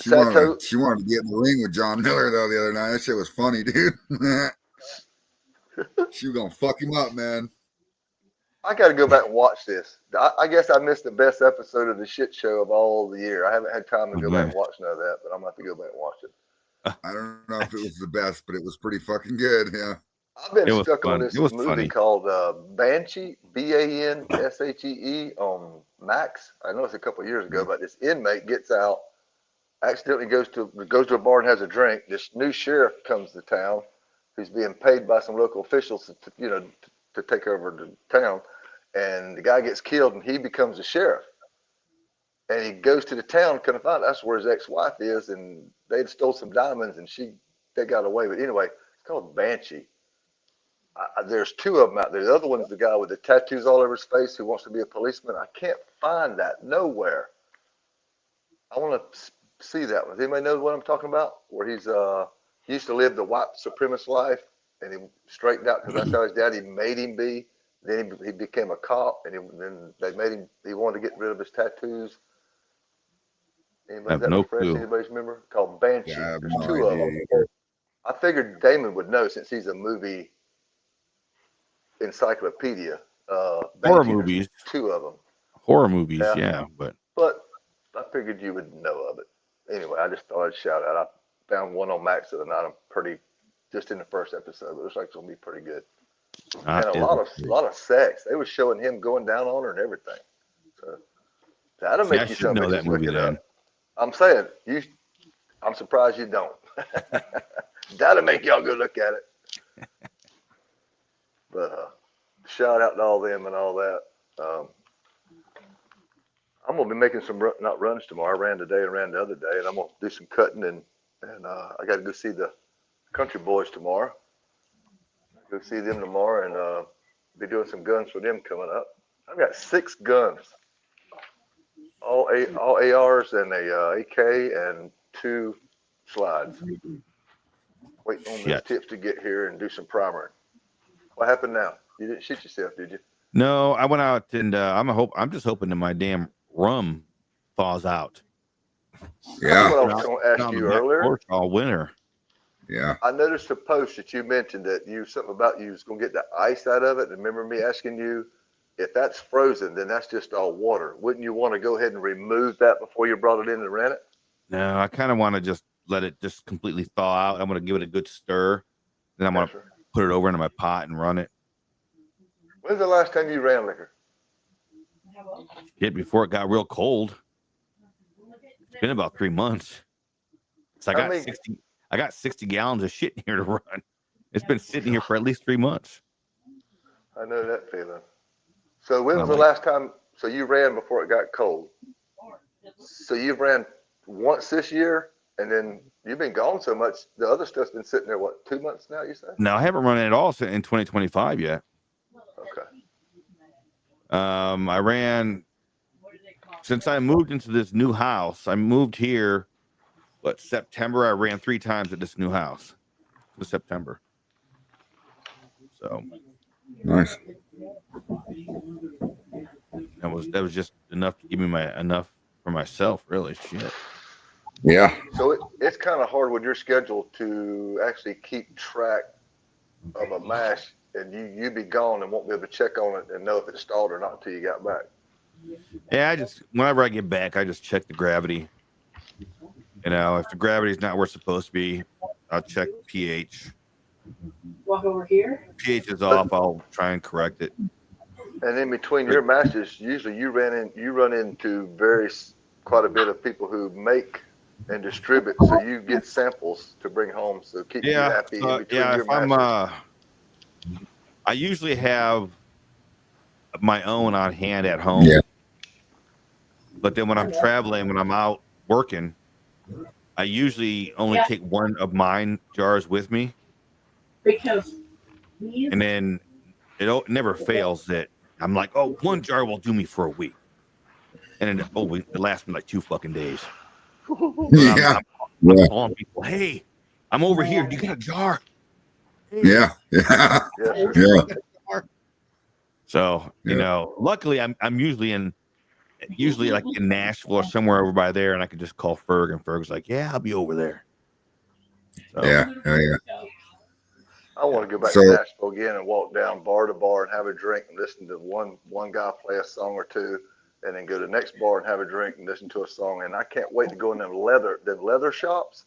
She Sato, wanted to get in the ring with John Miller though the other night. That shit was funny, dude. She was gonna fuck him up, man. I got to go back and watch this. I guess I missed the best episode of the shit show of all the year. I haven't had time to go back and watch none of that, but I'm going to have to go back and watch it. I don't know if it was the best, but it was pretty fucking good. Yeah. I've been It was stuck on fun. this It was movie funny. called Banshee, Banshee, on Max. I know it's a couple of years ago, but this inmate gets out, accidentally goes to a bar and has a drink. This new sheriff comes to town, who's being paid by some local officials to take over the town, and the guy gets killed, and he becomes the sheriff. And he goes to the town, kind of find out that's where his ex-wife is, and they stole some diamonds, and they got away. But anyway, it's called Banshee. There's two of them out there. The other one's the guy with the tattoos all over his face who wants to be a policeman. I can't find that nowhere. I want to see that one. Does anybody know what I'm talking about? Where he used to live the white supremacist life, and he straightened out because that's how his daddy made him be. Then he became a cop, and then they made him. He wanted to get rid of his tattoos. Anybody that no refresh? clue. Anybody's remember? Called Banshee. Yeah, I have There's no two of idea. them. I figured Damon would know since he's a movie encyclopedia. Horror Banshee, movies. two of them. Horror movies, yeah, but I figured you would know of it. Anyway, I just thought I'd shout out. I found one on Max the other night. I'm pretty just in the first episode, but it looks like it's gonna be pretty good. And a lot of sex. They were showing him going down on her and everything. So that'll make I you should some know bitches that movie look it then. up. I'm saying I'm surprised you don't. That'll make y'all go look at it. But shout out to all them and all that. I'm gonna be making some not runs tomorrow. I ran today and ran the other day, and I'm gonna do some cutting and I got to go see the Country Boys tomorrow. Go see them tomorrow and be doing some guns for them coming up. I've got 6 guns, all ARs and a AK and 2 slides. Waiting on those tips to get here and do some primering. What happened now? You didn't shoot yourself, did you? No, I went out and I'm just hoping that my damn rum thaws out. Yeah. That's what I was going to ask you earlier. All winter. Yeah. I noticed a post that you mentioned that something about you was going to get the ice out of it. And remember me asking you if that's frozen, then that's just all water. Wouldn't you want to go ahead and remove that before you brought it in and ran it? No, I kind of want to just let it just completely thaw out. I'm going to give it a good stir. Then I'm going to put it over into my pot and run it. When's the last time you ran liquor? Before it got real cold. been about 3 months. So I got 60 gallons of shit in here to run. It's been sitting here for at least 3 months. I know that feeling. So when was the last time? So you ran before it got cold. So you've ran once this year, and then you've been gone so much. The other stuff's been sitting there, what, 2 months now, you say? No, I haven't run it at all in 2025 yet. Okay. I ran since I moved into this new house. I moved here, September. I ran 3 times at this new house. It was September. So nice. That was just enough to give me enough for myself, really. Shit. Yeah. So it's kind of hard with your schedule to actually keep track of a mash, and you be gone and won't be able to check on it and know if it stalled or not until you got back. Yeah, whenever I get back, I just check the gravity. You know, if the gravity's not where it's supposed to be, I'll check pH. Walk over here. pH is off, I'll try and correct it. And in between your matches, usually you run into quite a bit of people who make and distribute, so you get samples to bring home, so keep you happy in between your matches. I usually have my own on hand at home. Yeah. But then when I'm traveling, when I'm out working, I usually only take one of mine jars with me. Because and then it never fails that I'm like, oh, 1 jar will do me for a week. And then it lasts me like 2 fucking days. Yeah. I'm calling people, hey, I'm over here. You got a jar? Hey. Yeah. So, you know, luckily I'm usually like in Nashville or somewhere over by there, and I can just call Ferg, and Ferg's like, yeah, I'll be over there. So, yeah. I want to go back to Nashville again and walk down bar to bar and have a drink and listen to one guy play a song or two, and then go to the next bar and have a drink and listen to a song. And I can't wait to go in them leather shops.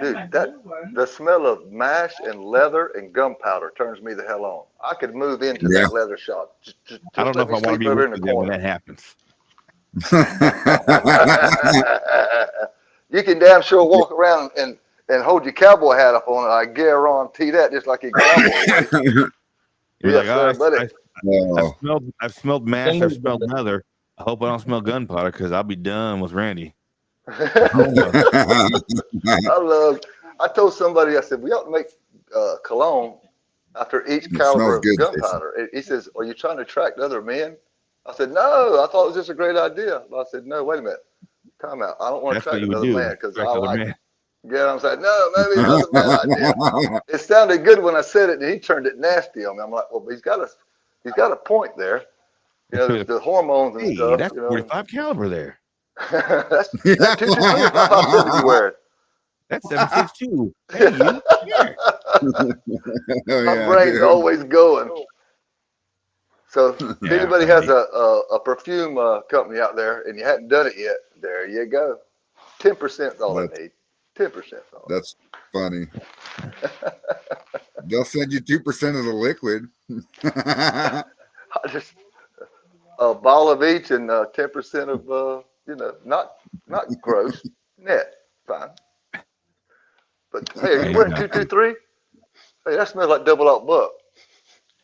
Dude, the smell of mash and leather and gunpowder turns me the hell on. I could move into that leather shop. Just I don't know if I want to be over there when that happens. You can damn sure walk around and hold your cowboy hat up on it. I guarantee that, just like a cowboy. Yes, sir, buddy. I've smelled mash. I've smelled leather. I hope I don't smell gunpowder because I'll be done with Randy. I told somebody, I said, we ought to make cologne after each caliber of gunpowder. He says, are you trying to attract other men? I said, no, I thought it was just a great idea. I said, no, wait a minute. Time out. I don't want to attract another man because I like it. Yeah, I'm saying, no, maybe it was a bad idea. It sounded good when I said it, and he turned it nasty on me. I'm like, well, he's got a point there. You know, the hormones and stuff. That's 45 caliber there. That's 223 you wearing. That's 762. Hey, my brain's always going. So if anybody has a perfume company out there and you hadn't done it yet, there you go. 10% is all I need. 10%. That's funny. They'll send you 2% of the liquid. I just a ball of each and 10% of not gross, net, fine. But hey, are you wearing 223? Hey, that smells like double out buck.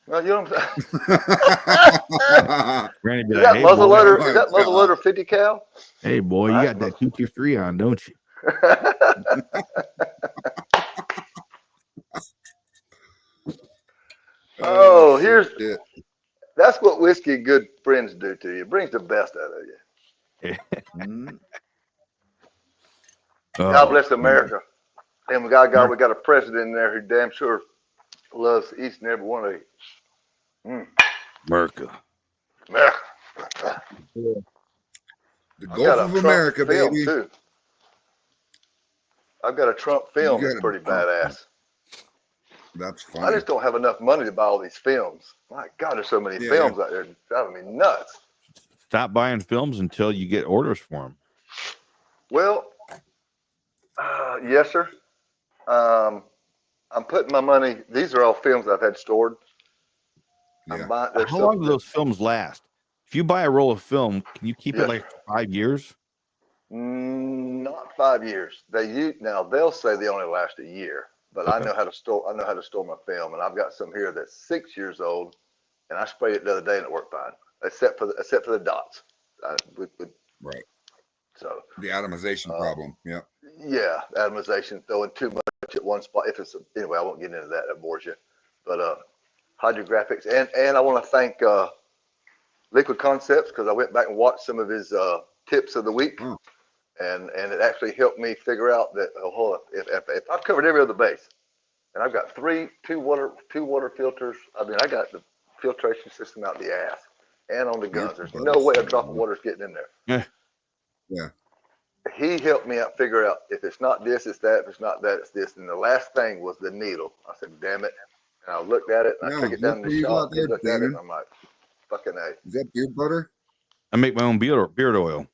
Well, you know what I'm saying? Is that muzzle loader 50 cal? Hey boy, you got that 223 on, don't you? Oh, that's what whiskey and good friends do to you. It brings the best out of you. God bless America. And we got a president in there who damn sure loves each and every one of you. America. The Gulf of America, baby. Too. I've got a Trump film that's pretty badass. That's funny. I just don't have enough money to buy all these films. My God, there's so many films out there driving me nuts. Stop buying films until you get orders for them. Well, yes, sir. I'm putting my money. These are all films I've had stored. Yeah. How long do those films last? If you buy a roll of film, can you keep it like 5 years? Not 5 years. Now they'll say they only last a year, but I Okay. know how to store. I know how to store my film, and I've got some here that's 6 years old, and I sprayed it the other day and it worked fine, except for the dots. Right. So The atomization problem. Yeah. yeah, atomization, throwing too much at one spot. If it's anyway, I won't get into that. That bores you. But hydrographics, and I want to thank Liquid Concepts because I went back and watched some of his tips of the week. Oh. And it actually helped me figure out that if I've covered every other base, and I've got two water filters. I mean, I got the filtration system out the ass and on the guns. There's no way a drop of water is getting in there. Yeah. Yeah. He helped me out figure out if it's not this, it's that. If it's not that, it's this. And the last thing was the needle. I said, damn it. And I looked at it and I Yeah. took it What down in do the you shop. got He there, looked at it Damon? and I'm like, fucking A. Is that beard butter? I make my own beard oil.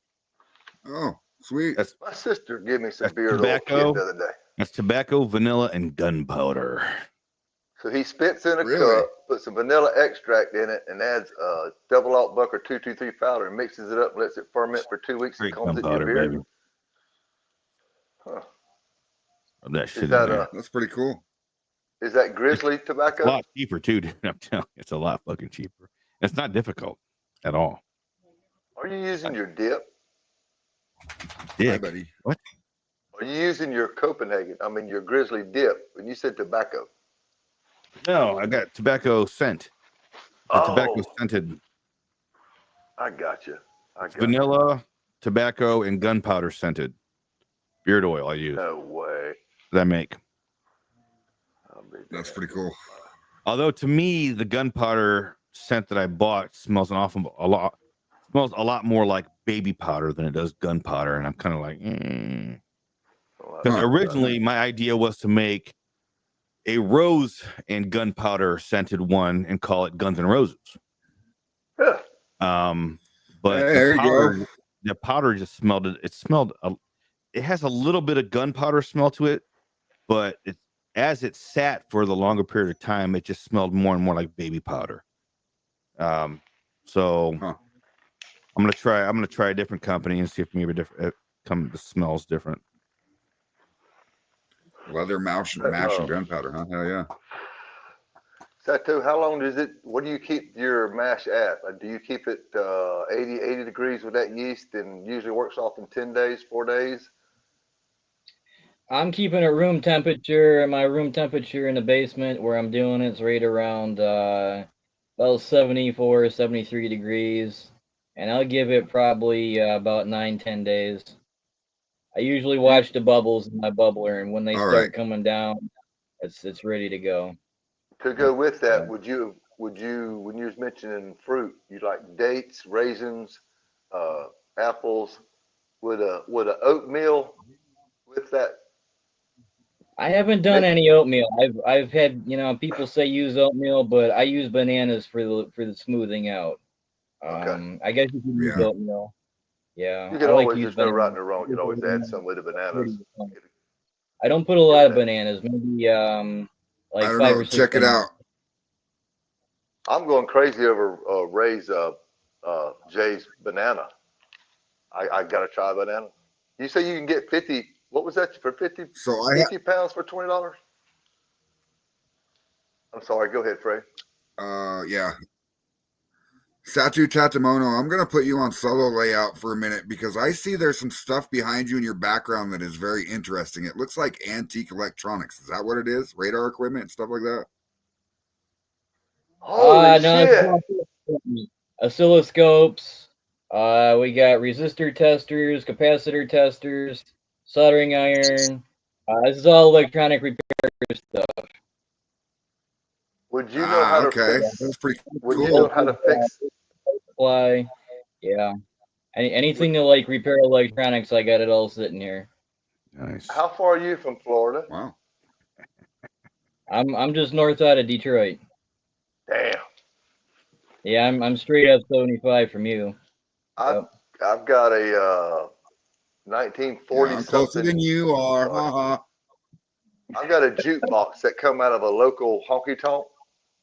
Oh, sweet. That's My sister gave me some That's beard oil tobacco. kit the other day. That's tobacco, vanilla, and gunpowder. So he spits in a Really? cup, puts some vanilla extract in it, and adds double alt buck or 223 powder and mixes it up and lets it ferment for 2 weeks and Great combs it in your gunpowder, beard. baby. Huh. Rub that shit Is in that there. That's pretty cool. is that grizzly It's a tobacco? lot cheaper too, dude. I'm telling you, it's a lot fucking cheaper. It's not difficult at all. Are you using your dip? Hi, Dick. buddy. What? Are you using your Copenhagen? I mean your grizzly dip when you said tobacco. No, I got tobacco scent. The tobacco Oh, scented I got you. I got vanilla, tobacco, and gunpowder scented beard oil I you. use. No way. That I make. I'll be That's damned. pretty cool. Although to me, the gunpowder scent that I bought smells smells a lot more like baby powder than it does gunpowder, and I'm kind of like, because Huh. originally my idea was to make a rose and gunpowder scented one and call it Guns N' Roses. Yeah. But There you go. the powder just smelled it. It smelled. It has a little bit of gunpowder smell to it, but as it sat for the longer period of time, it just smelled more and more like baby powder. So Huh. I'm gonna try a different company and see if maybe the smells different. Leather mash and gunpowder, huh? Hell yeah. Sato, how long does it, what do you keep your mash at? Do you keep it 80 degrees with that yeast and usually works off in 10 days, 4 days? I'm keeping it room temperature, and my room temperature in the basement where I'm doing it's right around about 74, 73 degrees. And I'll give it probably about 9-10 days. I usually watch the bubbles in my bubbler, and when they All start right. coming down, it's ready to go. To go with that, would you, when you was mentioning fruit, you like dates, raisins, apples, would a oatmeal with that? I haven't done any oatmeal. I've had, people say use oatmeal, but I use bananas for the smoothing out. Okay. I guess you can use Yeah. oatmeal. Yeah, You I can like to always, use there's no right bananas. and wrong. You can always add some with the bananas. I don't put a lot of bananas, maybe like I don't 5 know. or 6 Check it bananas. out. I'm going crazy over Ray's Jay's banana. I gotta try a banana. You say you can get 50. What was that for 50? So 50 pounds for $20? I'm sorry. Go ahead, Frey. Yeah. Satu Tatamono, I'm gonna put you on solo layout for a minute because I see there's some stuff behind you in your background that is very interesting. It looks like antique electronics. Is that what it is? Radar equipment and stuff like that? Holy No, shit! oscilloscopes. We got resistor testers, capacitor testers, soldering iron. This is all electronic repair stuff. Would you know how to okay. fix? That's pretty Would cool. you know how to fix? Supply. Yeah. Anything to like repair electronics, I got it all sitting here. Nice. How far are you from Florida? Wow. I'm just north out of Detroit. Damn. Yeah, I'm straight up 75 from you. I've got a 1940 Yeah, I'm closer something. than you are. Haha. I've got a jukebox that come out of a local honky tonk,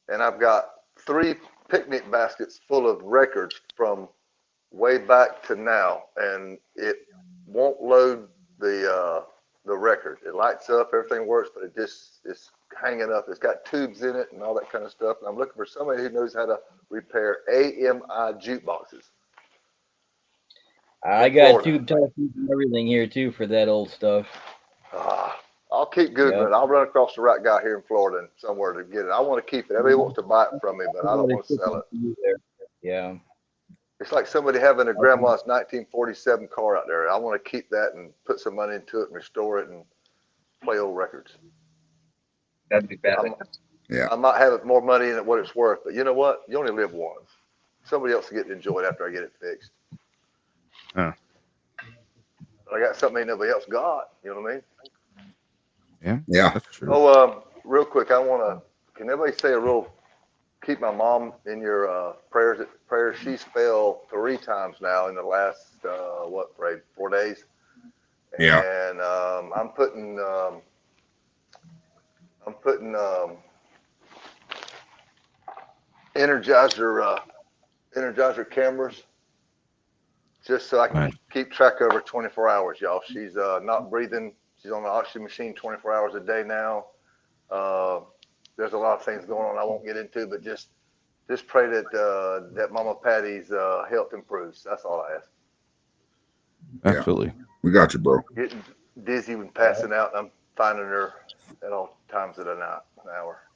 and I've got 3 picnic baskets full of records from way back to now, and it won't load the record. It lights up, everything works, but it's hanging up. It's got tubes in it and all that kind of stuff. And I'm looking for somebody who knows how to repair AMI jukeboxes. I in got Florida. tube touches and everything here too for that old stuff. I'll keep Googling it. I'll run across the right guy here in Florida and somewhere to get it. I want to keep it. Everybody wants to buy it from me, but I don't want to sell it. Yeah. It's like somebody having a grandma's 1947 car out there. I want to keep that and put some money into it and restore it and play old records. That'd be bad. I might have more money in it what it's worth, but you know what? You only live once. Somebody else will get to enjoy it after I get it fixed. Huh. But I got something ain't nobody else got. You know what I mean? Yeah. That's true. Oh, real quick, can everybody say a real, keep my mom in your prayers. She's fell 3 times now in the last, 4 days? Yeah. And I'm putting Energizer cameras just so I can keep track of her 24 hours, y'all. She's not breathing. She's on the oxygen machine 24 hours a day now. There's a lot of things going on I won't get into, but just pray that Mama Patty's health improves. That's all I ask. Absolutely. Yeah. We got you, bro. Getting dizzy when passing out, and I'm finding her at all times of the night, an hour.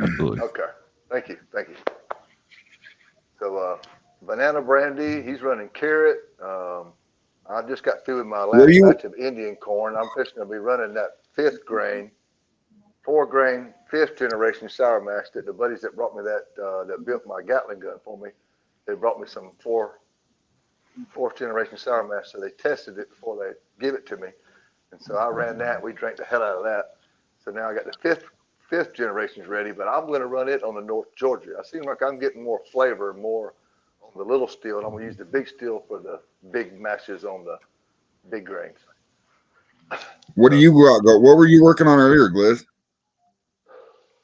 Absolutely. Okay. Thank you. So, Banana Brandy, he's running carrot. I just got through with my last batch of Indian corn. I'm fixing to be running that 4-grain, 5th generation sour mash that the buddies that brought me that built my Gatling gun for me, they brought me some 4th generation sour mash. So they tested it before they give it to me. And so I ran that. We drank the hell out of that. So now I got the 5th generation's ready, but I'm going to run it on the North Georgia. I seem like I'm getting more flavor, more on the little steel, and I'm going to use the big steel for the big mashes on the big grains. What do you got? What were you working on earlier, Gliz?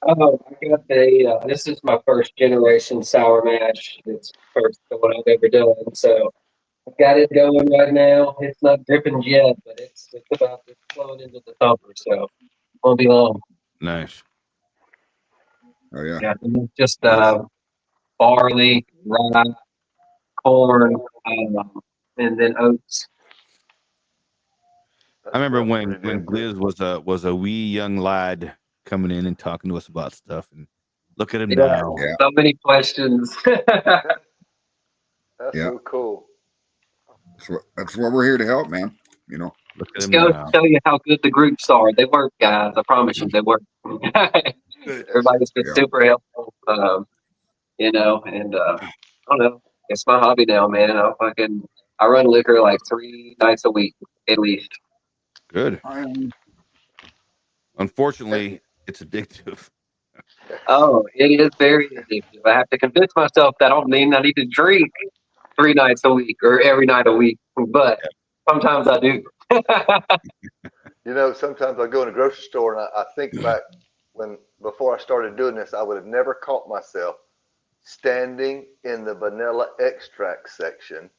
Oh, I got this is my 1st generation sour mash. It's first one I've ever done. So I've got it going right now. It's not dripping yet, but it's about to flowing into the thumper. So it won't be long. Nice. Oh, yeah. Yeah, just barley, rye, corn, and then oats. I remember when Gliz was a wee young lad coming in and talking to us about stuff, and look at him now. Yeah. So many questions. That's so cool. That's what we're here to help, man. You know. Look at Just him go now. tell you how good the groups are. They work, guys. I promise you, they work. Everybody's been super helpful. And I don't know. It's my hobby now, man. I run liquor like 3 nights a week at least. Good. Unfortunately, it's addictive. Oh, it is very addictive. I have to convince myself that I don't mean I need to drink 3 nights a week or every night a week, but sometimes I do. You know, sometimes I go in a grocery store and I think back before I started doing this, I would have never caught myself standing in the vanilla extract section.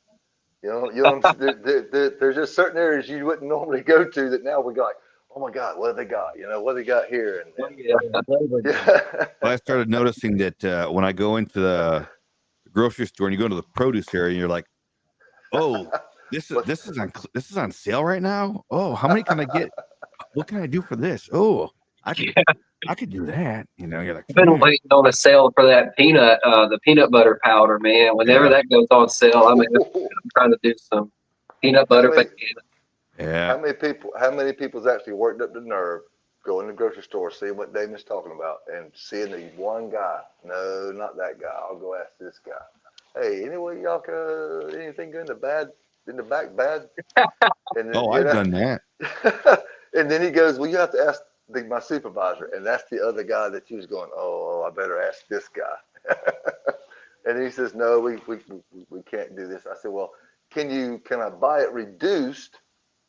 There's just certain areas you wouldn't normally go to that now we go like, oh my God, what have they got? What they got here? But I started noticing that when I go into the grocery store and you go into the produce area, and you're like, oh, this is on sale right now. Oh, how many can I get? What can I do for this? Oh, I could do that. You're like, I've been waiting on a sale for that the peanut butter powder, man. Whenever that goes on sale, I'm trying to do some peanut butter banana. Yeah. How many people's actually worked up the nerve going to the grocery store, seeing what Damon's talking about, and seeing the one guy? No, not that guy. I'll go ask this guy. Hey, anyway, y'all anything good in the back bad? And then, I've done that. And then he goes, well, you have to ask my supervisor, and that's the other guy that you was going, oh, I better ask this guy. And he says, no, we can't do this. I said, well, can I buy it reduced,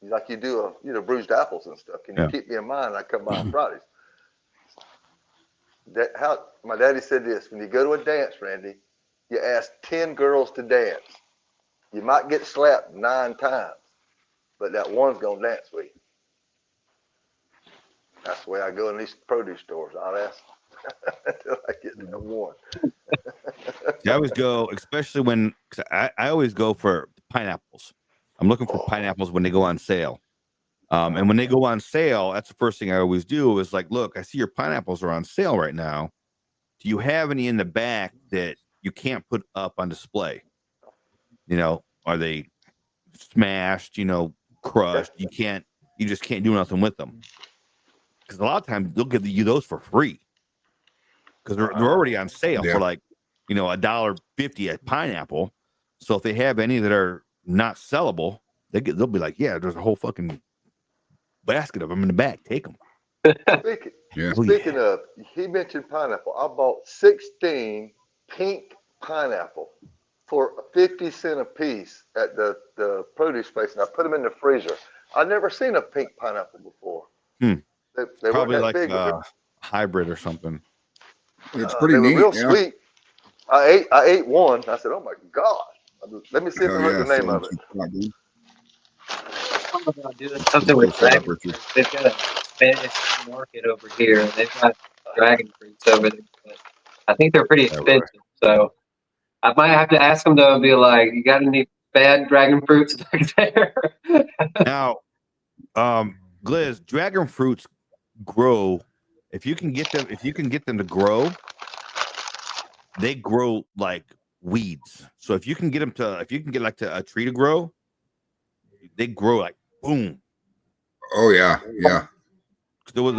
like you do bruised apples and stuff? Can you keep me in mind? I come by on Fridays. My daddy said this: when you go to a dance, Randy, you ask 10 girls to dance. You might get slapped 9 times, but that one's gonna dance with you. That's the way I go in these produce stores. I'll ask until I get that one. I always go, especially when, cause I always go for pineapples. I'm looking for pineapples when they go on sale. And when they go on sale, that's the first thing I always do is like, look, I see your pineapples are on sale right now. Do you have any in the back that you can't put up on display? You know, are they smashed, you know, crushed? You just can't do nothing with them. Because a lot of times they'll give you those for free. Because they're already on sale for like, you know, $1.50 a pineapple. So if they have any that are not sellable, they'll be like, yeah, there's a whole fucking basket of them in the back. Take them. Speaking of, he mentioned pineapple. I bought 16 pink pineapple for 50 cents a piece at the produce place, and I put them in the freezer. I've never seen a pink pineapple before. They Probably weren't that like big. a hybrid or something. It's pretty they neat. were real sweet. I ate one. I said, "Oh my god!" Let me see if I know the name of it. About doing something with dragon fruit. They've got a Spanish market over here, and they've got dragon fruits over there. But I think they're pretty expensive, so I might have to ask them though and be like, "You got any bad dragon fruits back there?" Now, Gliz, dragon fruits grow. If you can get them to grow, they grow like weeds. So if you can get like a tree to grow, they grow like boom. Oh yeah. There was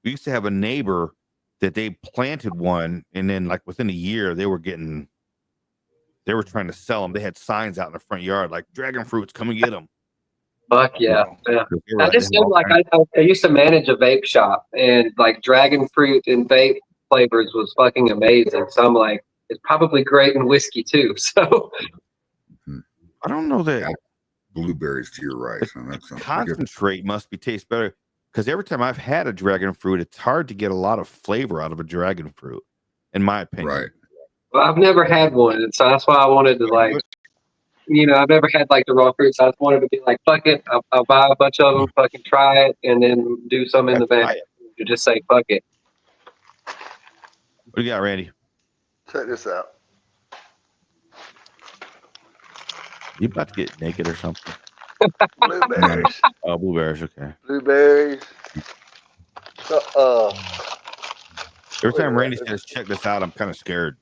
we used to have a neighbor that they planted one, and then like within a year they were trying to sell them. They had signs out in the front yard like dragon fruits, come and get them. Fuck yeah. I just know, like, I used to manage a vape shop, and like dragon fruit and vape flavors was fucking amazing. So I'm like, it's probably great in whiskey too. So I don't know that blueberries to your rice. Concentrate must be taste better, because every time I've had a dragon fruit, it's hard to get a lot of flavor out of a dragon fruit, in my opinion. Right. Well, I've never had one, and so that's why I wanted to, like, you know, I've never had like the raw fruits. So I just wanted to be like, fuck it, I'll buy a bunch of them, fucking try it, and then do some in the bag to just say fuck it. What do you got, Randy? Check this out. You about to get naked or something? Blueberries. Oh, blueberries. Okay. Blueberries. Every time Randy says, check this out, I'm kind of scared.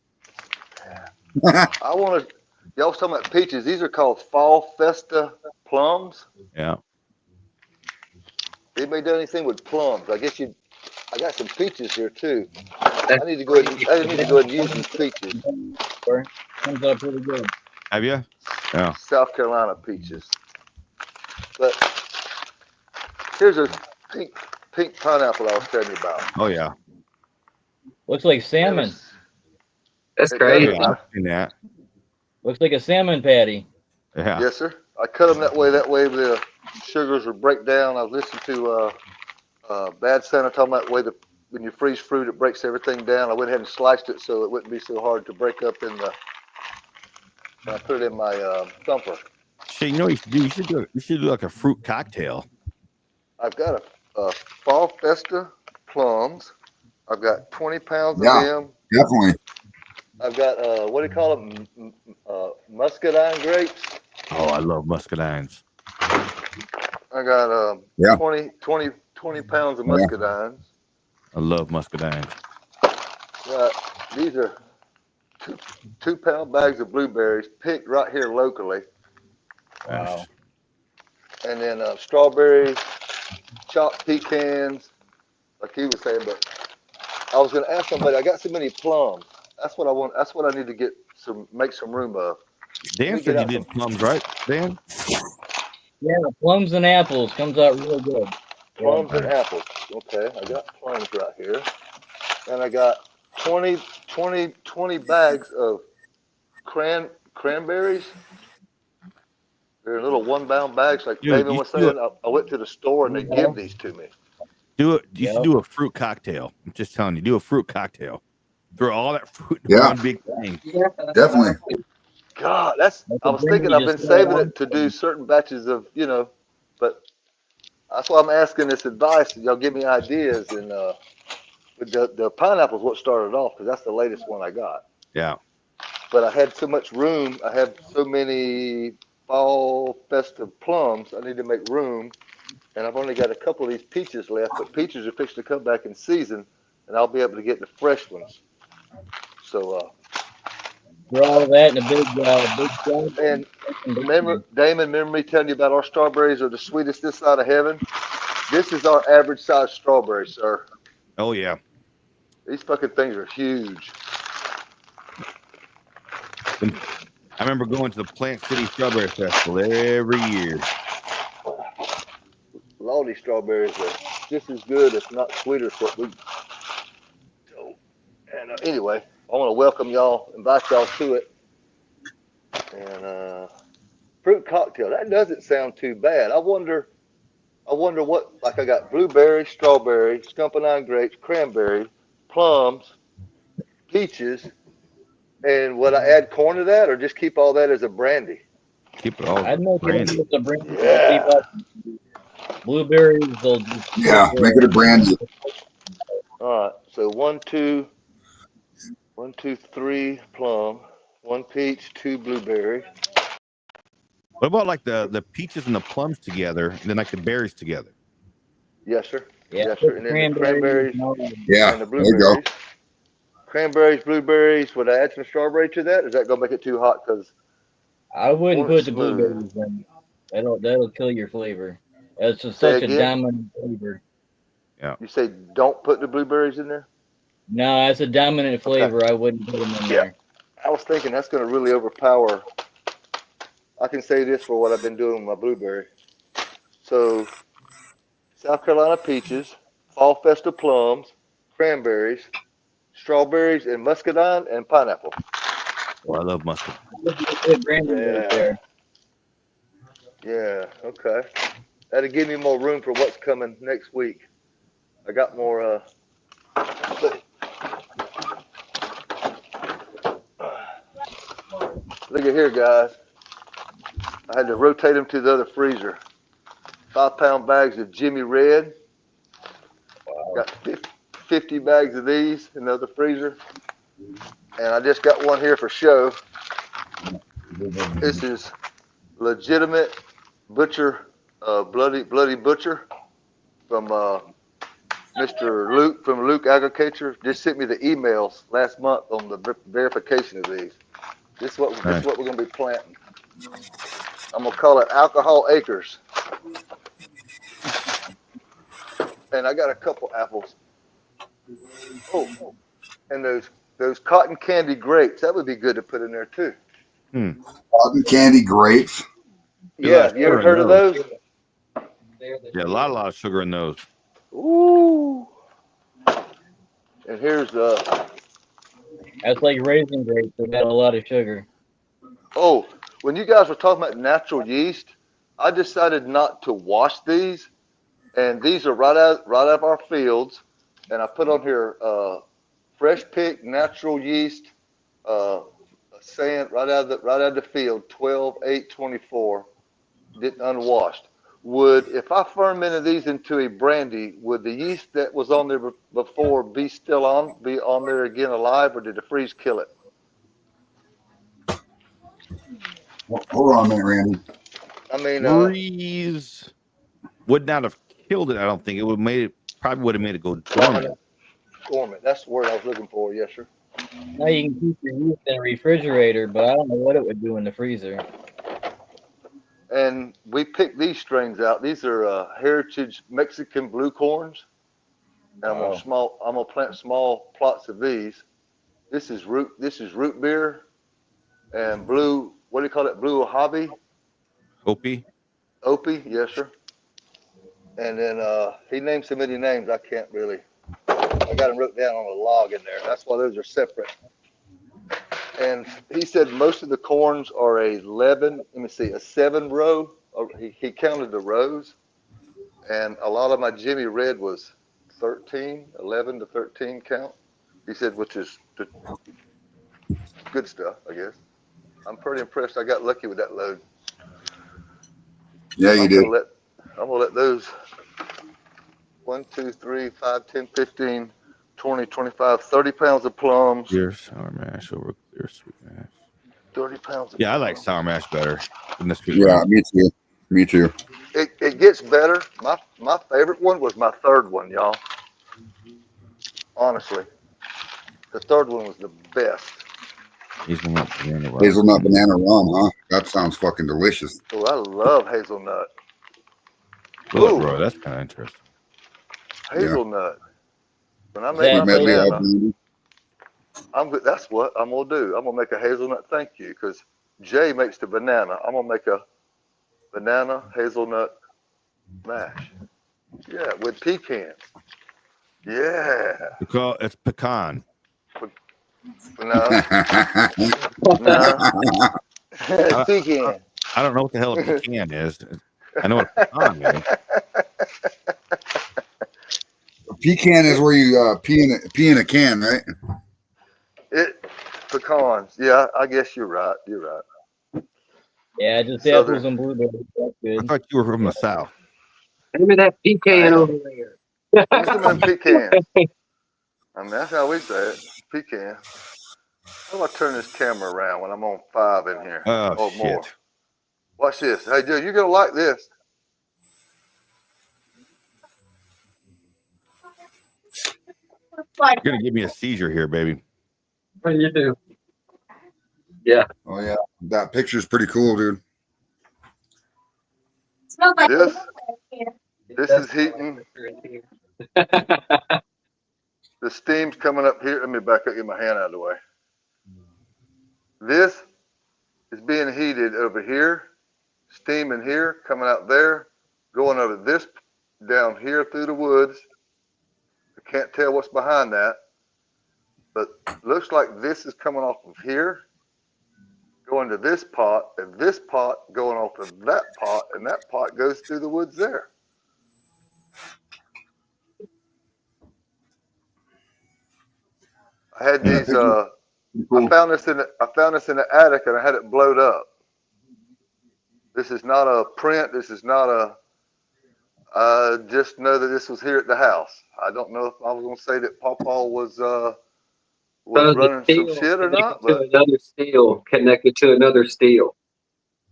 I want to. Y'all was talking about peaches. These are called Fall Festa plums. Yeah. Anybody done anything with plums? I got some peaches here too. I need to go ahead and use these peaches. Comes out pretty good. Have you? Yeah. South Carolina peaches. But here's a pink pineapple I was telling you about. Oh yeah. Looks like salmon. That's great. Yeah, I've seen that. Looks like a salmon patty. Yeah. Yes, sir. I cut them that way. That way the sugars would break down. I was listening to Bad Santa talking about the way when you freeze fruit, it breaks everything down. I went ahead and sliced it so it wouldn't be so hard to break up when I put it in my thumper. Shit, you know what you should do? You should do like a fruit cocktail. I've got a Fall Festa plums. I've got 20 pounds of them. Definitely. I've got what do you call them? Muscadine grapes. Oh, I love muscadines. I got 20 pounds of muscadines. I love muscadines. These are 2-pound bags of blueberries picked right here locally. Wow. And then strawberries, chopped pecans, like he was saying. But I was going to ask somebody. I got so many plums. That's what I want. That's what I need to make some room of. Dan said you did plums, right, Dan? Yeah, plums and apples comes out real good. Plums and apples. Okay, I got plums right here. And I got 20 bags of cranberries. They're in little 1-pound bags, like David was saying. I went to the store and they give these to me. You should do a fruit cocktail. I'm just telling you, do a fruit cocktail. Throw all that fruit in one big thing. Definitely. God, that's. That's I a was brand thinking you I've been just throw it saving on. it to do certain batches of, but that's why I'm asking this advice. Y'all give me ideas, and with the pineapple's what started off because that's the latest one I got. Yeah. But I had so much room. I have so many fall festive plums. I need to make room, and I've only got a couple of these peaches left. But peaches are fixing to come back in season, and I'll be able to get the fresh ones. So, Throw all that in a big jar. and remember me telling you about our strawberries are the sweetest this side of heaven. This is our average size strawberry, sir. Oh yeah. These fucking things are huge. I remember going to the Plant City Strawberry Festival every year. Lordy strawberries are just as good, if not sweeter, as what we do. And anyway, I want to welcome y'all, invite y'all to it. And fruit cocktail, that doesn't sound too bad. I wonder what, like I got blueberry, strawberry, scumpernine grapes, cranberry, plums, peaches, and would I add corn to that or just keep all that as a brandy? Keep it all I'd make it brandy. into a brand new Yeah. blueberries. They'll just Yeah, make it a brandy. All right. So 3 plum, 1 peach, 2 blueberry. What about like the peaches and the plums together, and then like the berries together? Yes, sir. Yeah, Yes, put sir. the And then the cranberries cranberries and all that. Yeah, and the there you go. blueberries. Cranberries, blueberries. Would I add some strawberry to that? Is that gonna make it too hot? Because I I wouldn't want it put the smooth. blueberries in. That'll kill your flavor. It's just Say such a again. dominant flavor. Yeah. You say don't put the blueberries in there? No, it's a dominant Okay. flavor. I wouldn't put them in Yeah. there. I was thinking that's gonna really overpower. I can say this for what I've been doing with my blueberry. So South Carolina peaches, fall festa plums, cranberries, strawberries, and muscadine and pineapple. Oh, I love mustard. That'd be a good brandy right Yeah. there. Yeah. Okay. That'll give me more room for what's coming next week. I got more. Look at here, guys. I had to rotate them to the other freezer. 5-pound bags of Jimmy Red. Wow. Got 50 bags of these in the other freezer. And I just got one here for show. This is legitimate butcher, bloody butcher from Mr. Luke from Luke Agriculture. Just sent me the emails last month on the verification of these. This is what we're gonna be planting. I'm gonna call it Alcohol Acres. And I got a couple apples. Oh, and those cotton candy grapes. That would be good to put in there too. Cotton candy grapes. Yeah, you ever heard of those? Yeah, a lot of sugar in those. Ooh. And here's That's like raisin grapes. They got a lot of sugar. oh, when you guys were talking about natural yeast, I decided not to wash these, and these are right out of our fields, and I put on here fresh picked natural yeast, sand right out of the field, 12/8/24, unwashed. If I fermented these into a brandy, would the yeast that was on there before be on there again alive, or did the freeze kill it? Hold on a minute, Randy. I mean, Freeze would not have killed it. I don't think it would made it. Probably would have made it go dormant. dormant. That's the word I was looking for. Yes, sir. Now you can keep your yeast in a refrigerator, but I don't know what it would do in the freezer. And we picked these strains out. These are heritage Mexican blue corns. And I'm gonna plant small plots of these. This is root beer and blue. What do you call it? Blue hobby. Opie. Opie, yes, sir. And then he named so many names I can't really. I got them wrote down on a log in there. That's why those are separate. And he said most of the corns are a 7 row. He counted the rows, and a lot of my Jimmy Red was 11 to 13 count. He said, which is good stuff, I guess. I'm pretty impressed. I got lucky with that load. Yeah, you did. I'm gonna let those 1, 2, 3, 5, 10, 15, 20, 25, 30 pounds of plums. Clear sour mash over clear sweet mash. 30 pounds of Yeah, I like plums. sour mash better than the sweet Yeah, mash. me too. Me too. It gets better. My favorite one was my third one, y'all. Honestly, the third one was the best. Hazelnut banana rum. Hazelnut banana rum, huh? That sounds fucking delicious. Oh, I love hazelnut. Will it, Ooh. Roy? That's kind of interesting. Hazelnut. When I Is make that my Medley flavored? up, banana, baby. that's what I'm gonna do. I'm gonna make a hazelnut thank you because Jay makes the banana. I'm gonna make a banana hazelnut mash. Yeah, with pecans. Yeah. It's pecan. No, no. I, Pecan. I don't know what the hell a pecan is. I know what a pecan is. Pecan is where you pee in a can, right? Pecans. Yeah, I guess you're right. You're right. Yeah, just Southern. apples and blueberries. That's I good. thought you were from the south. Give me that pecan over there. Give me some of them pecans. I mean, that's how we say it. Pecan. How do I turn this camera around when I'm on 5 in here? Oh, Or shit. more. Watch this. Hey, Joe, you're gonna like this. You're gonna give me a seizure here, baby. What do you do? Yeah. Oh yeah, that picture's pretty cool, dude. This is heating. The steam's coming up here. Let me back up, get my hand out of the way. This is being heated over here, steam in here, coming out there, going over this down here through the woods. I can't tell what's behind that, but looks like this is coming off of here, going to this pot, and this pot going off of that pot, and that pot goes through the woods there. I had these. I found this in the attic, and I had it blowed up. This is not a print. This is not a. I just know that this was here at the house. I don't know if I was gonna say that Pawpaw was running some shit or not, but another steel connected to another steel.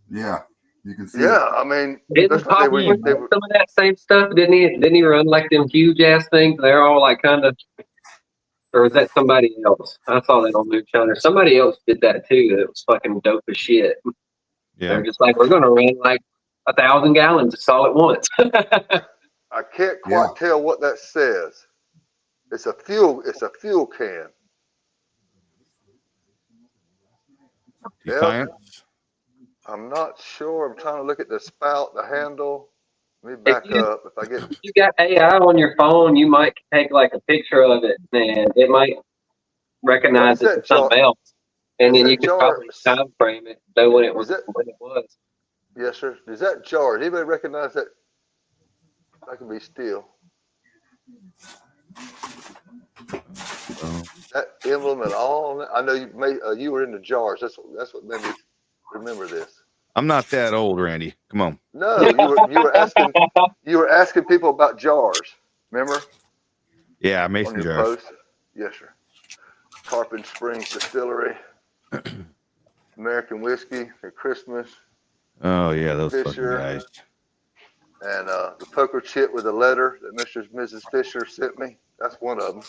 Yeah, you can see yeah, it. I mean, Didn't looks like Papa run some of that same stuff? Didn't he run like them huge ass things? They're all like kind of, or is that somebody else? I saw that on Moonshine. Or somebody else did that too. That was fucking dope as shit. Yeah. They're just like, we're gonna run like 1,000 gallons of all at once. I can't quite tell what that says. It's a fuel can. Defiance. I'm not sure. I'm trying to look at the spout, the handle. Let me back up. If I get you got AI on your phone, you might take like a picture of it, and it might recognize it as something else, and then you could probably time frame it, know when it was. Yes, sir. Is that jar? Does anybody recognize that? That could be steel. That emblem at all? I know you were in the jars. That's what made me remember this. I'm not that old, Randy. Come on. No, you were asking people about jars. Remember? Yeah, mason on your jars. post. Yes, sir. Tarpon Springs Distillery, American whiskey for Christmas. Oh yeah, those Fisher, fucking guys. And the poker chip with a letter that Mr. and Mrs. Fisher sent me. That's one of them.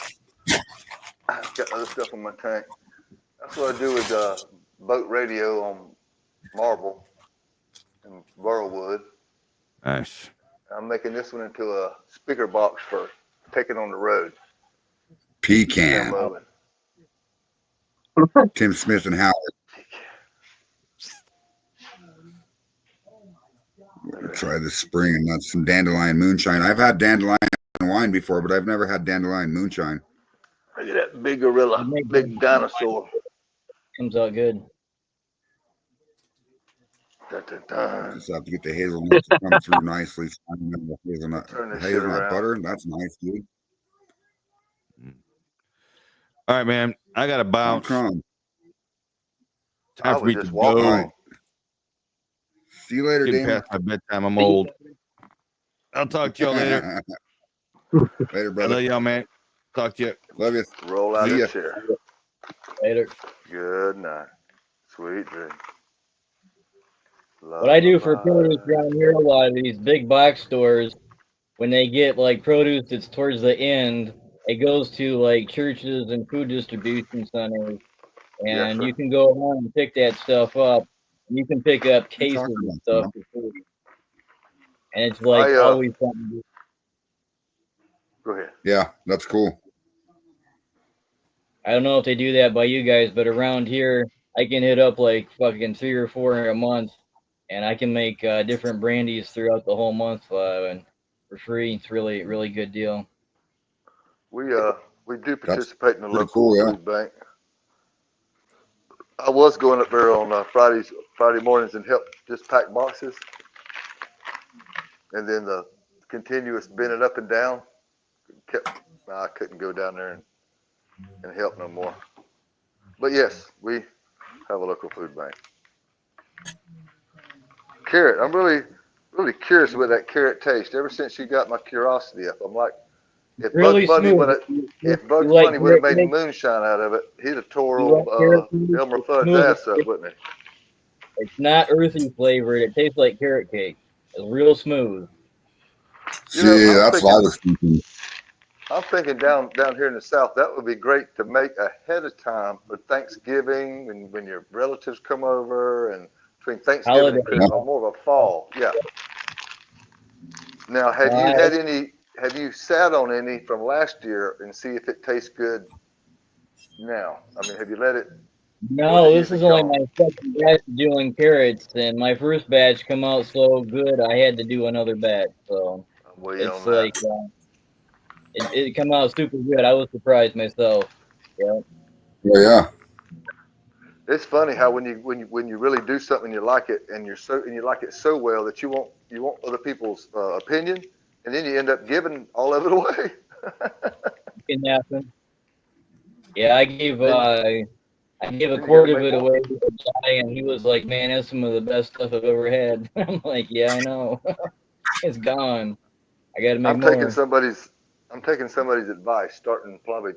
I've got other stuff in my tank. That's what I do with boat radio on Marble and Burrowwood. Nice. I'm making this one into a speaker box for taking on the road. Pecan. Tim Smith and Howard. Try this spring and not some dandelion moonshine. I've had dandelion wine before, but I've never had dandelion moonshine. Look at that big gorilla, big dinosaur. Comes out good. Just have to get the hazelnut to come through nicely. Hazelnut butter, that's nice, dude. All right, man. I got to bounce. Time for me to just go. walking. All right. See you later, Getting Damon. past my bedtime. I'm old. I'll talk to y'all later. Later, I brother. love y'all, man. Talk to you. Love you. Roll out See of ya. the chair. Later. Good night. Sweet dreams. What I do for produce around here, a lot of these big box stores, when they get like produce that's towards the end, it goes to like churches and food distribution centers, Yes, and sir. you can go around and pick that stuff up. And you can pick up We cases talked of about stuff that. for free, and it's like always something. To Go ahead. Yeah, that's cool. I don't know if they do that by you guys, but around here, I can hit up like fucking 3 or 4 a month, and I can make different brandies throughout the whole month and for free. It's really, really good deal. We do participate in the pretty local cool, yeah. food bank. I was going up there on Friday mornings and help just pack boxes, and then the continuous bending up and down I couldn't go down there and help no more. But yes, we have a local food bank. Carrot, I'm really curious about that carrot taste. Ever since you got my curiosity up, I'm like, if Really Bugs Bunny smooth. would have made moonshine out of it, he'd have tore old Elmer Fudd's ass up, wouldn't he? It's not earthy flavored. It tastes like carrot cake. It's real smooth. See, that's what I was thinking. I'm thinking down here in the South, that would be great to make ahead of time for Thanksgiving and when your relatives come over and between Thanksgiving and Christmas, more of a fall. Yeah. Now, have you sat on any from last year and see if it tastes good now? I mean, have you let it? No, this is only my second batch doing carrots, and my first batch come out so good, I had to do another batch. So it's like it come out super good. I was surprised myself. Yeah. Yeah. It's funny how when you really do something you like it and you like it so well that you want other people's opinion, and then you end up giving all of it away. It can happen. Yeah, I gave a quart of it away to a guy, and he was like, "Man, that's some of the best stuff I've ever had." I'm like, "Yeah, I know. It's gone. I got to make more." I'm taking somebody's advice, starting probably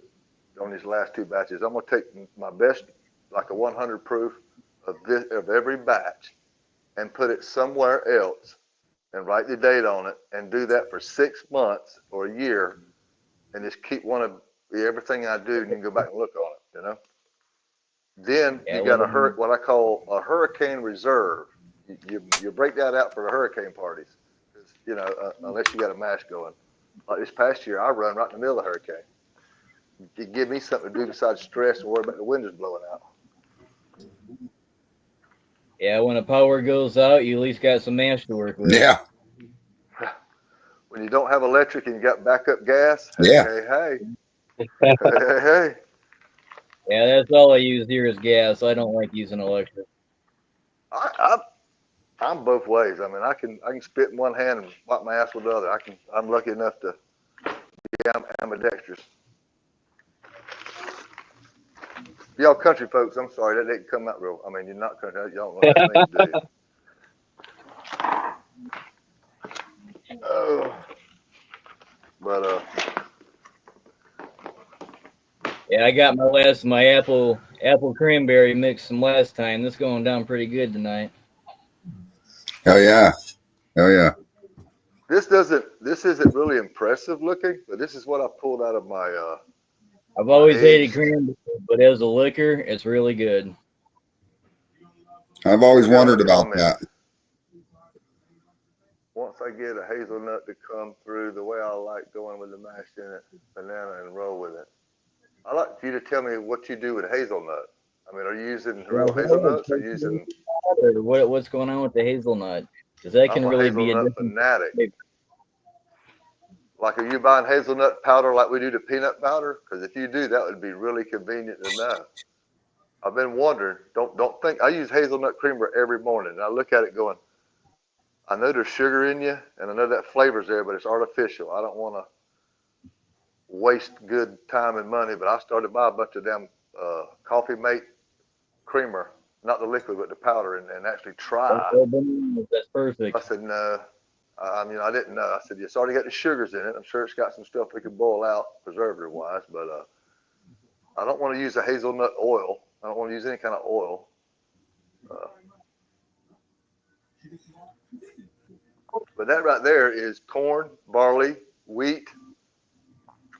on these last two batches. I'm gonna take my best, like a 100 proof of every batch, and put it somewhere else, and write the date on it, and do that for 6 months or a year, and just keep everything I do, and you can go back and look on it, you know. Then you got what I call a hurricane reserve. You break that out for the hurricane parties, you know, unless you got a mash going. Like this past year, I run right in the middle of the hurricane. You give me something to do besides stress and worry about the windows blowing out. Yeah, when the power goes out, you at least got some mash to work with. Yeah. When you don't have electric and you got backup gas, hey. Yeah, that's all I use here is gas. I don't like using electric. I'm both ways. I mean, I can spit in one hand and wipe my ass with the other. I'm lucky enough to be ambidextrous. Y'all country folks, I'm sorry, that didn't come out real. I mean, you're not country. Y'all don't know that thing, do you? Oh. But yeah, I got my apple cranberry mix from last time. This going down pretty good tonight. Hell yeah. Hell yeah. This isn't really impressive looking, but this is what I pulled out of my I've always hated cranberry, but as a liquor, it's really good. I've always wondered about that. Once I get a hazelnut to come through the way I like going with the mash in it, banana, and roll with it. I'd like you to tell me what you do with hazelnut. I mean, are you using real hazelnuts or using? What's going on with the hazelnut? Because that can really be a different fanatic. Like, are you buying hazelnut powder like we do the peanut powder? Because if you do, that would be really convenient to know. I've been wondering. Don't think I use hazelnut creamer every morning, and I look at it going, I know there's sugar in you, and I know that flavor's there, but it's artificial. I don't want to waste good time and money, but I started to buy a bunch of damn Coffee Mate creamer not the liquid, but the powder, and actually try. That's perfect. I said, no. I mean, I didn't know. I said, it's already got the sugars in it. I'm sure it's got some stuff we can boil out preservative wise, but I don't want to use a hazelnut oil. I don't want to use any kind of oil. But that right there is corn, barley, wheat,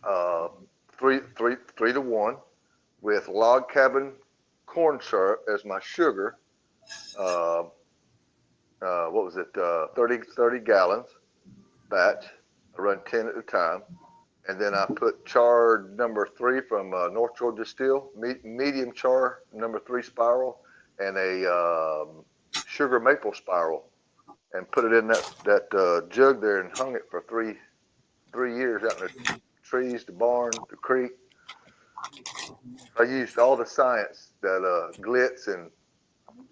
3-to-1, with log cabin corn syrup as my sugar. What was it? 30 gallons batch. I run 10 at a time. And then I put char number 3 from North Georgia Still, medium char number 3 spiral, and a sugar maple spiral, and put it in that jug there and hung it for three years out in the trees, the barn, the creek. I used all the science that Glitz and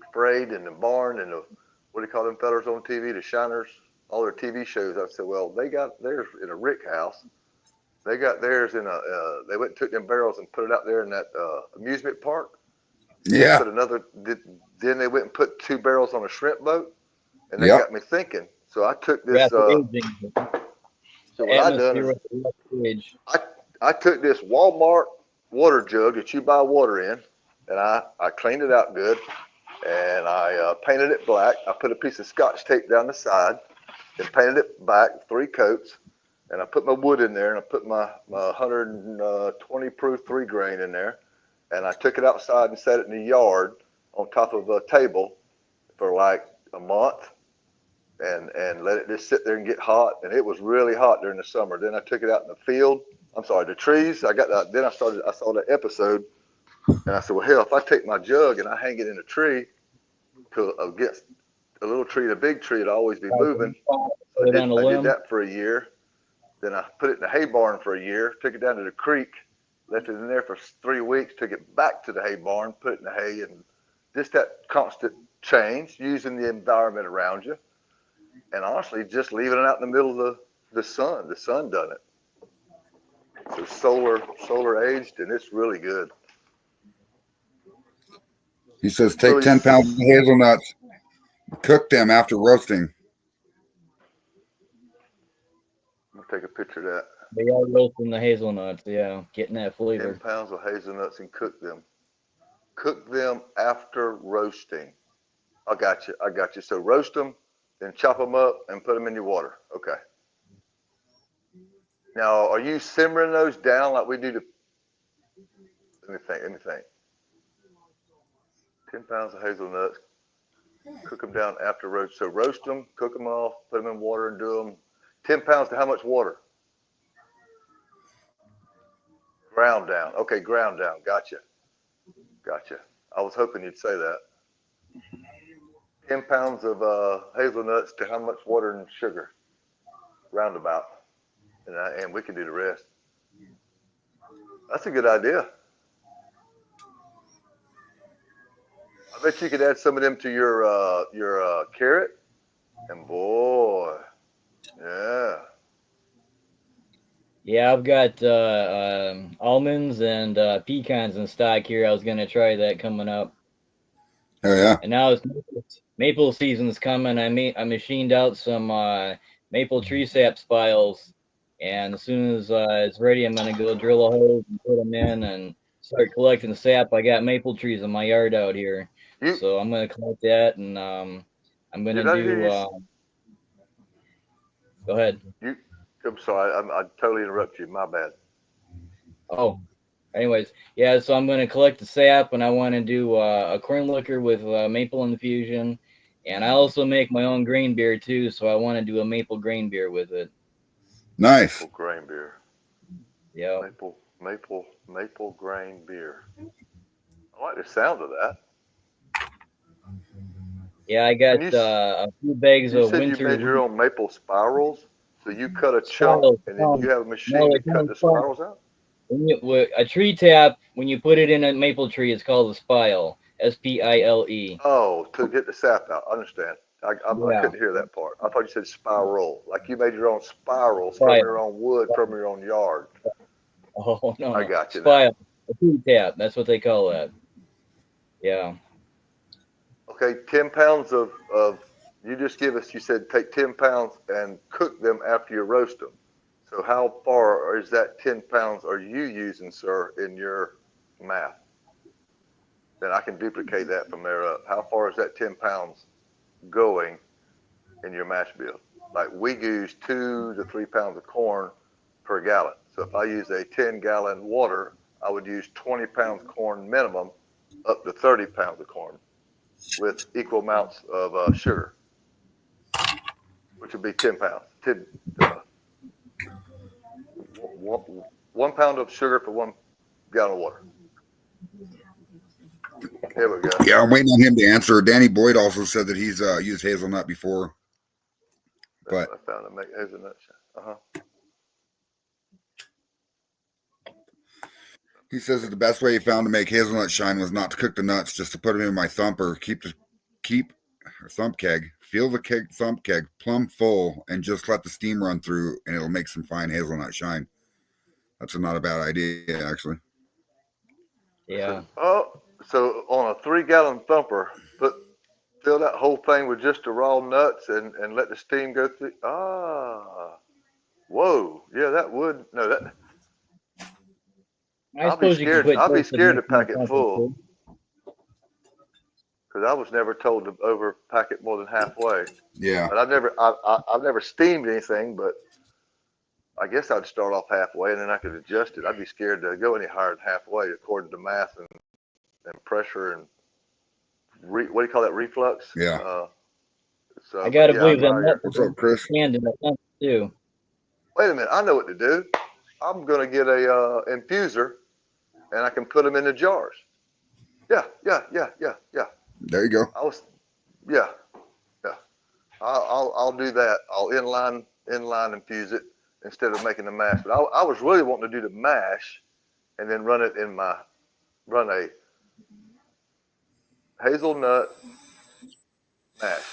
Sprayed and the barn and the, what do you call them fellas on TV, the Shiners, all their TV shows. I said, well, they got theirs in a rick house. They got theirs in they went and took them barrels and put it out there in that amusement park. Yeah. Then they went and put 2 barrels on a shrimp boat, and they got me thinking. So I took this. So what I done is I took this Walmart water jug that you buy water in, and I cleaned it out good, and I painted it black. I put a piece of Scotch tape down the side and painted it back 3 coats. And I put my wood in there, and I put my 120 proof 3 grain in there, and I took it outside and set it in the yard on top of a table for like a month, and let it just sit there and get hot. And it was really hot during the summer. Then I took it out in the field. I'm sorry, the trees. Then I saw that episode, and I said, well, hell, if I take my jug and I hang it in a tree against a little tree and a big tree, it'll always be moving. So I did that for a year. Then I put it in the hay barn for a year, took it down to the creek, left it in there for 3 weeks, took it back to the hay barn, put it in the hay, and just that constant change, using the environment around you. And honestly, just leaving it out in the middle of the sun. The sun done it. So solar aged, and it's really good. He says take 10 pounds of hazelnuts, cook them after roasting. I'm going to take a picture of that. They are roasting the hazelnuts, yeah, getting that flavor. 10 pounds of hazelnuts and cook them. Cook them after roasting. I got you. So roast them, then chop them up and put them in your water. Okay. Now, are you simmering those down like we do to, let me think. 10 pounds of hazelnuts, cook them down after roast. So roast them, cook them off, put them in water and do them. 10 pounds to how much water? Ground down. Okay, ground down. Gotcha. I was hoping you'd say that. 10 pounds of hazelnuts to how much water and sugar? Roundabout. And we can do the rest. That's a good idea. I bet you could add some of them to your carrot. And boy, yeah. Yeah, I've got almonds and pecans in stock here. I was gonna try that coming up. Oh yeah. And now it's maple season's coming. I machined out some maple tree sap spiles, and as soon as it's ready, I'm gonna go drill a hole and put them in and start collecting sap. I got maple trees in my yard out here, so I'm gonna collect that, and I'm gonna do. Go ahead. I'm sorry, I totally interrupt you. My bad. Oh, anyways, yeah. So I'm going to collect the sap, and I want to do a corn liquor with maple infusion, and I also make my own grain beer too. So I want to do a maple grain beer with it. Nice. Maple grain beer. Yeah. Maple grain beer. I like the sound of that. Yeah, I got a few bags of winter. You said you made your own maple spirals. So you cut a chunk, and then you have a machine to cut the spirals out? A tree tap, when you put it in a maple tree, it's called a spile. S-P-I-L-E. Oh, to get the sap out. I understand. I couldn't hear that part. I thought you said spiral. Like you made your own spirals from your own wood, from your own yard. Oh, no. I got you. Spile. A tree tap. That's what they call that. Yeah. Okay, 10 pounds of you just give us, you said take 10 pounds and cook them after you roast them. So how far is that 10 pounds are you using, sir, in your math? Then I can duplicate that from there up. How far is that 10 pounds going in your mash bill? Like we use 2 to 3 pounds of corn per gallon. So if I use a 10-gallon water, I would use 20 pounds corn minimum up to 30 pounds of corn with equal amounts of sugar, which would be 10 pounds. 1 pound of sugar for 1 gallon of water. Here we go. Yeah, I'm waiting on him to answer. Danny Boyd also said that he's used hazelnut before. But I found to make hazelnut. he says that the best way he found to make hazelnut shine was not to cook the nuts, just to put them in my thump or keep a thump keg. Fill the thump keg plumb full and just let the steam run through, and it'll make some fine hazelnut shine. That's not a bad idea, actually. Yeah. So on a 3-gallon thumper, fill that whole thing with just the raw nuts and let the steam go through. Whoa, yeah, that would that. I suppose you could put. I'll be scared to pack it full because I was never told to overpack it more than halfway. Yeah. But I've never steamed anything, but I guess I'd start off halfway and then I could adjust it. I'd be scared to go any higher than halfway according to math and pressure and what do you call that, reflux? Yeah. So I gotta believe that. What's up, Chris? Too. Wait a minute, I know what to do. I'm gonna get a infuser, and I can put them in the jars. Yeah. There you go. Yeah. I'll do that. I'll inline infuse it instead of making the mash. But I was really wanting to do the mash, and then run a hazelnut mash,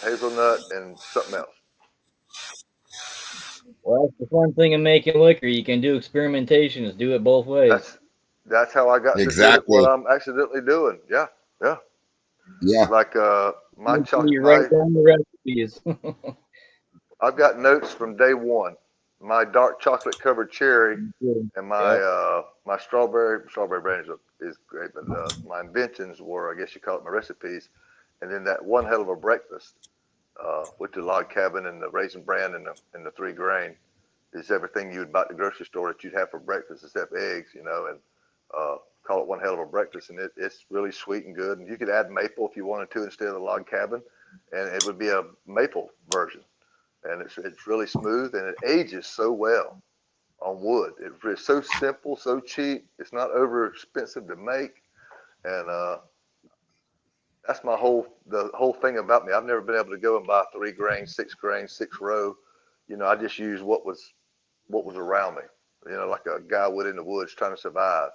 hazelnut and something else. Well, that's the fun thing in making liquor. You can do experimentation. Is do it both ways. That's how I got to do what I'm accidentally doing. Yeah. Like my chocolate. You write down the recipes. I've got notes from day one. My dark chocolate covered cherry and my my strawberry brandy is great, but my inventions were, I guess you call it, my recipes, and then that one hell of a breakfast with the log cabin and the raisin bran and the 3 grain is everything you would buy at the grocery store that you'd have for breakfast except eggs, and call it one hell of a breakfast, and it's really sweet and good. And you could add maple if you wanted to instead of the log cabin, and it would be a maple version. And it's really smooth, and it ages so well on wood. It's so simple, so cheap. It's not over expensive to make, and that's the whole thing about me. I've never been able to go and buy 3 grain, 6 grain, 6 row. I just use what was around me. Like a guy would in the woods trying to survive.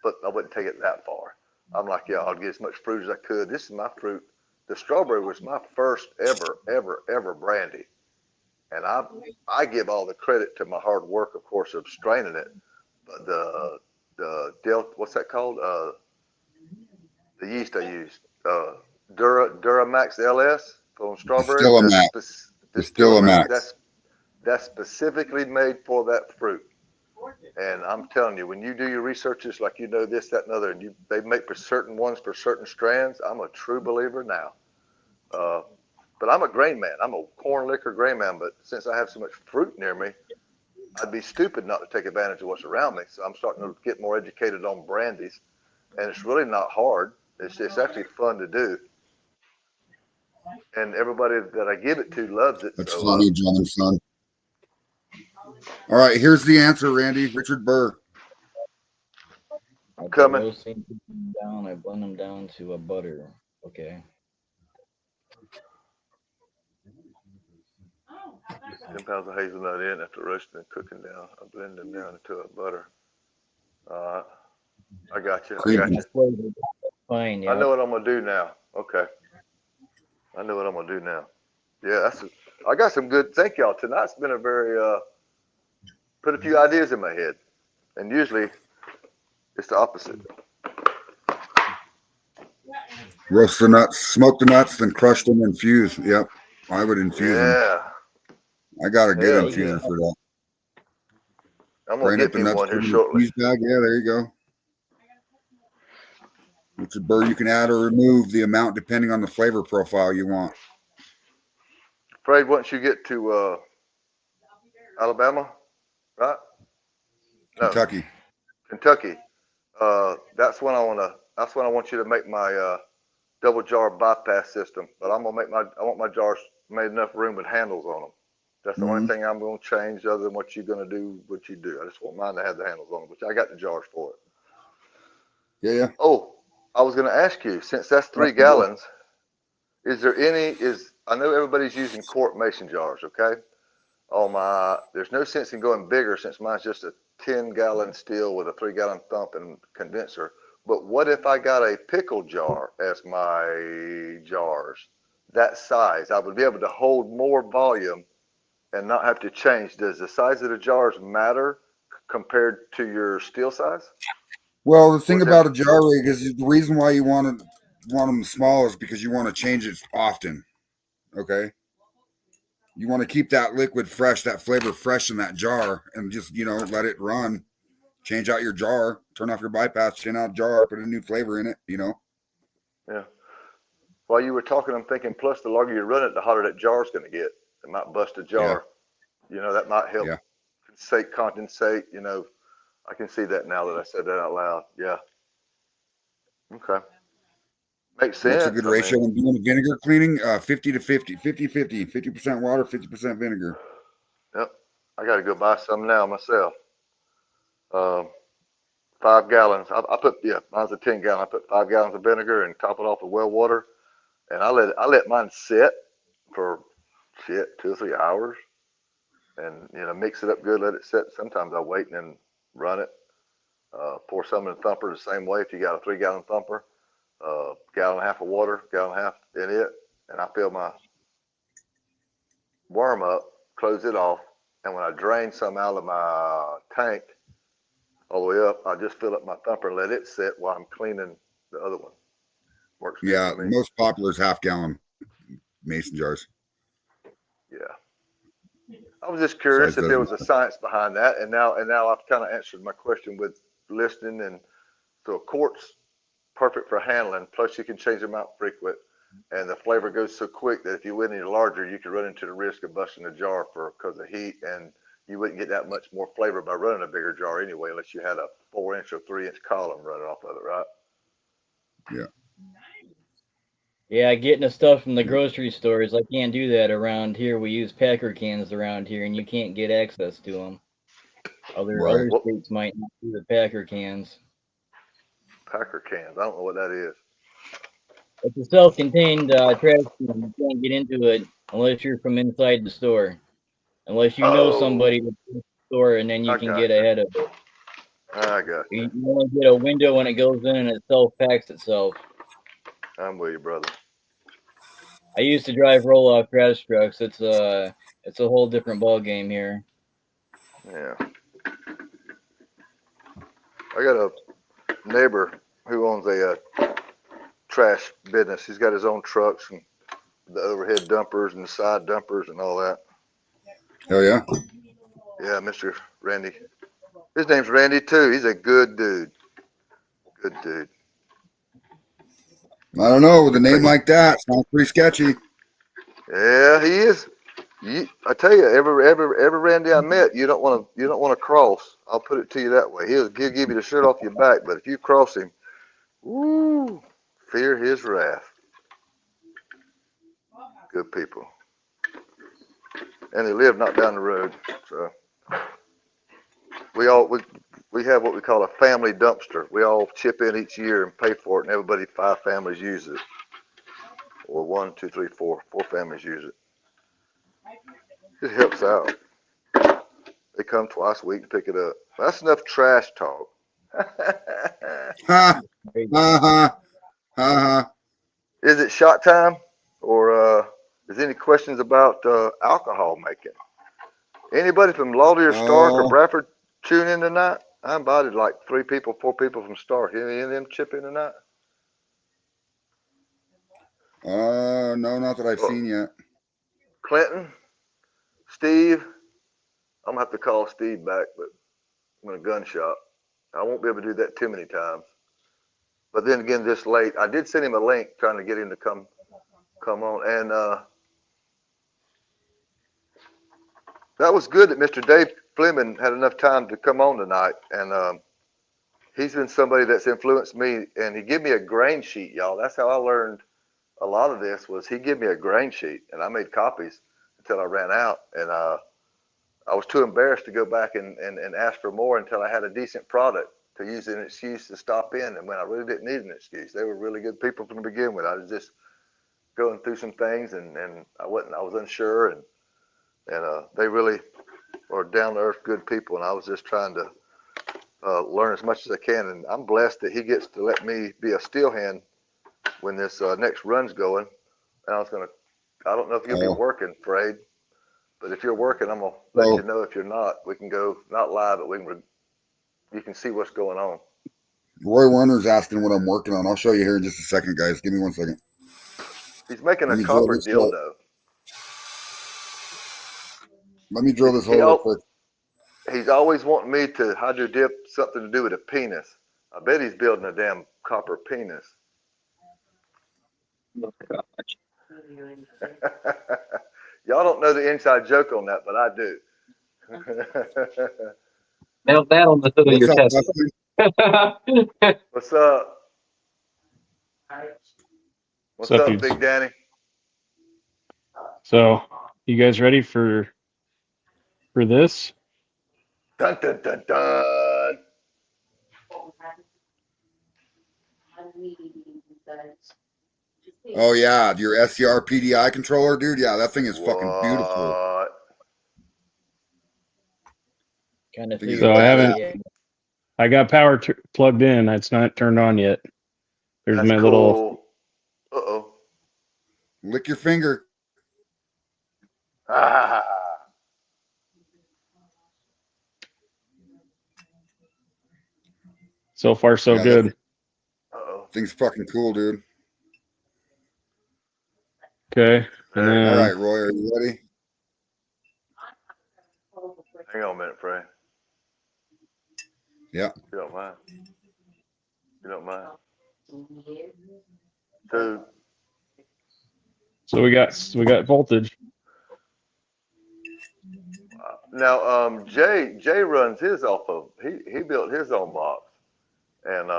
But I wouldn't take it that far. I'm like, yeah, I'll get as much fruit as I could. This is my fruit. The strawberry was my first ever brandy. And I give all the credit to my hard work, of course, of straining it. But the what's that called? The yeast I used, Duramax LS from strawberry. Distillamax. That's specifically made for that fruit. And I'm telling you, when you do your researches, like this, that, and other, and they make for certain ones for certain strands, I'm a true believer now. But I'm a grain man. I'm a corn liquor grain man. But since I have so much fruit near me, I'd be stupid not to take advantage of what's around me. So I'm starting to get more educated on brandies, and it's really not hard. It's actually fun to do, and everybody that I give it to loves it. That's funny, John and son. All right, here's the answer, Randy. Richard Burr. Coming. I blend them down to a butter. Okay. 10 pounds of hazelnut in after roasting and cooking down. I blend them down into a butter. I got you. Fine. Yeah. I know what I'm gonna do now. Okay. I know what I'm gonna do now. Yeah, I got some good. Thank y'all. Tonight's been a very put a few ideas in my head, and usually it's the opposite. Roast the nuts, smoke the nuts, then crush them and infuse. Yep. I would infuse them. Yeah. I got a good Hell infuser yeah. for that. I'm gonna Grind up get the me nuts, one put here them in a shortly. infuse bag. Yeah, there you go. Which bird you can add or remove the amount depending on the flavor profile you want. Afraid once you get to Alabama, right? No, Kentucky. Kentucky. That's when I want you to make my double jar bypass system. But I want my jars made enough room with handles on them. That's the only thing I'm going to change other than what you're going to do, what you do. I just want mine to have the handles on them, which I got the jars for it. Yeah. Oh, I was going to ask you, since that's 3 gallons, is there any, I know everybody's using quart mason jars, okay? There's no sense in going bigger since mine's just a 10-gallon steel with a 3-gallon thump and condenser. But what if I got a pickle jar as my jars, that size? I would be able to hold more volume and not have to change. Does the size of the jars matter compared to your steel size? Well, the thing about a jar rig is the reason why you want them small is because you want to change it often. Okay. You want to keep that liquid fresh, that flavor fresh in that jar, and just let it run. Change out your jar, turn off your bypass, change out jar, put a new flavor in it. Yeah. While you were talking, I'm thinking, plus the longer you run it, the hotter that jar's going to get. It might bust a jar. Yeah. That might help condensate. I can see that now that I said that out loud. Yeah. Okay. Makes sense. What's a good ratio when doing vinegar cleaning? 50 to 50, 50-50, 50% water, 50% vinegar. Yep. I got to go buy some now myself. 5 gallons. Mine's a 10-gallon. I put 5 gallons of vinegar and top it off with well water, and I let mine sit for 2 or 3 hours, and mix it up good, let it sit. Sometimes I wait and then run it. Pour some in the thumper the same way. If you got a 3-gallon thumper, gallon and a half of water, gallon and a half in it, and I fill my worm up, close it off, and when I drain some out of my tank all the way up, I just fill up my thumper and let it sit while I'm cleaning the other one. Works good for me. Most popular is half-gallon mason jars. Yeah. I was just curious if there was a science behind that, and now I've kind of answered my question with listening, and so a quart's perfect for handling. Plus, you can change them out frequent, and the flavor goes so quick that if you went any larger, you could run into the risk of busting a jar because of heat, and you wouldn't get that much more flavor by running a bigger jar anyway, unless you had a 4-inch or 3-inch column running off of it, right? Yeah. Yeah, getting the stuff from the grocery stores, I can't do that around here. We use Packer cans around here, and you can't get access to them. Other states might not do the Packer cans. Packer cans. I don't know what that is. It's a self-contained trash can. You can't get into it unless you're from inside the store. Unless you know somebody at the store, and then you can get ahead of it. I got you. You only get a window when it goes in, and it self-packs itself. I'm with you, brother. I used to drive roll-off trash trucks. It's a whole different ball game here. Yeah. I got a neighbor who owns a trash business. He's got his own trucks and the overhead dumpers and the side dumpers and all that. Oh, yeah? Yeah, Mr. Randy. His name's Randy, too. He's a good dude. Good dude. I don't know. With a name like that, sounds pretty sketchy. Yeah, he is. I tell you, every Randy I met, you don't want to cross. I'll put it to you that way. He'll give you the shirt off your back, but if you cross him, woo, fear his wrath. Good people. And they live not down the road, so we have what we call a family dumpster. We all chip in each year and pay for it, and everybody, 5 families use it, or 1, 2, 3, 4 families use it. It helps out. They come twice a week to pick it up. That's enough trash talk. Ha ha ha. Is it shot time, or is there any questions about alcohol making? Anybody from Laudier, Stark, or Bradford tune in tonight? I invited like 3 people, 4 people from Stark. Any of them chip in tonight? No, not that I've seen yet. Clinton, Steve, I'm gonna have to call Steve back, but I'm in a gun shop. I won't be able to do that too many times. But then again, this late, I did send him a link trying to get him to come on, and that was good that Mr. Dave Fleming had enough time to come on tonight, and he's been somebody that's influenced me, and he gave me a grain sheet, y'all. That's how I learned a lot of this. Was he gave me a grain sheet, and I made copies until I ran out, and I was too embarrassed to go back and ask for more until I had a decent product to use an excuse to stop in. And when I really didn't need an excuse, they were really good people from the begin with. I was just going through some things, and I was unsure, and they really are down to earth, good people. And I was just trying to learn as much as I can. And I'm blessed that he gets to let me be a steel hand when this next run's going. And I don't know if you'll be working, Frade. But if you're working, I'm gonna let you know. If you're not, we can go not live, but you can see what's going on. Roy Warner's asking what I'm working on. I'll show you here in just a second, guys. Give me 1 second. He's making a copper dildo. Let me drill this hole real quick. He's always wanting me to hydro dip something to do with a penis. I bet he's building a damn copper penis. Oh, gosh. Y'all don't know the inside joke on that, but I do. Now that on the hood of your test. What's up? What's up, dudes? Big Danny? So, you guys ready for this? Dun dun dun dun. Oh yeah, your SCR PDI controller, dude. Yeah, that thing is fucking beautiful. Kind of. So I got power plugged in. It's not turned on yet. There's That's my cool. little. Uh-oh. Lick your finger. Ah. So far, so good. Thing's fucking cool, dude. Okay. And then, all right, Roy, are you ready? Hang on a minute, Frey. Yeah. If you don't mind. You don't mind. So we got voltage. Now, Jay runs his off of, he built his own box, and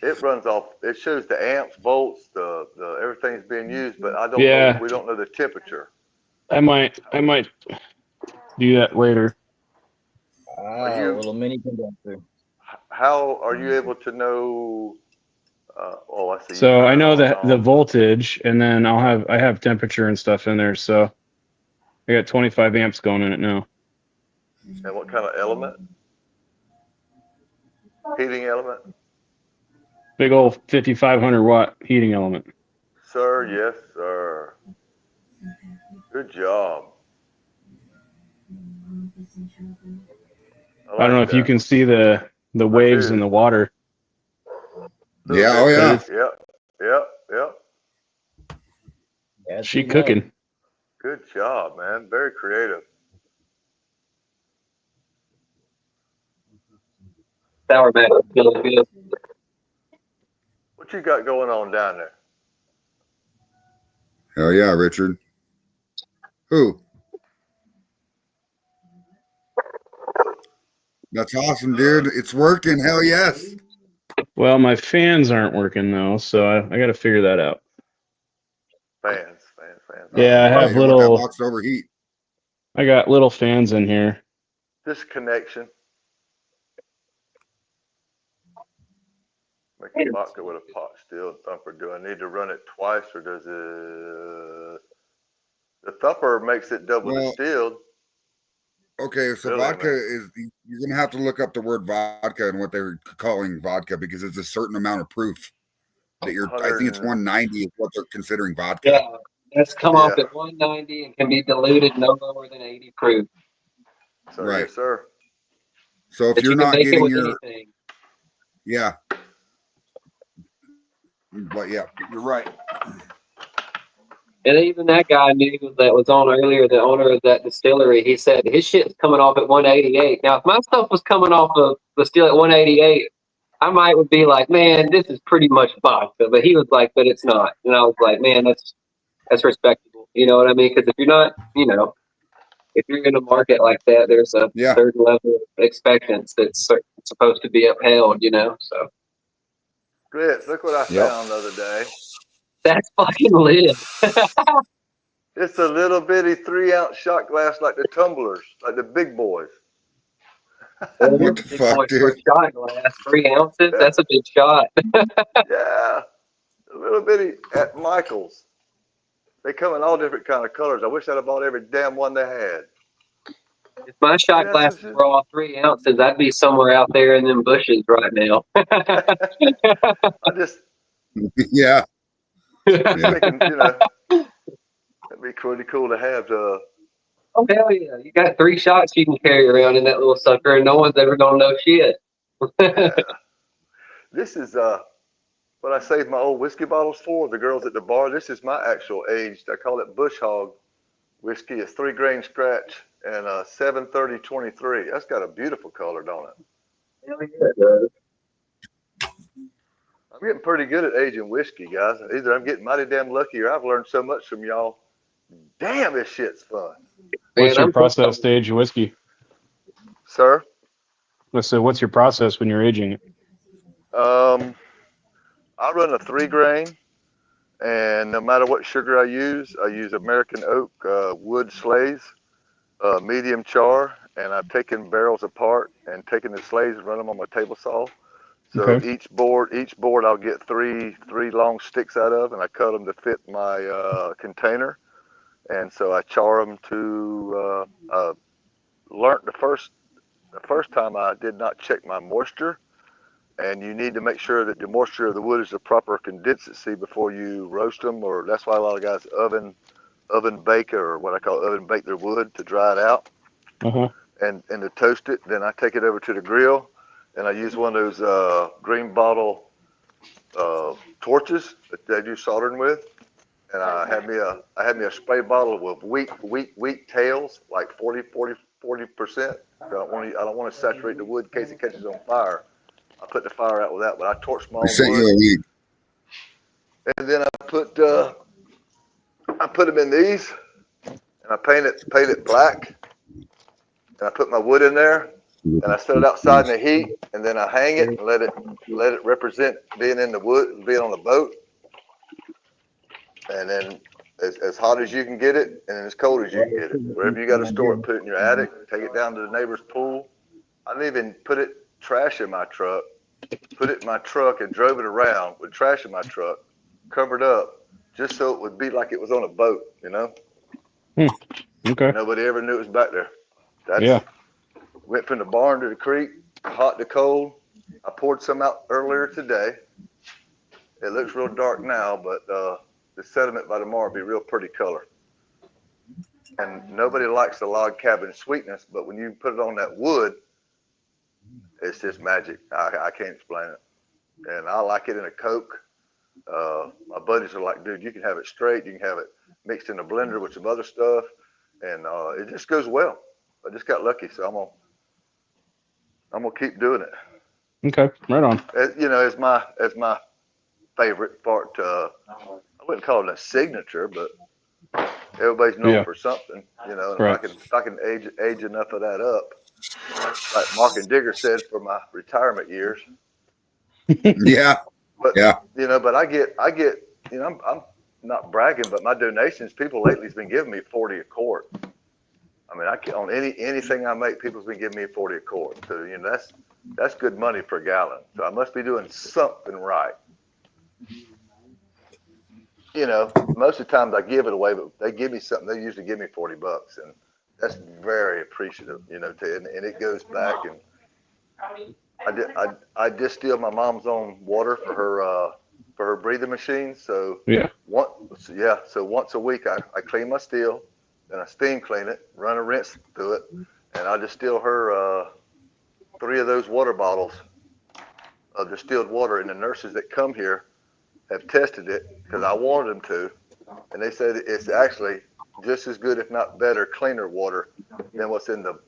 it runs off, it shows the amps, volts, the everything's being used, but I don't know, we don't know the temperature. I might do that later. Are you, a little mini condenser. how are you able to know? I see. So I know that the voltage, and then I have temperature and stuff in there. So I got 25 amps going in it now. And what kind of element? Heating element? Big old 5,500 watt heating element. Sir, yes, sir. Good job. I don't know if you can see the waves in the water. Yeah, oh yeah. Yep. Yeah, she cooking. Good job, man. Very creative. Sour mash is feeling good. What you got going on down there? Hell yeah, Richard. Who? That's awesome, dude. It's working. Hell yes. Well, my fans aren't working though, so I got to figure that out. Fans. Yeah, I have that box overheat. I got little fans in here. Disconnection. Make a vodka with a pot still thumper. Do I need to run it twice, or does it? The thumper makes it double distilled. Okay, so Really, vodka is, you're going to have to look up the word vodka and what they're calling vodka, because it's a certain amount of proof that I think it's 190 is what they're considering vodka. Yeah, that's come off at 190 and can be diluted no lower than 80 proof. So, right. Yes, sir. So if you're not getting your, anything. Yeah. But yeah, you're right. And even that guy knew that was on earlier, the owner of that distillery. He said his shit's coming off at 188. Now, if my stuff was coming off of the still at 188, I might would be like, man, this is pretty much vodka. But he was like, but it's not. And I was like, man, that's respectable. You know what I mean? Because if you're not, if you're in a market like that, there's a certain level of expectance that's supposed to be upheld. So. Grits, look what I found the other day. That's fucking lit. It's a little bitty 3-ounce shot glass like the tumblers, like the big boys. What the fuck, dude? Shot glass, 3 ounces. That's a big shot. Yeah, a little bitty at Michael's. They come in all different kind of colors. I wish I'd have bought every damn one they had. If my shot glasses were all 3 ounces, I'd be somewhere out there in them bushes right now. I just, yeah. thinking, it'd be pretty cool to have. Oh hell yeah! You got 3 shots you can carry around in that little sucker, and no one's ever gonna know shit. Yeah. This is what I saved my old whiskey bottles for. The girls at the bar. This is my actual aged. I call it Bush Hog whiskey. It's 3 grain scratch and 730-23. That's got a beautiful color, don't it? Hell yeah, it does. I'm getting pretty good at aging whiskey, guys. Either I'm getting mighty damn lucky, or I've learned so much from y'all. Damn, this shit's fun. What's your process to age whiskey? Sir? So what's your process when you're aging it? I run a 3 grain, and no matter what sugar I use American oak wood sleighs, medium char, and I've taken barrels apart and taken the sleighs and run them on my table saw. So each board I'll get three long sticks out of, and I cut them to fit my container. And so I char them to learned the first time I did not check my moisture, and you need to make sure that the moisture of the wood is the proper consistency before you roast them, or that's why a lot of guys oven bake, or what I call oven bake their wood to dry it out. And to toast it. Then I take it over to the grill, and I use one of those green bottle torches that they do soldering with. And I had me a spray bottle with weak tails, like 40%. I don't want to saturate the wood in case it catches on fire. I put the fire out with that, but I torch my own wood. And then I put them in these, and I paint it black. And I put my wood in there, and I set it outside in the heat, and then I hang it and let it represent being in the wood, being on the boat. And then as hot as you can get it, and as cold as you can get it. Wherever you got to store it, put it in your attic, take it down to the neighbor's pool. I didn't even put trash in my truck, put it in my truck and drove it around with trash in my truck, covered up, just so it would be like it was on a boat, Okay. Nobody ever knew it was back there. Went from the barn to the creek, hot to cold. I poured some out earlier today. It looks real dark now, but the sediment by tomorrow will be real pretty color. And nobody likes the log cabin sweetness, but when you put it on that wood, it's just magic. I can't explain it. And I like it in a Coke. My buddies are like, dude, you can have it straight. You can have it mixed in a blender with some other stuff. And it just goes well. I just got lucky, so I'm gonna keep doing it. Okay, right on. As my favorite part. I wouldn't call it a signature, but everybody's known for something. And if I can age enough of that up, like Mark and Digger said, for my retirement years. But but I get. I'm not bragging, but my donations, people lately has been giving me 40 a quart. I mean, on anything I make, people's been giving me 40 a quart. So that's good money per gallon. So I must be doing something right. Most of the times I give it away, but they give me something. They usually give me $40, and that's very appreciative. And it goes back. And I distill my mom's own water for her breathing machine. So once a week I clean my still. Then I steam clean it, run a rinse through it, and I distill her 3 of those water bottles of distilled water. And the nurses that come here have tested it because I wanted them to. and they said it's actually just as good, if not better, cleaner water than what's in the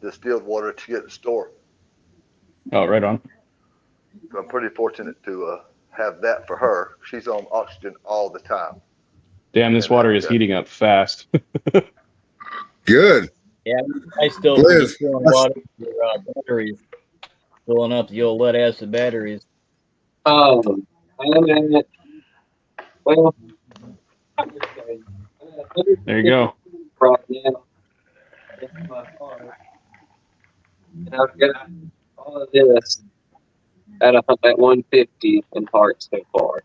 distilled water that you get at the store. Oh, right on. So I'm pretty fortunate to have that for her. She's on oxygen all the time. Damn, this water is heating up fast. Good. Yeah, I still keep Liz, filling water for batteries, filling up the old lead acid batteries. I'm at, well, There you go. right now in my heart. And I've got all of this at 150 in parts so far.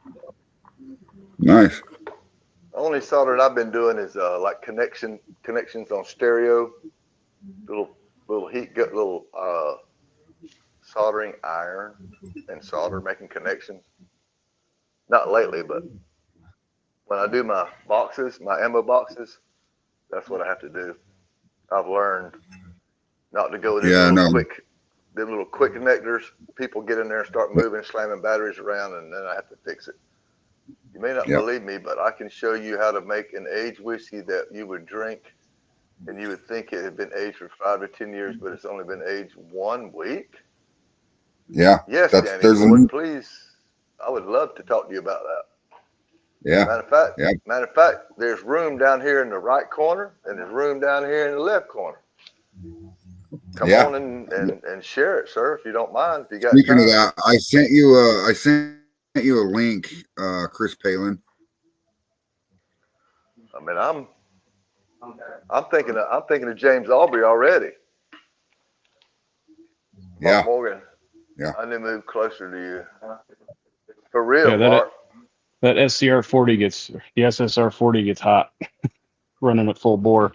nice. The only soldering I've been doing is like connections on stereo, little soldering iron and solder making connections. Not lately, but when I do my boxes, my ammo boxes, that's what I have to do. I've learned not to go with Yeah, no. them little quick connectors. People get in there and start moving, slamming batteries around, and then I have to fix it. You may not believe me, but I can show you how to make an aged whiskey that you would drink, and you would think it had been aged for 5 to 10 years, but it's only been aged 1 week. Yeah. Yes, Danny Ford, please. I would love to talk to you about that. Yeah. Matter of fact, there's room down here in the right corner, and there's room down here in the left corner. Come on and share it, sir, if you don't mind. If you got Speaking time. of that, I sent you a link, Chris Palin. I mean, I'm thinking of James Aubrey already. Mark Morgan. Yeah. I need to move closer to you. For real, Yeah, Mark. that SCR 40 the SSR 40 gets hot, running at full bore.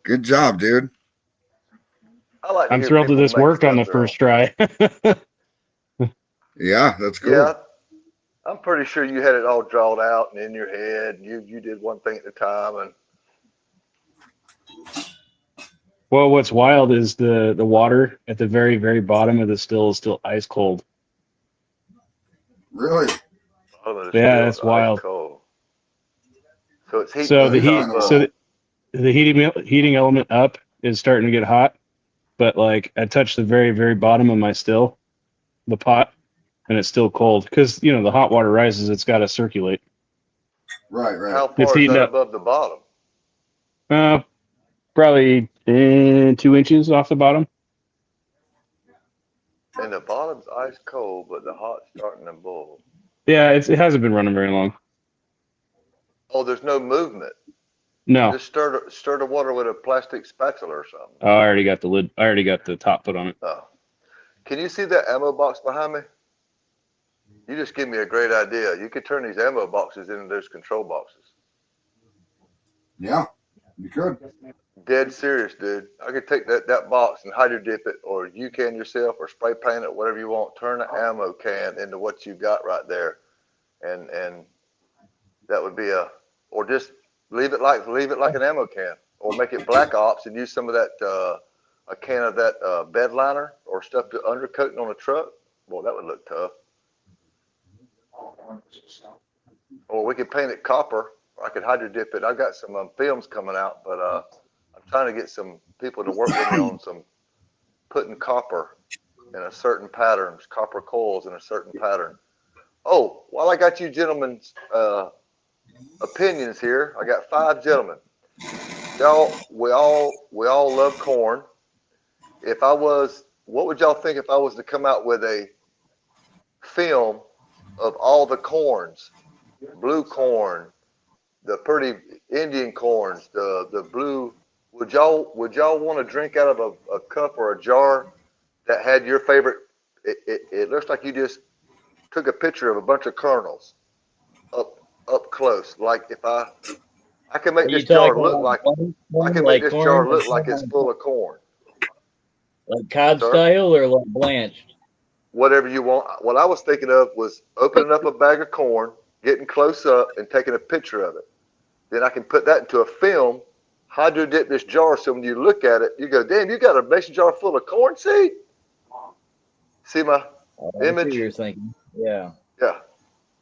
Good job, dude. I'm thrilled that this worked on the first try. Yeah, that's cool. Yeah, I'm pretty sure you had it all drawn out and in your head. You did one thing at a time, and Well, what's wild is the water at the very, very bottom of the still is still ice cold. Really? Yeah, that's wild. Cold. So it's heating. So the heating element up is starting to get hot, but like I touched the very, very bottom of my still, the pot, and it's still cold because the hot water rises. It's got to circulate. Right. How far is that above the bottom? Probably 2 inches off the bottom. And the bottom's ice cold, but the hot's starting to boil. Yeah, it hasn't been running very long. Oh, there's no movement. No. Just stir the water with a plastic spatula or something. Oh, I already got the lid. I already got the top put on it. Oh. Can you see that ammo box behind me? You just give me a great idea. You could turn these ammo boxes into those control boxes. Yeah, you could. Dead serious, dude. I could take that box and hydro dip it, or you can yourself, or spray paint it, whatever you want. Turn the ammo can into what you got right there, and that would be or just leave it like an ammo can, or make it black ops and use some of that a can of that bed liner or stuff to undercoating on a truck. Boy, that would look tough. Or we could paint it copper. Or I could hydro dip it. I've got some films coming out, but I'm trying to get some people to work with me on some putting copper in a certain pattern, copper coils in a certain pattern. Oh, while I got you gentlemen's opinions here, I got 5 gentlemen. Y'all, we all love corn. What would y'all think if I was to come out with a film of all the corns, blue corn, the pretty Indian corns, the blue? Would y'all want to drink out of a cup or a jar that had your favorite? It looks like you just took a picture of a bunch of kernels up close. Like if I can make this jar look like it's full of corn. Like cod style or like blanched? Whatever you want. What I was thinking of was opening up a bag of corn, getting close up, and taking a picture of it. Then I can put that into a film, hydro dip this jar, so when you look at it, you go, damn, you got a mason jar full of corn seed? See my image? You're thinking, yeah. Yeah.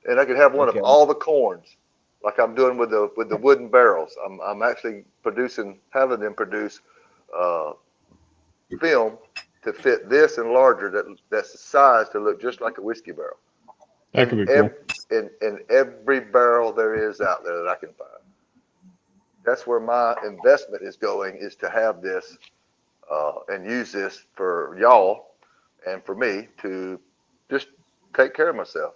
and I could have one Okay. of all the corns, like I'm doing with the wooden barrels. I'm actually having them produce film to fit this and larger that's the size to look just like a whiskey barrel. That could be cool. In every barrel there is out there that I can find. That's where my investment is going, is to have this and use this for y'all and for me to just take care of myself.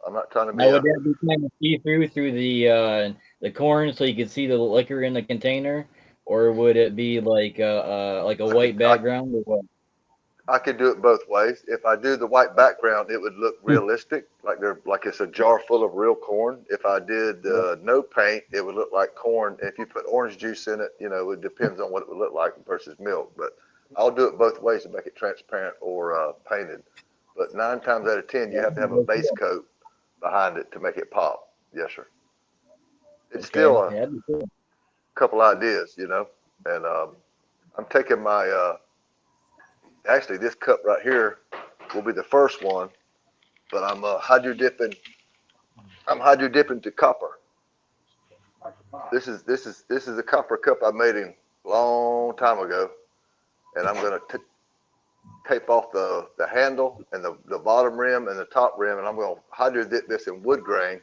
I'm not trying to be Now, would that be kind of see through the corn so you could see the liquor in the container, or would it be like a white background or what? I could do it both ways. If I do the white background, it would look realistic, like it's a jar full of real corn. If I did no paint, it would look like corn. If you put orange juice in it, it depends on what it would look like versus milk. But I'll do it both ways to make it transparent or painted. But 9 times out of 10, you have to have a base coat behind it to make it pop. Yes, sir. It's still a couple ideas, and I'm taking my. Actually, this cup right here will be the first one, but I'm hydro dipping. I'm hydro dipping to copper. This is a copper cup I made a long time ago, and I'm gonna tape off the handle and the bottom rim and the top rim, and I'm gonna hydro dip this in wood grain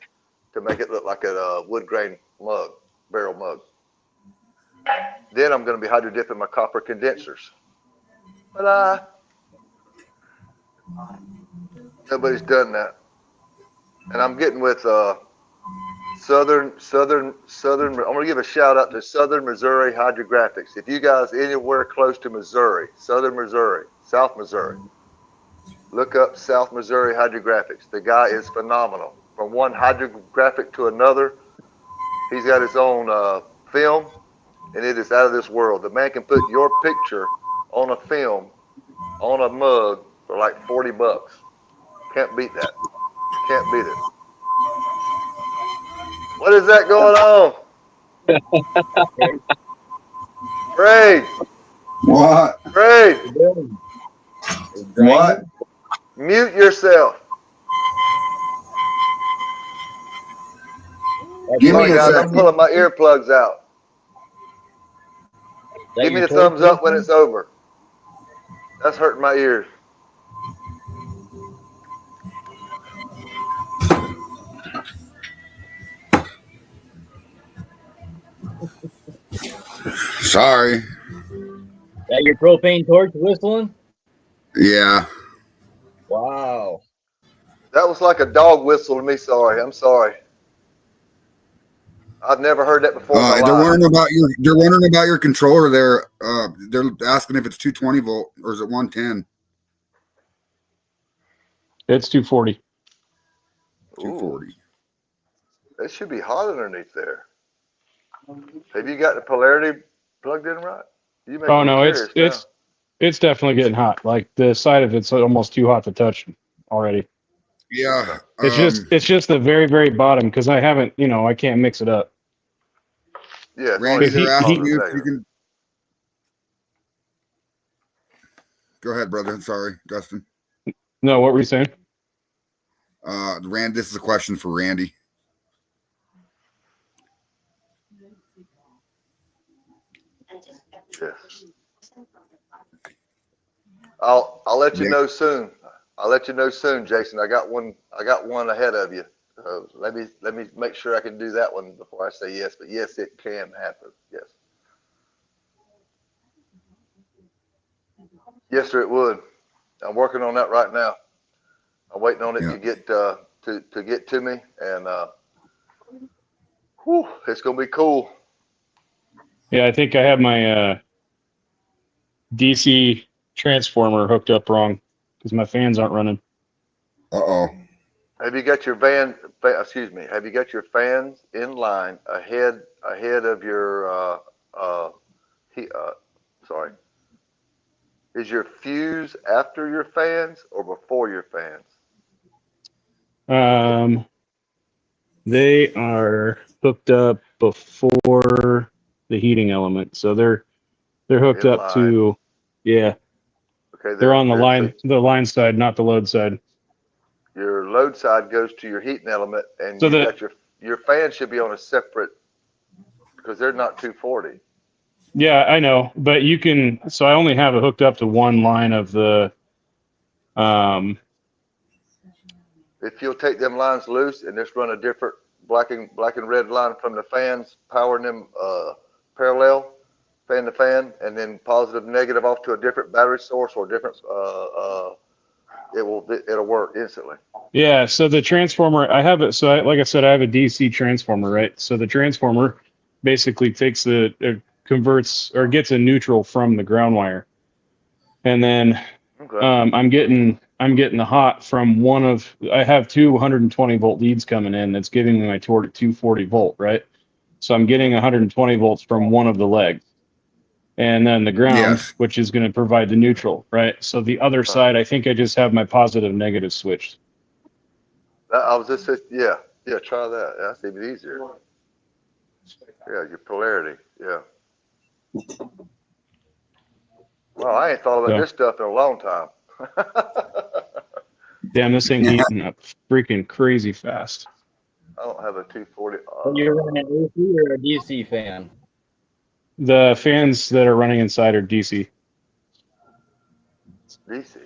to make it look like a wood grain mug, barrel mug. Then I'm gonna be hydro dipping my copper condensers. Ta-da! Nobody's done that. And I'm getting with Southern. I'm gonna give a shout out to Southern Missouri Hydrographics. If you guys anywhere close to Missouri, Southern Missouri, South Missouri, look up South Missouri Hydrographics. The guy is phenomenal. From one hydrographic to another, he's got his own film, and it is out of this world. The man can put your picture on a film, on a mug for like $40. Can't beat that. Can't beat it. What is that going on? Ray. What? Ray. What? Mute yourself. Give me a guys, I'm second. pulling my earplugs out. Give me the thumbs up when it's over. That's hurting my ears. Sorry. That your propane torch whistling? Yeah. Wow. That was like a dog whistle to me. Sorry. I'm sorry. I've never heard that before in my They're life. wondering about your controller there. They're asking if it's 220 volt or is it 110? It's 240. 240. It should be hot underneath there. Have you got the polarity plugged in right? You make Oh me no, curious it's definitely getting hot. Like the side of it's almost too hot to touch already. Yeah. It's just the very, very bottom because I haven't, I can't mix it up. Yeah, Randy, they're asking you if you can. Go ahead, brother. I'm sorry, Dustin. No, what were you saying? Rand, this is a question for Randy. Yes. I'll let you know soon. I'll let you know soon, Jason. I got one ahead of you. Let me make sure I can do that one before I say yes. But yes, it can happen. Yes. Yes, sir, it would. I'm working on that right now. I'm waiting on it to get to get to me, and it's gonna be cool. Yeah, I think I have my DC transformer hooked up wrong because my fans aren't running. Uh-oh. Have you got your Have you got your fans in line ahead of your sorry. Is your fuse after your fans or before your fans? They are hooked up before the heating element, so they're hooked In up line. to, yeah. Okay, They're on the line side, not the load side. your load side goes to your heating element, and So you got your fan should be on a separate, because they're not 240. Yeah, I know, but you can. So I only have it hooked up to one line of the. If you'll take them lines loose and just run a different black and red line from the fans, powering them parallel, fan to fan, and then positive negative off to a different battery source or different it'll work instantly. Yeah, so the transformer, I have it. So, like I said, I have a DC transformer, right? So the transformer basically takes converts or gets a neutral from the ground wire, and then Okay. I'm getting the hot from one of. I have two 120 volt leads coming in. That's giving me my torque at 240 volt, right? So I'm getting 120 volts from one of the legs, and then the ground, Yes. which is going to provide the neutral, right? So the other side, I think I just have my positive negative switched. I was just yeah, try that. That's even easier. Yeah, your polarity. Yeah. Well, I ain't thought about So, this stuff in a long time. damn, this thing heating up freaking crazy fast. I don't have a 240. So you're running an AC or a DC fan? The fans that are running inside are DC. DC.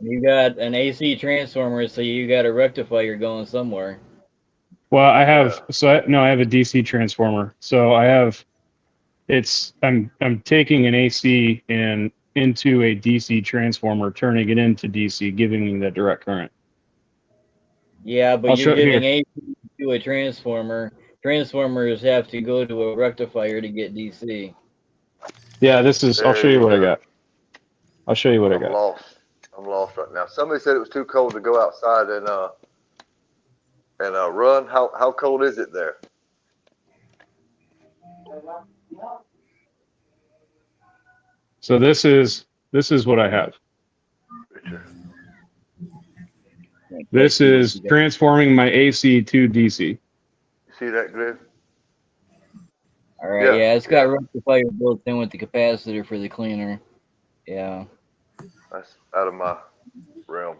You got an AC transformer, so you got a rectifier going somewhere. Well, I have I have a DC transformer. So I have I'm taking an AC and into a DC transformer, turning it into DC, giving me that direct current. Yeah, but I'll you're show giving here. AC to a transformer. Transformers have to go to a rectifier to get DC. Yeah, I'll show you what I got. I'll show you what I I'm got. lost. I'm lost right now. Somebody said it was too cold to go outside and run. How cold is it there? So this is what I have. This is transforming my AC to DC. You see that, Griff? All right, yeah, it's got rectifier built in with the capacitor for the cleaner. Yeah. That's out of my realm.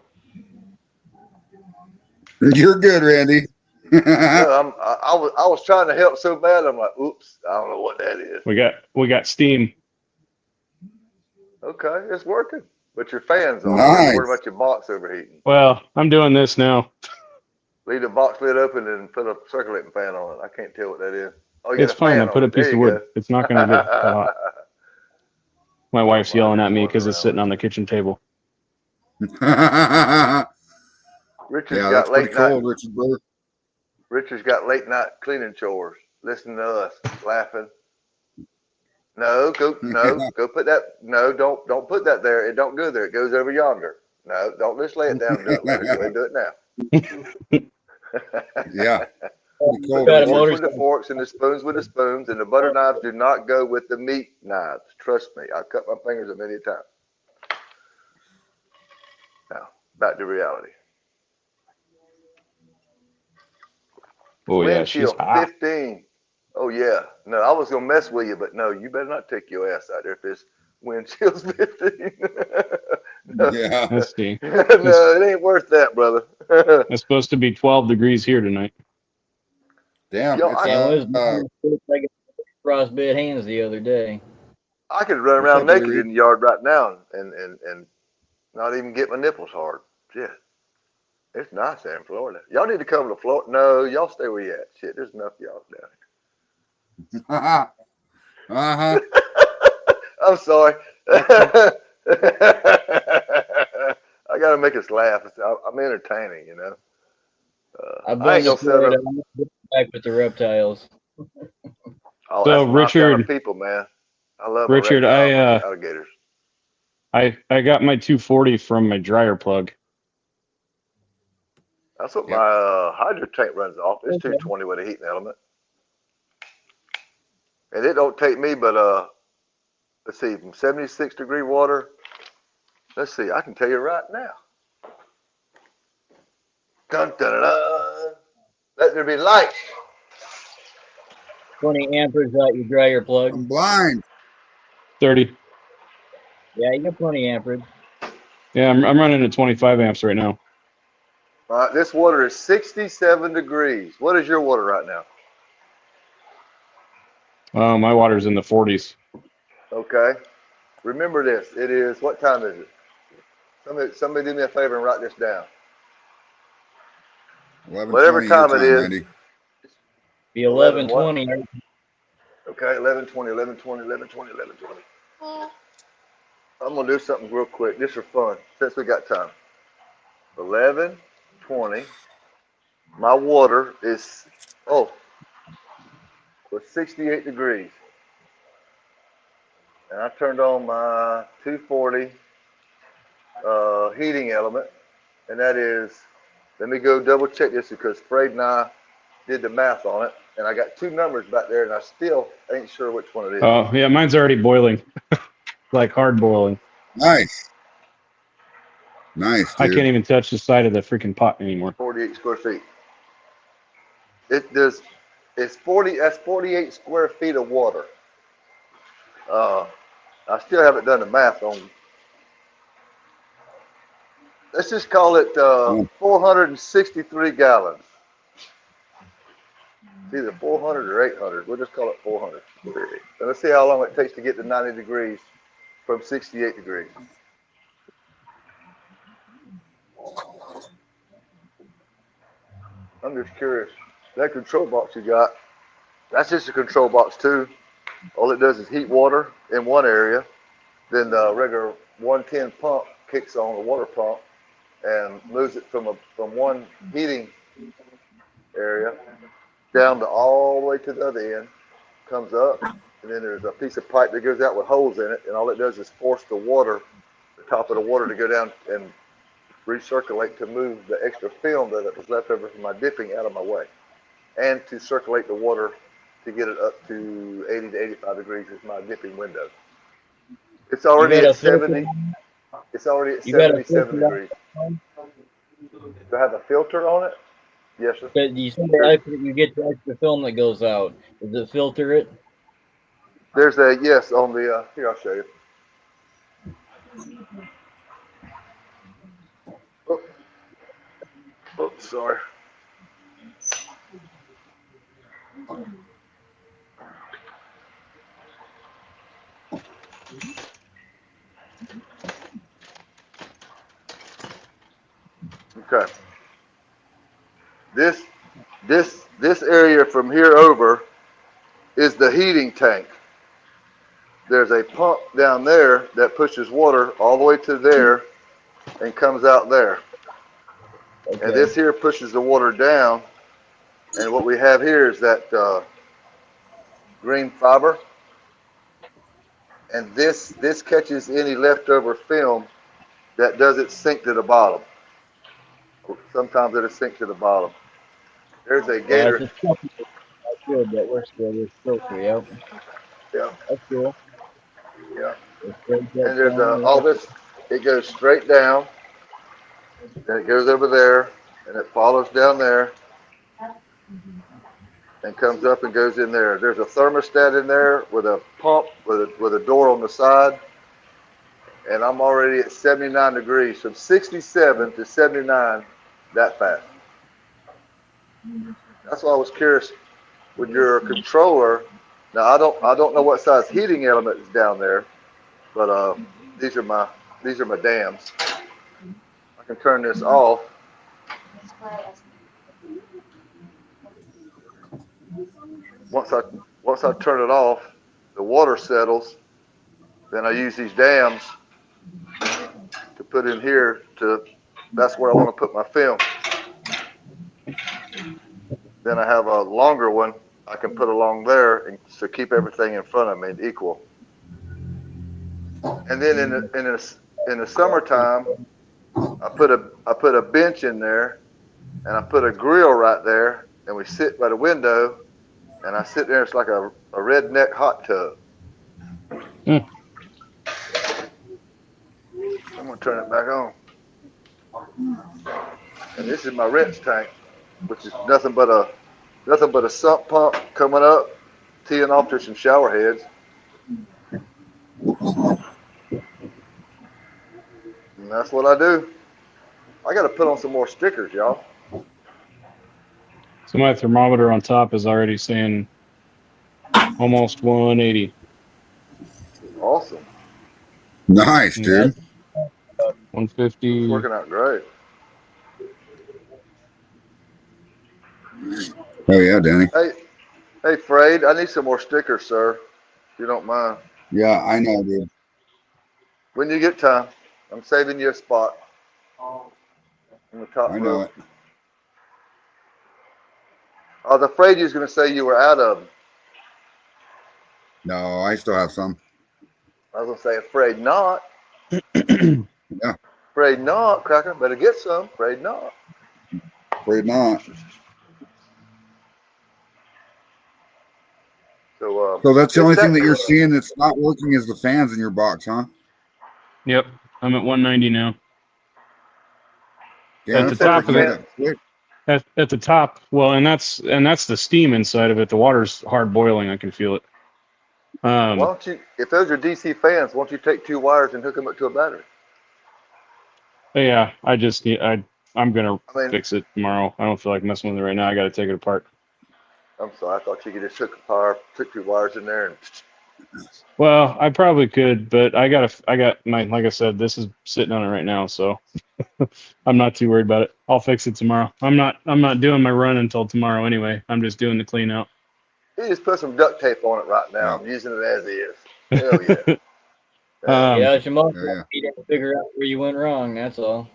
You're good, Randy. No, I was trying to help so bad. I'm like, oops, I don't know what that is. We got steam. Okay, it's working, but your fan's on. Nice. Worry about your box overheating. Well, I'm doing this now. Leave the box lid open and put a circulating fan on it. I can't tell what that is. Oh, yeah, It's fine. I put a piece of wood. It's not going to get hot. My wife's yelling at me because it's sitting on the kitchen table. Richard's Yeah, got that's pretty late night. cold, Richard, brother. Richard's got late night cleaning chores. Listening to us laughing. No, go put that. No, don't put that there. It don't go there. It goes over yonder. No, don't just lay it down and do it later. Go ahead and do it now. Yeah. The forks with the forks and the spoons with the spoons, and the butter knives do not go with the meat knives. Trust me, I've cut my fingers a many times. Now, back to reality. Oh, yeah, Wind she's chill hot. 15. Oh, yeah. No, I was going to mess with you, but no, you better not take your ass out there if it's wind chills 15. No. Yeah. Let's see. No, it ain't worth that, brother. It's supposed to be 12 degrees here tonight. Damn. Yo, I got frostbite hands the other day. I could run around naked in the yard right now and not even get my nipples hard. Shit. It's nice there in Florida. Y'all need to come to Florida. No, y'all stay where you at. Shit, there's enough of y'all down here. Uh-huh. I'm sorry. I got to make us laugh. I'm entertaining, you know. I ain't gonna set up. Back with the reptiles. Oh, So that's my Richard, kind of people, man. I love Richard, alligators. I got my 240 from my dryer plug. That's what my hydro tank runs off. It's 220 with a heating element, and it don't take me but let's see, from 76 degree water. Let's see, I can tell you right now. Dun dun dun. Let there be light. 20 amperes out your dryer plug. I'm blind. 30. Yeah, you got plenty amperage. Yeah, I'm running at 25 amps right now. All right, this water is 67 degrees. What is your water right now? My water's in the 40s. Okay. Remember this. It is, what time is it? Somebody do me a favor and write this down. 11:20 your time, Andy. Be 11:20. Okay, 11:20, 11:20, 11:20, 11:20. I'm going to do something real quick, just for fun, since we got time. 11:20. My water is, was 68 degrees. And I turned on my 240 heating element, and that is, let me go double check this because Fred and I did the math on it, and I got two numbers back there, and I still ain't sure which one it is. Oh, yeah, mine's already boiling. Like hard boiling. Nice. Nice, dude. I can't even touch the side of the freaking pot anymore. 48 square feet. That's 48 square feet of water. I still haven't done the math on, let's just call it 463 gallons. It's either 400 or 800. We'll just call it 400. And let's see how long it takes to get to 90 degrees from 68 degrees. I'm just curious. That control box you got, that's just a control box too. All it does is heat water in one area. Then the regular 110 pump kicks on the water pump and moves it from one heating area down to all the way to the other end, comes up, and then there's a piece of pipe that goes out with holes in it, and all it does is force the water, the top of the water, to go down and recirculate to move the extra film that was left over from my dipping out of my way, and to circulate the water to get it up to 80 to 85 degrees is my dipping window. It's already at 70. It's already at 77 degrees. Do I have a filter on it? Yes, sir. But you said you get the extra film that goes out. Does it filter it? There's a yes on the here. I'll show you. Oh, sorry. Okay. This area from here over is the heating tank. There's a pump down there that pushes water all the way to there and comes out there. Okay. And this here pushes the water down. And what we have here is that green fiber. And this catches any leftover film that doesn't sink to the bottom. Sometimes it'll sink to the bottom. There's a gator. That's good. That works good. It's filter, yep. Yeah. That's cool. Yeah. And there's all this, it goes straight down, and it goes over there, and it follows down there, and comes up and goes in there. There's a thermostat in there with a pump with a door on the side, and I'm already at 79 degrees, from 67 to 79 that fast. That's why I was curious with your controller. Now I don't know what size heating element is down there, but these are my dams. I can turn this off. Once I turn it off, the water settles. Then I use these dams to put in here that's where I want to put my film. Then I have a longer one I can put along there and to keep everything in front of me and equal. And then in the summertime, I put a bench in there, and I put a grill right there, and we sit by the window, and I sit there. It's like a redneck hot tub. I'm gonna turn it back on. And this is my rinse tank, which is nothing but a sump pump coming up, teeing off to some shower heads. And that's what I do. I got to put on some more stickers, y'all. So my thermometer on top is already saying almost 180. Awesome. Nice, Yeah, dude. 150. It's working out great. Oh yeah, Danny. Hey, Frade, I need some more stickers, sir. If you don't mind. Yeah, I know, dude. When you get time, I'm saving you a spot in the top I know row. it. I was afraid you was going to say you were out of them. No, I still have some. I was going to say, afraid not. Yeah, Afraid not, Cracker. Better get some. Afraid not. afraid not. So that's the it's only thing that that. you're seeing that's not working is the fans in your box, huh? Yep, I'm at 190 now. Yeah, At You the that's said supposed top the of to heat it, fan. up quick. at the top. Well, and that's the steam inside of it. The water's hard boiling. I can feel it. Why don't you, if those are DC fans, why don't you take 2 wires and hook them up to a battery? Yeah, I just need. I'm gonna I mean, fix it tomorrow. I don't feel like messing with it right now. I got to take it apart. I'm sorry. I thought you could just hook the power, took 2 wires in there, and Well, I probably could, but I got my, like I said, this is sitting on it right now, so I'm not too worried about it. I'll fix it tomorrow. I'm not doing my run until tomorrow anyway. I'm just doing the clean out. you just put some duct tape on it right now. Yeah. I'm using it as is. Hell yeah. Yeah, it's your mom. Yeah. You didn't figure out where you went wrong. That's all.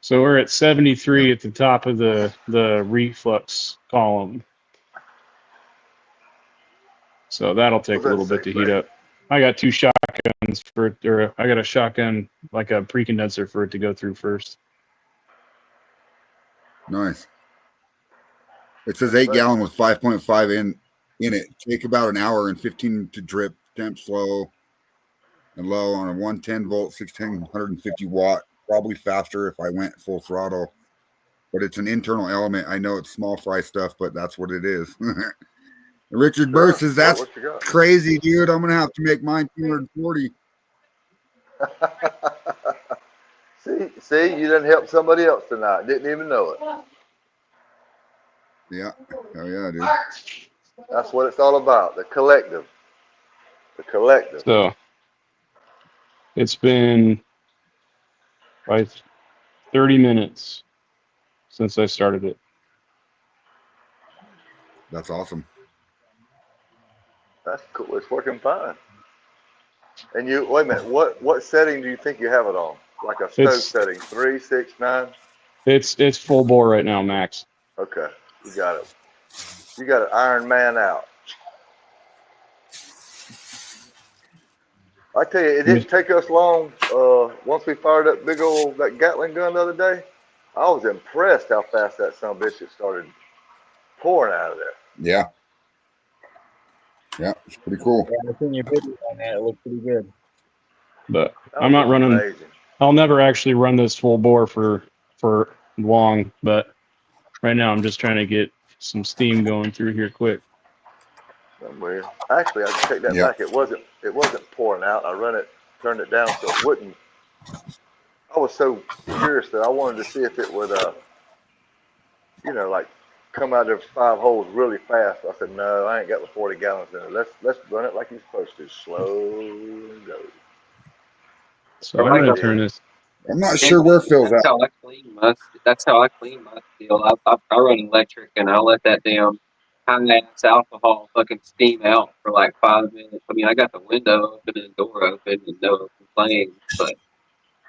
So we're at 73 at the top of the reflux column. So that'll What's take a that little say, bit to heat Fred? up. I got 2 shotguns for it, or I got a shotgun, like a pre-condenser for it to go through first. Nice. It says 8 gallon with 5.5 in it. Take about an hour and 15 to drip. Temp slow and low on a 110 volt, 1650 watt. Probably faster if I went full throttle. But it's an internal element. I know it's small fry stuff, but that's what it is. Richard Burr says that's What you got? crazy, dude. I'm gonna have to make mine 240. See, you didn't help somebody else tonight. Didn't even know it. Yeah. Oh yeah, dude. That's what it's all about. The collective. The collective. So it's been like 30 minutes since I started it. That's awesome. That's cool. It's working fine. And you wait a minute. What setting do you think you have it on? Like a stove setting? 3, 6, 9? It's full bore right now, Max. Okay, you got it. You got an Iron Man out. I tell you, it didn't take us long. Once we fired up big old that Gatling gun the other day, I was impressed how fast that son of a bitch started pouring out of there. Yeah. Yeah, it's pretty cool. Yeah, I've seen your video on that. It looked pretty good. But That I'm not was running. amazing. I'll never actually run this full bore for long, but right now I'm just trying to get some steam going through here quick. Somewhere. Actually, I can take that back. It wasn't pouring out. I turned it down so it wouldn't. I was so curious that I wanted to see if it would, like come out of 5 holes really fast. I said, no, I ain't got the 40 gallons in it. Let's run it like you're supposed to, slow and go. So I'm gonna turn this. I'm not sure where Phil's at. That's how I clean my steel. I run electric and I let that damn high-ass alcohol fucking steam out for like 5 minutes. I mean, I got the window open and the door open and no complaints, but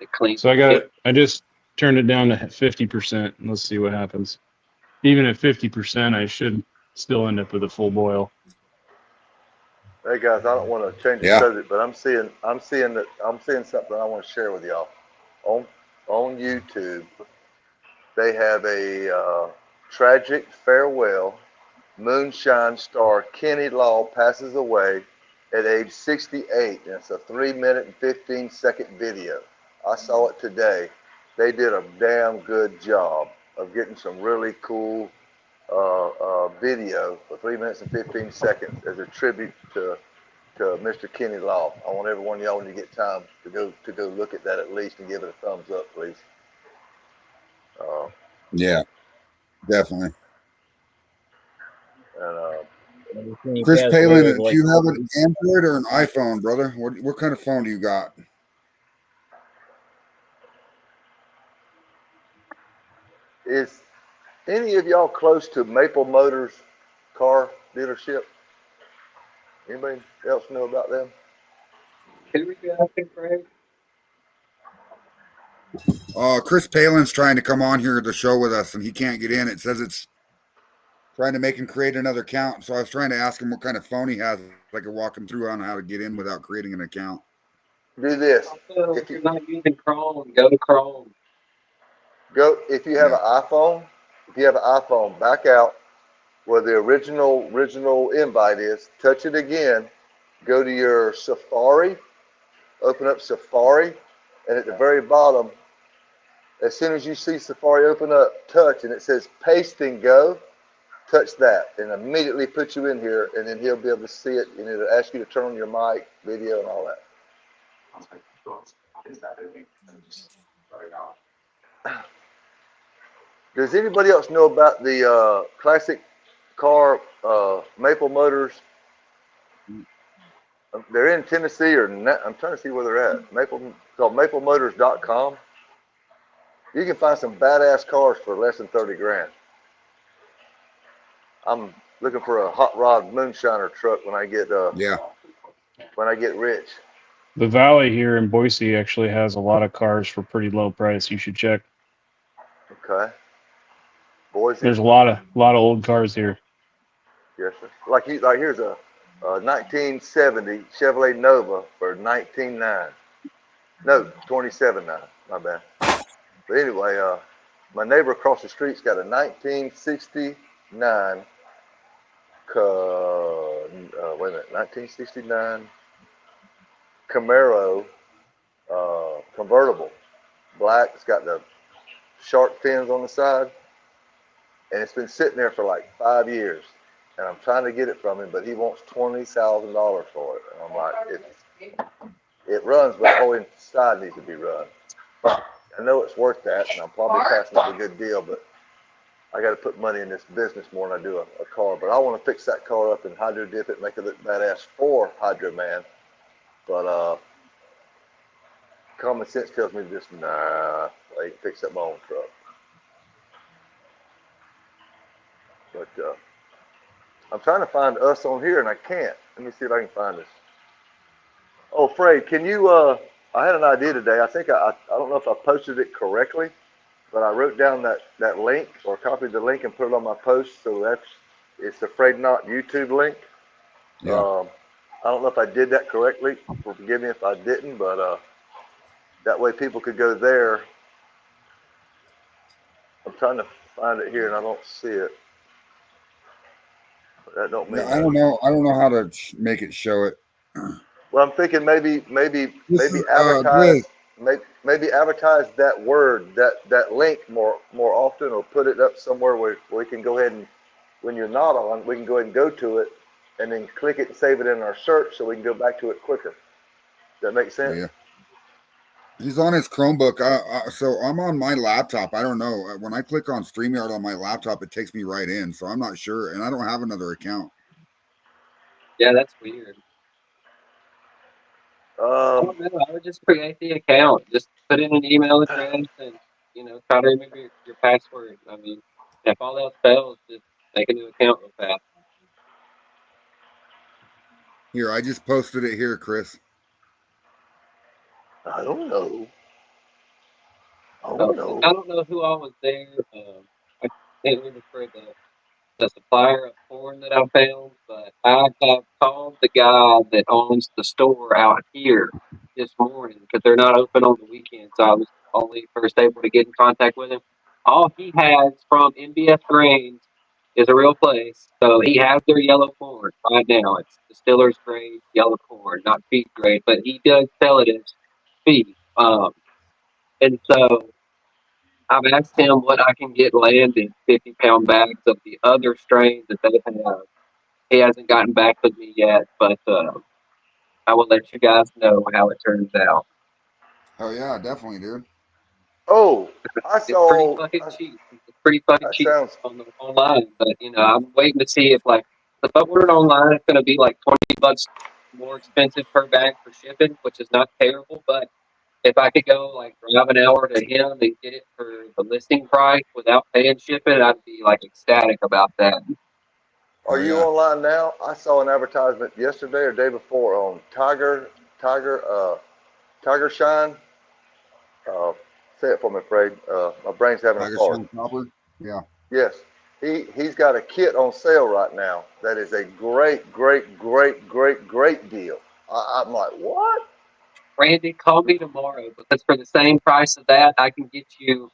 it cleans So shit. I just turned it down to 50%. Let's see what happens. Even at 50%, I should still end up with a full boil. Hey guys, I don't want to change the subject, but I'm seeing something I want to share with y'all. On YouTube, they have a tragic farewell. Moonshine star Kenny Law passes away at age 68, and it's a 3-minute and 15-second video. I saw it today. They did a damn good job of getting some really cool video for 3 minutes and 15 seconds as a tribute to Mr. Kenny Law. I want every one of y'all, when you get time, to go look at that at least and give it a thumbs up, please. Yeah, definitely. And Chris Palin, do you have an Android or an iPhone, brother? What kind of phone do you got? is any of y'all close to Maple Motors car dealership? Anybody else know about them? Chris Palin's trying to come on here to show with us, and he can't get in. It says it's trying to make him create another account. So I was trying to ask him what kind of phone he has. I could walk him through on how to get in without creating an account. Do this. If you're not using Chrome, go to Chrome. If you have an iPhone, back out where the original invite is, touch it again, go to your Safari, open up Safari, and at the very bottom, as soon as you see Safari open up, touch, and it says paste and go, touch that, and immediately put you in here, and then he'll be able to see it, and it'll ask you to turn on your mic, video, and all that. Does anybody else know about the classic car Maple Motors? They're in Tennessee, I'm trying to see where they're at. Called MapleMotors.com. You can find some badass cars for less than 30 grand. I'm looking for a hot rod moonshiner truck when I get rich. The Valley here in Boise actually has a lot of cars for pretty low price. You should check. Okay. Boise. There's a lot of old cars here. Yes, sir. Like here's a 1970 Chevrolet Nova for 19.9. No, 27.9. My bad. But anyway, my neighbor across the street's got a 1969. Wait a minute, 1969 Camaro convertible, black. It's got the shark fins on the side, and it's been sitting there for like 5 years. And I'm trying to get it from him, but he wants $20,000 for it. And I'm like, it runs, but the whole inside needs to be run. I know it's worth that, and I'm probably passing up a good deal, but I got to put money in this business more than I do a car. But I want to fix that car up and hydro dip it, make it look badass for Hydro Man. But common sense tells me just, nah, I ain't fix up my own truck. But I'm trying to find us on here, and I can't. Let me see if I can find us. Oh, Fred, can you, I had an idea today. I think I don't know if I posted it correctly, but I wrote down that link or copied the link and put it on my post. So it's the Afraid Not YouTube link. Yeah. I don't know if I did that correctly. Forgive me if I didn't, but that way people could go there. I'm trying to find it here and I don't see it. But that don't mean. Yeah, I don't know how to make it show it. Well, I'm thinking maybe advertise maybe advertise that word, that link more often, or put it up somewhere where we can go ahead and, when you're not on, we can go ahead and go to it and then click it and save it in our search so we can go back to it quicker. Does that make sense? Yeah. He's on his Chromebook. So I'm on my laptop. I don't know. When I click on StreamYard on my laptop, it takes me right in. So I'm not sure. And I don't have another account. Yeah, that's weird. I don't know. I would just create the account. Just put in an email address and, try to remember your password. I mean, if all else fails, just make a new account real fast. Here, I just posted it here, Chris. I don't know. I don't know who all was there. I can't remember for the supplier of corn that I found, but I have called the guy that owns the store out here this morning because they're not open on the weekend, so I was only first able to get in contact with him. All he has from MBF Grains is a real place, so he has their yellow corn right now. It's distiller's grade yellow corn, not feed grade, but he does sell it as feed. And so I've asked him what I can get landed 50-pound bags of the other strains that they have. He hasn't gotten back with me yet, but I will let you guys know how it turns out. Oh yeah, definitely, dude. Oh, I It's pretty saw. fucking cheap. pretty fucking That cheap sounds on the online. But I'm waiting to see if if I order it online, it's going to be like $20 more expensive per bag for shipping, which is not terrible. But if I could go drive an hour to him and get it for the listing price without paying shipping, I'd be ecstatic about that. Are you online now? I saw an advertisement yesterday or day before on Tiger Shine. Say it for me, Fred. My brain's having Tiger a fart. Shine Copper? Yeah. Yes. He's got a kit on sale right now that is a great deal. I'm like, what? Randy, call me tomorrow because for the same price of that, I can get you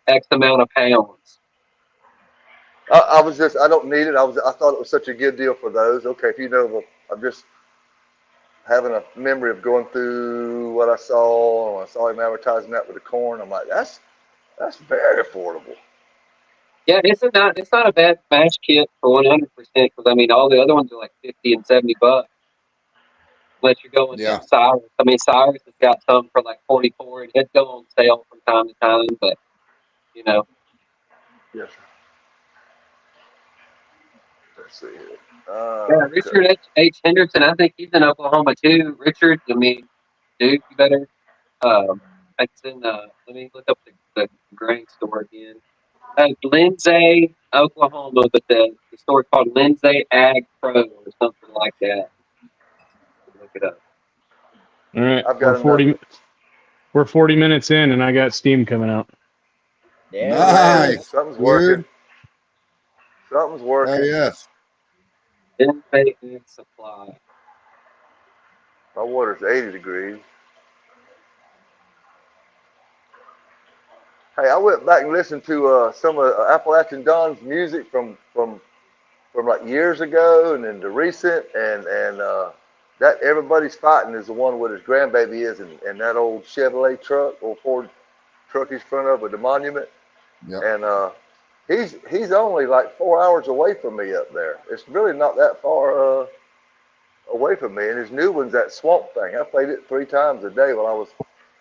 X amount of pounds. I don't need it. I thought it was such a good deal for those. Okay, if you know, I'm just having a memory of going through what I saw. When I saw him advertising that with the corn, I'm like, that's very affordable. Yeah, it's not a bad smash kit for 100% because all the other ones are like $50 and $70. Unless you're going to Cyrus. Cyrus has got some for like 44, and it's go on sale from time to time. But Yes. Let's see here. Yeah, Richard H. Henderson, I think he's in Oklahoma too. Richard, dude, you better. It's in. Let me look up the grain store again. Lindsay, Oklahoma, but the store called Lindsay Ag Pro or something like that. Look it up. All right, I've got we're 40 minutes in, and I got steam coming out. Yeah, Nice. Something's Dude. working. Something's working. Oh, yes. Lindsay Ag Supply. My water's 80 degrees. Hey, I went back and listened to some of Appalachian Don's music from like years ago and then the recent and that Everybody's Fighting is the one where his grandbaby is in that old Chevrolet truck or Ford truck he's front of with the monument. Yep. And he's only like 4 hours away from me up there. It's really not that far away from me. And his new one's that Swamp Thing. I played it 3 times a day while I was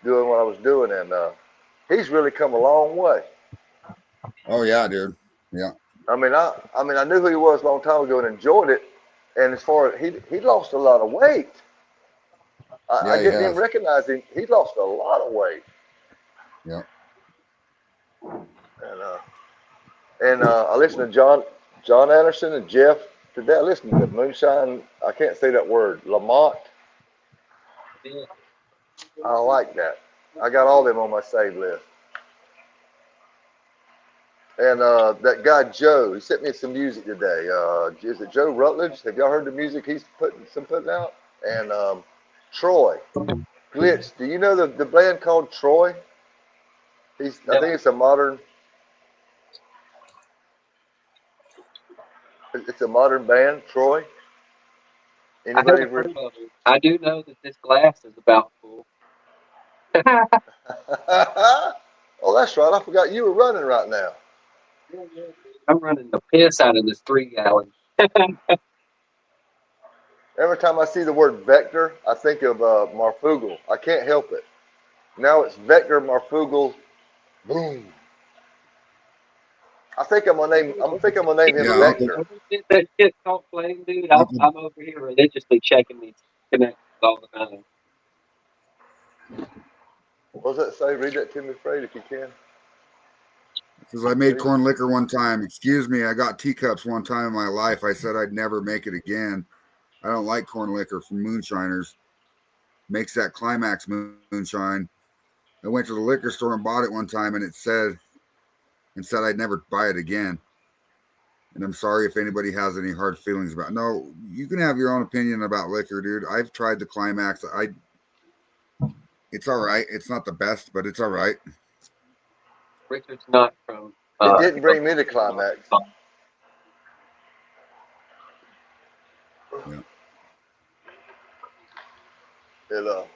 doing what I was doing, and he's really come a long way. Oh yeah, dude. Yeah. I knew who he was a long time ago and enjoyed it. And as far as he lost a lot of weight. I didn't even recognize him. He lost a lot of weight. Yeah. And I listened to John Anderson and Jeff today. I listened to Moonshine. I can't say that word. Lamont. I like that. I got all them on my save list. And that guy Joe, he sent me some music today. Is it Joe Rutledge? Have y'all heard the music he's putting out? And Troy Glitch. Do you know the band called Troy? I think it's a modern. It's a modern band, Troy. Anybody? I do know that this glass is about full. Oh, that's right. I forgot you were running right now. I'm running the piss out of this 3-gallon. Every time I see the word vector, I think of Marfugal. I can't help it. Now it's Vector Marfugal. Boom. I think I'm gonna name him Vector. That shit called flame, dude. I'm over here religiously checking these connections all the time. What does that say? Read that to me, Fred, if you can. Because I made corn liquor one time. Excuse me, I got teacups one time in my life. I said I'd never make it again. I don't like corn liquor from moonshiners. Makes that climax moonshine. I went to the liquor store and bought it one time, and it said I'd never buy it again. And I'm sorry if anybody has any hard feelings about it. No, you can have your own opinion about liquor, dude. I've tried the climax. It's all right. It's not the best, but it's all right. Richard's not from. It didn't bring me to climax. Yeah. It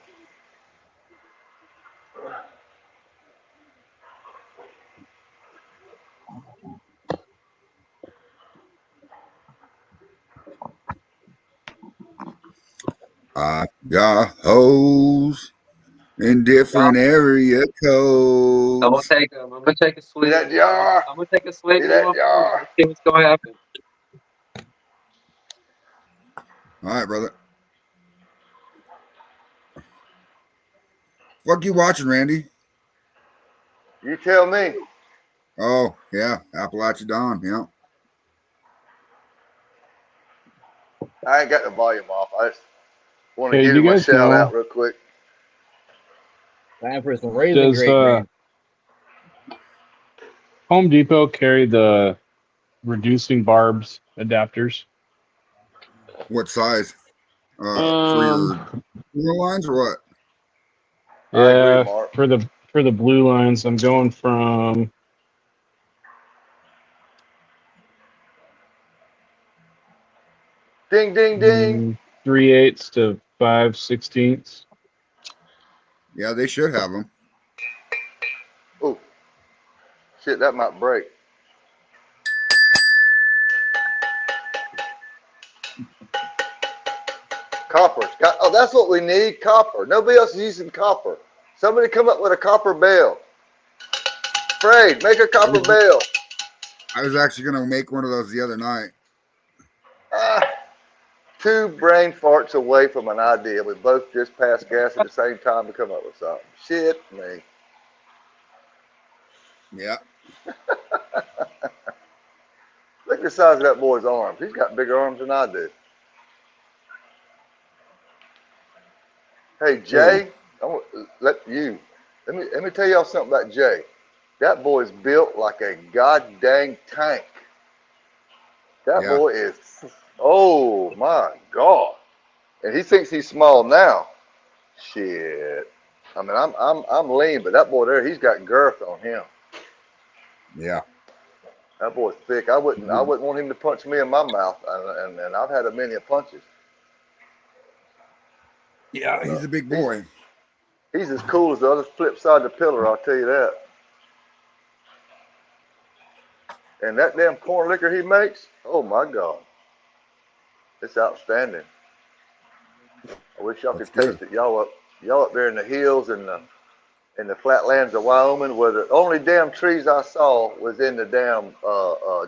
I got hoes in different area codes. I'm gonna take them. gonna take a swig. that jar. I'm gonna take a swig. See that jar. Let's see what's gonna happen. All right, brother. What you watching, Randy? You tell me. Oh, yeah, Appalachia Dawn. Yeah. I ain't got the volume off. I just want to Hey, give do you you my guys shout know? out real quick. Time for some raisin Does grape drink. Home Depot carry the reducing barbs adapters? What size? For Um, your lines or what? I agree, yeah, Mark. for the blue lines, I'm going from Ding, ding, ding. 3/8 to 5/16. Yeah, they should have them. Oh, shit, that might break. Copper. Oh, that's what we need, copper. Nobody else is using copper. Somebody come up with a copper bell. Fred, make a copper bell. I was actually going to make one of those the other night. Two brain farts away from an idea. We both just passed gas at the same time to come up with something. Shit me. Yeah. Look at the size of that boy's arms. He's got bigger arms than I do. Hey, Jay, let me tell y'all something about Jay. That boy's built like a goddamn tank. That boy is, oh my God. And he thinks he's small now. Shit. I mean, I'm lean, but that boy there, he's got girth on him. Yeah. That boy's thick. I wouldn't want him to punch me in my mouth, and I've had a many punches. Yeah, he's a big boy. He's as cool as the other flip side of the pillar, I'll tell you that. And that damn corn liquor he makes, oh my God. It's outstanding. I wish y'all could taste it. Y'all up there in the hills and in the flatlands of Wyoming, where the only damn trees I saw was in the damn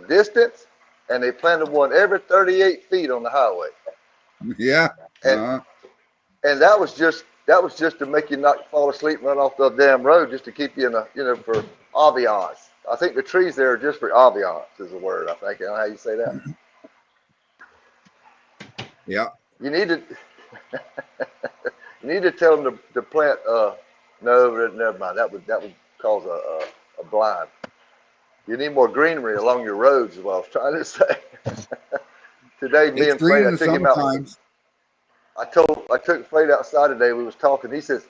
distance, and they planted one every 38 feet on the highway. Yeah. And that was just to make you not fall asleep and run off the damn road, just to keep you in a, for ambiance. I think the trees there are just for ambiance is the word, I think. I don't know how you say that. Yeah. You need to tell them to plant, no, never mind. That would cause a blind. You need more greenery along your roads is what I was trying to say. Today, me and Fred, I took him out. I took Fred outside today. We was talking. He says,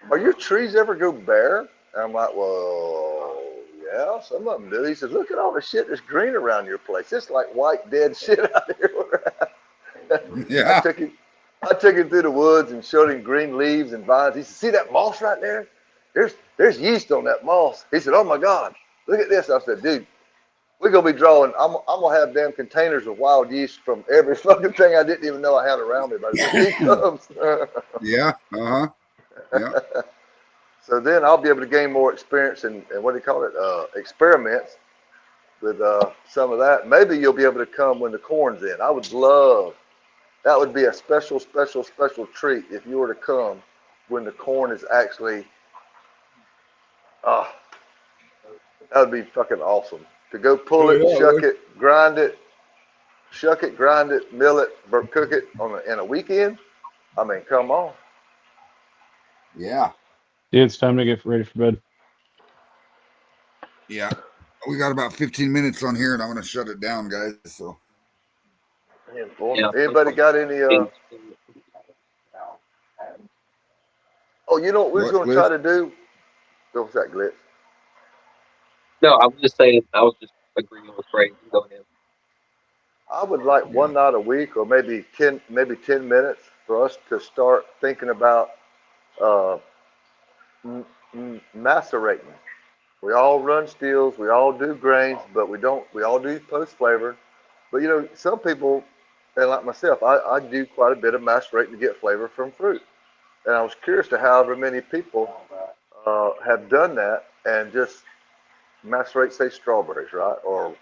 "Are your trees ever go bare?" And I'm like, "Well, yeah, some of them do." He says, "Look at all the shit that's green around your place. It's like white dead shit out here." Yeah. I took him through the woods and showed him green leaves and vines. He said, "See that moss right there? There's yeast on that moss." He said, "Oh my God, look at this." I said, "Dude, we're gonna be drawing. I'm gonna have damn containers of wild yeast from every fucking thing I didn't even know I had around me by the time he comes." Yeah. Yeah. So then I'll be able to gain more experience in what do you call it? Experiments with some of that. Maybe you'll be able to come when the corn's in. I would love. That would be a special treat if you were to come when the corn is actually. That would be fucking awesome. To go pull it, shuck it, grind it, mill it, cook it in a weekend. I mean, come on. Yeah. Yeah, it's time to get ready for bed. Yeah. We got about 15 minutes on here, and I'm going to shut it down, guys. So. Anybody got any? Oh, you know what we was going to try to do? What was that, Glitch? No, I was just saying. I was just agreeing with Ray. Go ahead. I would like one night a week, or maybe 10 minutes, for us to start thinking about macerating. We all run stills, we all do grains, but we all do post flavor. But you know, some people, and like myself, I do quite a bit of macerating to get flavor from fruit. And I was curious to however many people have done that and just macerate, say, strawberries, right? Or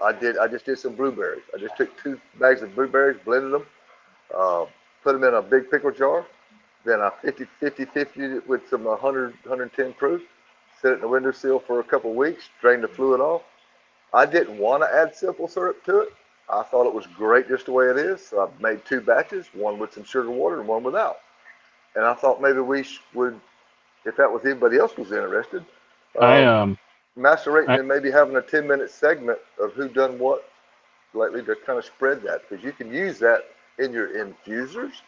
I just did some blueberries. I just took 2 bags of blueberries, blended them, uh, put them in a big pickle jar. Then I 50 it with some 110 proof. Set it in the windowsill for a couple of weeks. Drain the fluid off. I didn't want to add simple syrup to it. I thought it was great just the way it is. So I made 2 batches, one with some sugar water and one without. And I thought maybe we would, if that was anybody else was interested, I macerating I, and maybe having a 10-minute segment of who done what lately to kind of spread that, because you can use that in your infusers.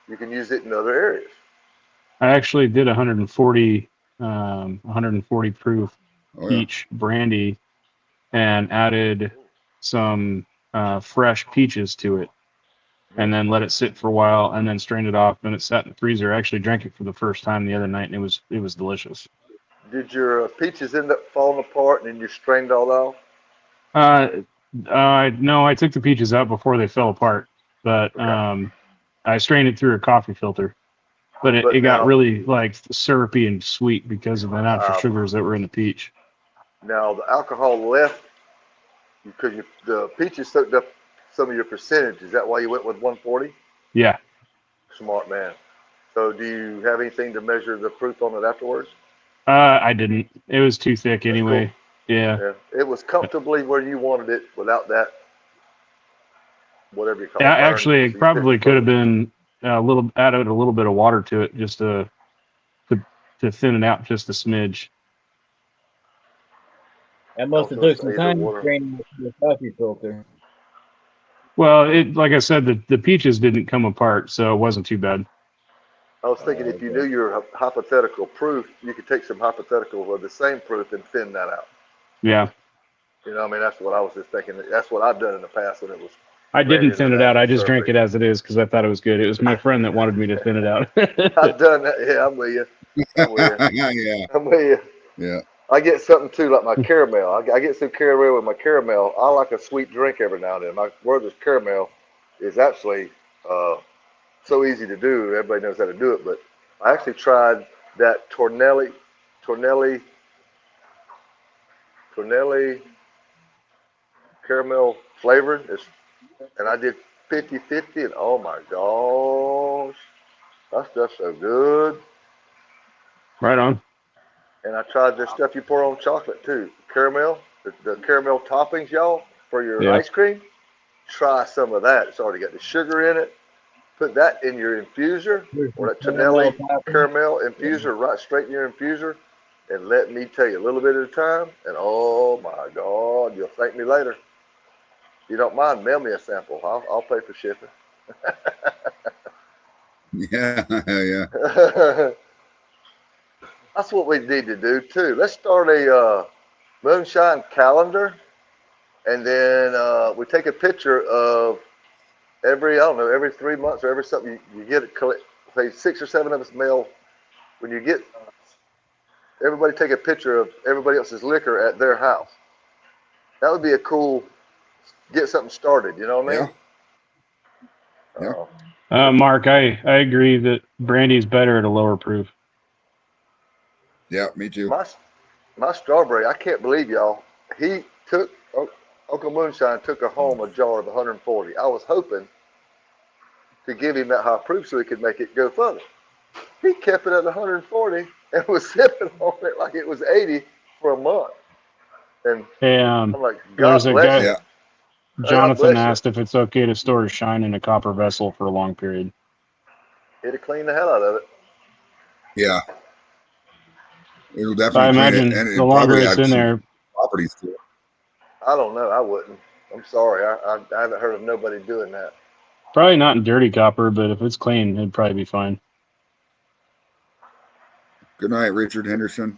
You can use it in other areas. I actually did 140 proof Oh yeah. peach brandy and added some fresh peaches to it, and then let it sit for a while, and then strained it off. And it sat in the freezer. I actually drank it for the first time the other night, and it was delicious. Did your peaches end up falling apart and then you strained all out? Uh, no, I took the peaches out before they fell apart, but Okay. I strained it through a coffee filter. But But it got now, really like syrupy and sweet because of the natural uh, sugars that were in the peach. now the alcohol left because the peaches soaked up some of your percentage. Is that why you went with 140? Yeah. Smart man. So do you have anything to measure the proof on it afterwards? I didn't. It was too thick That's cool. anyway. Yeah. Yeah, it was comfortably where you wanted it without that, whatever you call Yeah, it, burn. actually, it So you said it was probably could have perfect. been a little added a little bit of water to it just to, to thin it out just a smidge. That I must was have gonna took some say the time to water. drain the coffee filter. Well, it like I said, the peaches didn't come apart, so it wasn't too bad. I was thinking if you knew Okay. your hypothetical proof, you could take some hypothetical of the same proof and thin that out. Yeah. You know, I mean, that's what I was just thinking. That's what I've done in the past when it was I ran didn't into thin it that out. I just drank syrupy. it as it is because I thought it was good. It was my friend that wanted me to thin it out. I've done that. Yeah, I'm with you. I'm with you. Yeah. I'm with you. Yeah. I get something too, like my caramel. I get some caramel with my caramel. I like a sweet drink every now and then. My brother's caramel is actually so easy to do. Everybody knows how to do it. But I actually tried that Tornelli, Tornelli caramel flavored. And I did 50-50, and oh my gosh, that stuff's so good. Right on. And I tried this stuff you pour on chocolate too, caramel, the caramel toppings, y'all, for your Yeah. ice cream. Try some of that. It's already got the sugar in it. Put that in your infuser, There's or some that caramel Tonelli topping. caramel Yeah. infuser, right straight in your infuser. And let me tell you a little bit at a time. And oh my God, you'll thank me later. If you don't mind, mail me a sample. I'll pay for shipping. Yeah. Yeah. That's what we need to do too. Let's start a moonshine calendar, and then we take a picture of every, I don't know, every 3 months or every something you get it. Say 6 or 7 of us mail. When you get, everybody take a picture of everybody else's liquor at their house. That would be a cool get something started. You know what I Yeah. mean? Yeah. Mark, I agree that brandy is better at a lower proof. Yeah. Me too. My strawberry, I can't believe y'all. He took Uncle Moonshine took home a jar of 140. I was hoping to give him that high proof so he could make it go further. He kept it at 140 and was sipping on it like it was 80 for a month. And Hey, I'm like, there's God a bless guy. you. Yeah. God Jonathan bless you. asked if it's okay to store shine in a copper vessel for a long period. It'll clean the hell out of it. Yeah. It'll I definitely clean it, and imagine the it'll longer probably it's add in some there, properties to it. I don't know. I wouldn't. I'm sorry. I haven't heard of nobody doing that. probably not in dirty copper, but if it's clean, it'd probably be fine. Good night, Richard Henderson.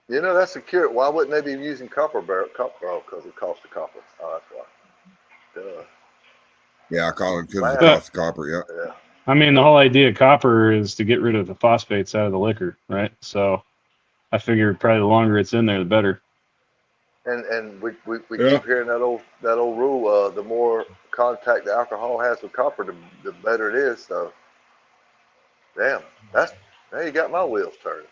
You know, that's secure. Why wouldn't they be using copper barrel? Copper, oh, because it costs the copper. Oh, that's why. Duh. Yeah, call it because of the Glass. But cost of copper. Yeah. Yeah. I mean, the whole idea of copper is to get rid of the phosphates out of the liquor, right? So I figure probably the longer it's in there, the better. And we Yeah. keep hearing that old rule. The more contact the alcohol has with copper, the better it is. So, damn, now you got my wheels turning.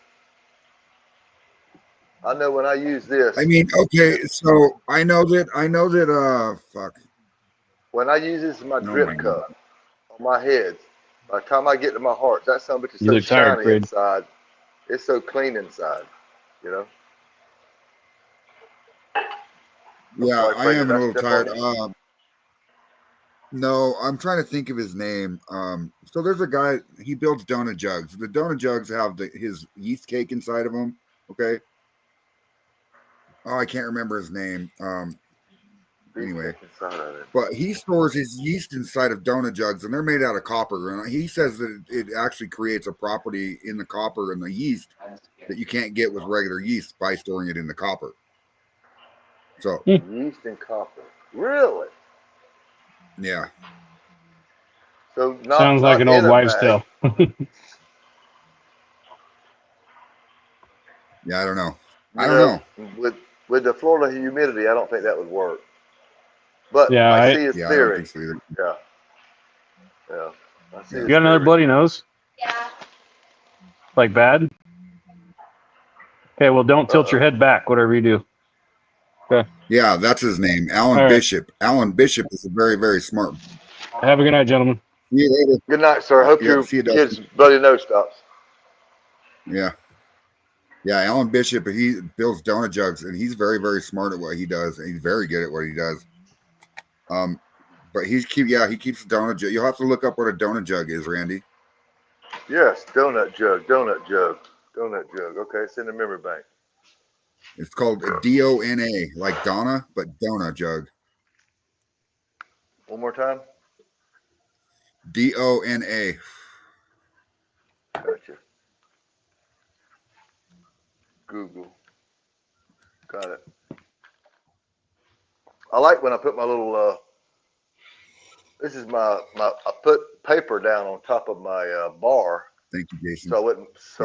I know when I use this. I mean, okay, so I know that fuck. When I use this in my Oh drip my God. cup on my head, by the time I get to my heart, that son of a bitch is You so look tired, shiny Fred. inside. It's so clean inside, you know. I'm Yeah, sorry, I Fred, am did a I little step tired. on you? No, I'm trying to think of his name. So there's a guy, he builds donut jugs. The donut jugs have his yeast cake inside of them. Okay. Oh, I can't remember his name. Anyway, but he stores his yeast inside of donut jugs, and they're made out of copper. And he says that it actually creates a property in the copper and the yeast that you can't get with regular yeast by storing it in the copper. So yeast and copper, really? Yeah. So Sounds like an old in a wives' bag. tale. Yeah, I don't know. You know, with the Florida humidity, I don't think that would work. But Yeah, I see his I don't theory. think so either. Yeah. Yeah. I see You his got another theory. bloody nose? Like bad? Okay, well, don't tilt your head back, whatever you do. Okay. Yeah, that's his name, Alan All right. Bishop. Alan Bishop is a very, very smart. Have a good night, gentlemen. See you later. Good night, sir. Hope Yeah, your see you, Dustin. kid's bloody nose stops. Yeah. Yeah, Alan Bishop, he builds donut jugs, and he's very, very smart at what he does. And he's very good at what he does. But he keeps a donut jug. You'll have to look up what a donut jug is, Randy. Yes, donut jug. Okay, it's in the memory bank. It's called a DONA, like Donna, but donut jug. One more time. DONA. Gotcha. Google. Got it. I like when I put my little. This is I put paper down on top of my bar. Thank you, Jason. So it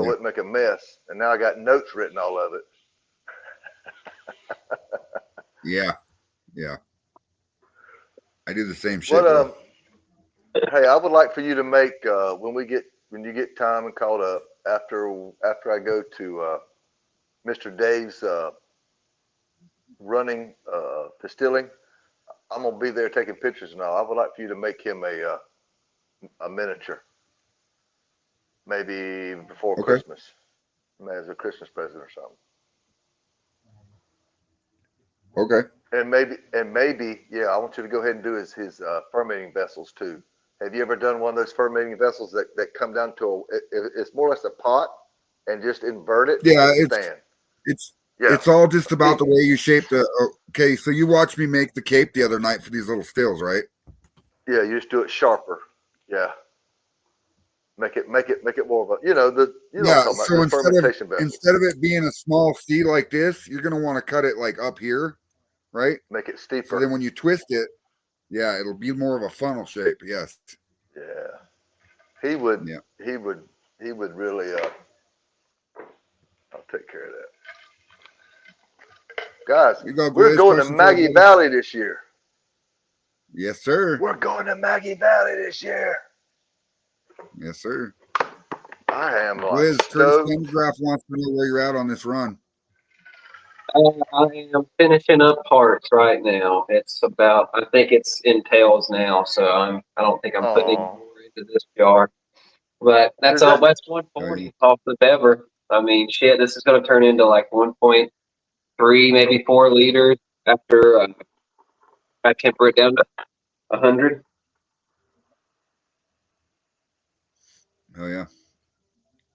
wouldn't make a mess. And now I got notes written all of it. Yeah. I do the same shit. Hey, I would like for you to make when you get time and caught up after I go to Mr. Dave's running distilling. I'm gonna be there taking pictures and all. I would like for you to make him a miniature, maybe before Christmas, as a Christmas present or something. Okay. And maybe, yeah, I want you to go ahead and do his fermenting vessels too. Have you ever done one of those fermenting vessels that come down to it's more or less a pot and just invert it? Yeah, it's all just about the way you shape the. Okay, so you watched me make the cape the other night for these little stills, right? Yeah, you just do it sharper. Yeah. Make it more of a So instead of it being a small C like this, you're gonna want to cut it like up here, right? Make it steeper. So then when you twist it, yeah, it'll be more of a funnel shape. Yes. Yeah. He would really I'll take care of that. Guys, we're going to Maggie Valley this year. Yes, sir. We're going to Maggie Valley this year. Yes, sir. I am like Liz, Curtis Pendergraft wants to know where you're at on this run. I am finishing up parts right now. It's about, I think it's in tails now, so I don't think I'm putting any more into this jar. But that's all. That's 140 off the bever. I mean, shit, this is going to turn into like 1.3, maybe 4 liters after I temper it down to 100. Oh yeah.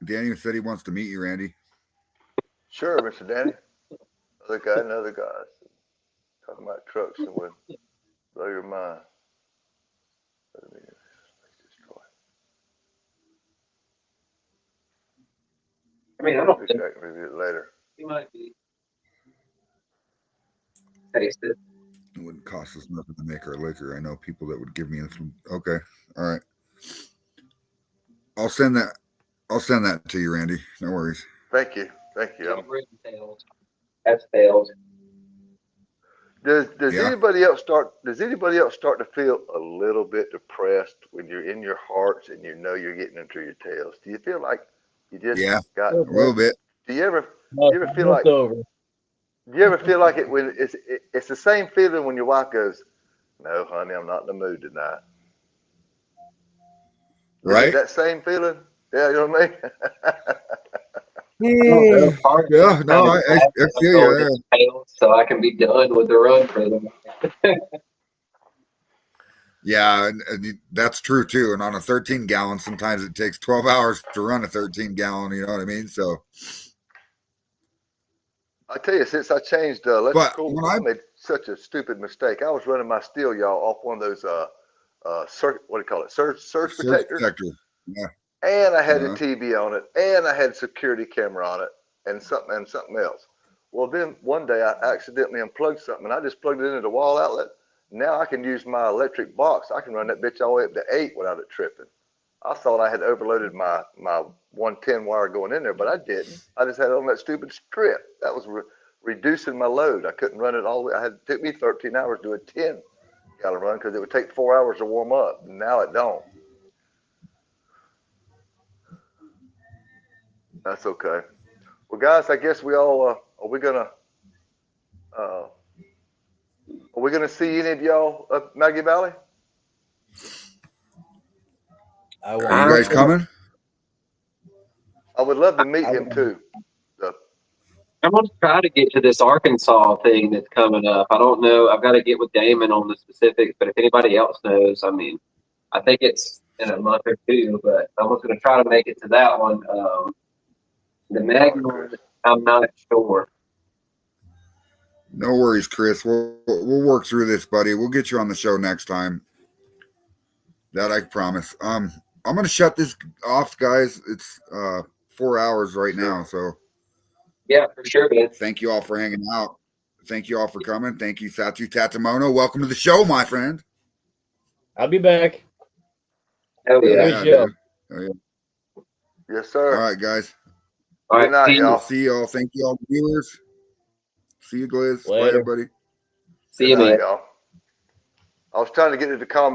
Danny said he wants to meet you, Randy. Sure, Mr. Danny. Another guy. Talking about trucks and would blow your mind. I mean, I don't think I can review it later. he might be. Taste it. It wouldn't cost us nothing to make our liquor. I know people that would give me some. Okay, all right. I'll send that to you, Randy. No worries. Thank you. That's tails. Does anybody else start to feel a little bit depressed when you're in your hearts and you know you're getting into your tails? Do you feel like you just got a little bit? Do you ever feel it's like over. Do you ever feel like it when it's the same feeling when your wife goes, "No, honey, I'm not in the mood tonight." Right? Is it that same feeling? Yeah, you know what I mean? Yeah, no, I feel you. So I can be done with the run for them. Yeah, and that's true too. And on a 13 gallon, sometimes it takes 12 hours to run a 13 gallon. You know what I mean? So, I tell you, since I changed but electrical, when I made such a stupid mistake. I was running my steel y'all off one of those what do you call it, surge surge protectors, protector, yeah, and I had a TV on it, and I had a security camera on it, and something else. Well, then one day I accidentally unplugged something, and I just plugged it into the wall outlet. Now I can use my electric box. I can run that bitch all the way up to 8 without it tripping. I thought I had overloaded my 110 wire going in there, but I didn't. I just had it on that stupid strip. That was reducing my load. I couldn't run it all the way. It took me 13 hours to do a 10 gallon run because it would take 4 hours to warm up. Now it don't. That's okay. Well, guys, I guess we all are we gonna see any of y'all up Maggie Valley? I Are you guys coming? I would love to meet him too. I'm going to try to get to this Arkansas thing that's coming up. I don't know. I've got to get with Damon on the specifics, but if anybody else knows, I mean, I think it's in a month or two, but I'm just going to try to make it to that one. The Maggie one, I'm not sure. No worries, Chris. We'll work through this, buddy. We'll get you on the show next time. That I promise. I'm gonna shut this off, guys. It's 4 hours right now, so yeah, for sure, man. Thank you all for hanging out. Thank you all for coming. Thank you, Satu Tatamono. Welcome to the show, my friend. I'll be back. Hell yeah. Yeah, dude. Oh, yeah. Yes, sir. All right, guys. All right, good night, y'all. See y'all. Thank you all, viewers. See you, Gliz. Later. Bye, everybody. See you, man. Y'all. I was trying to get it to comment.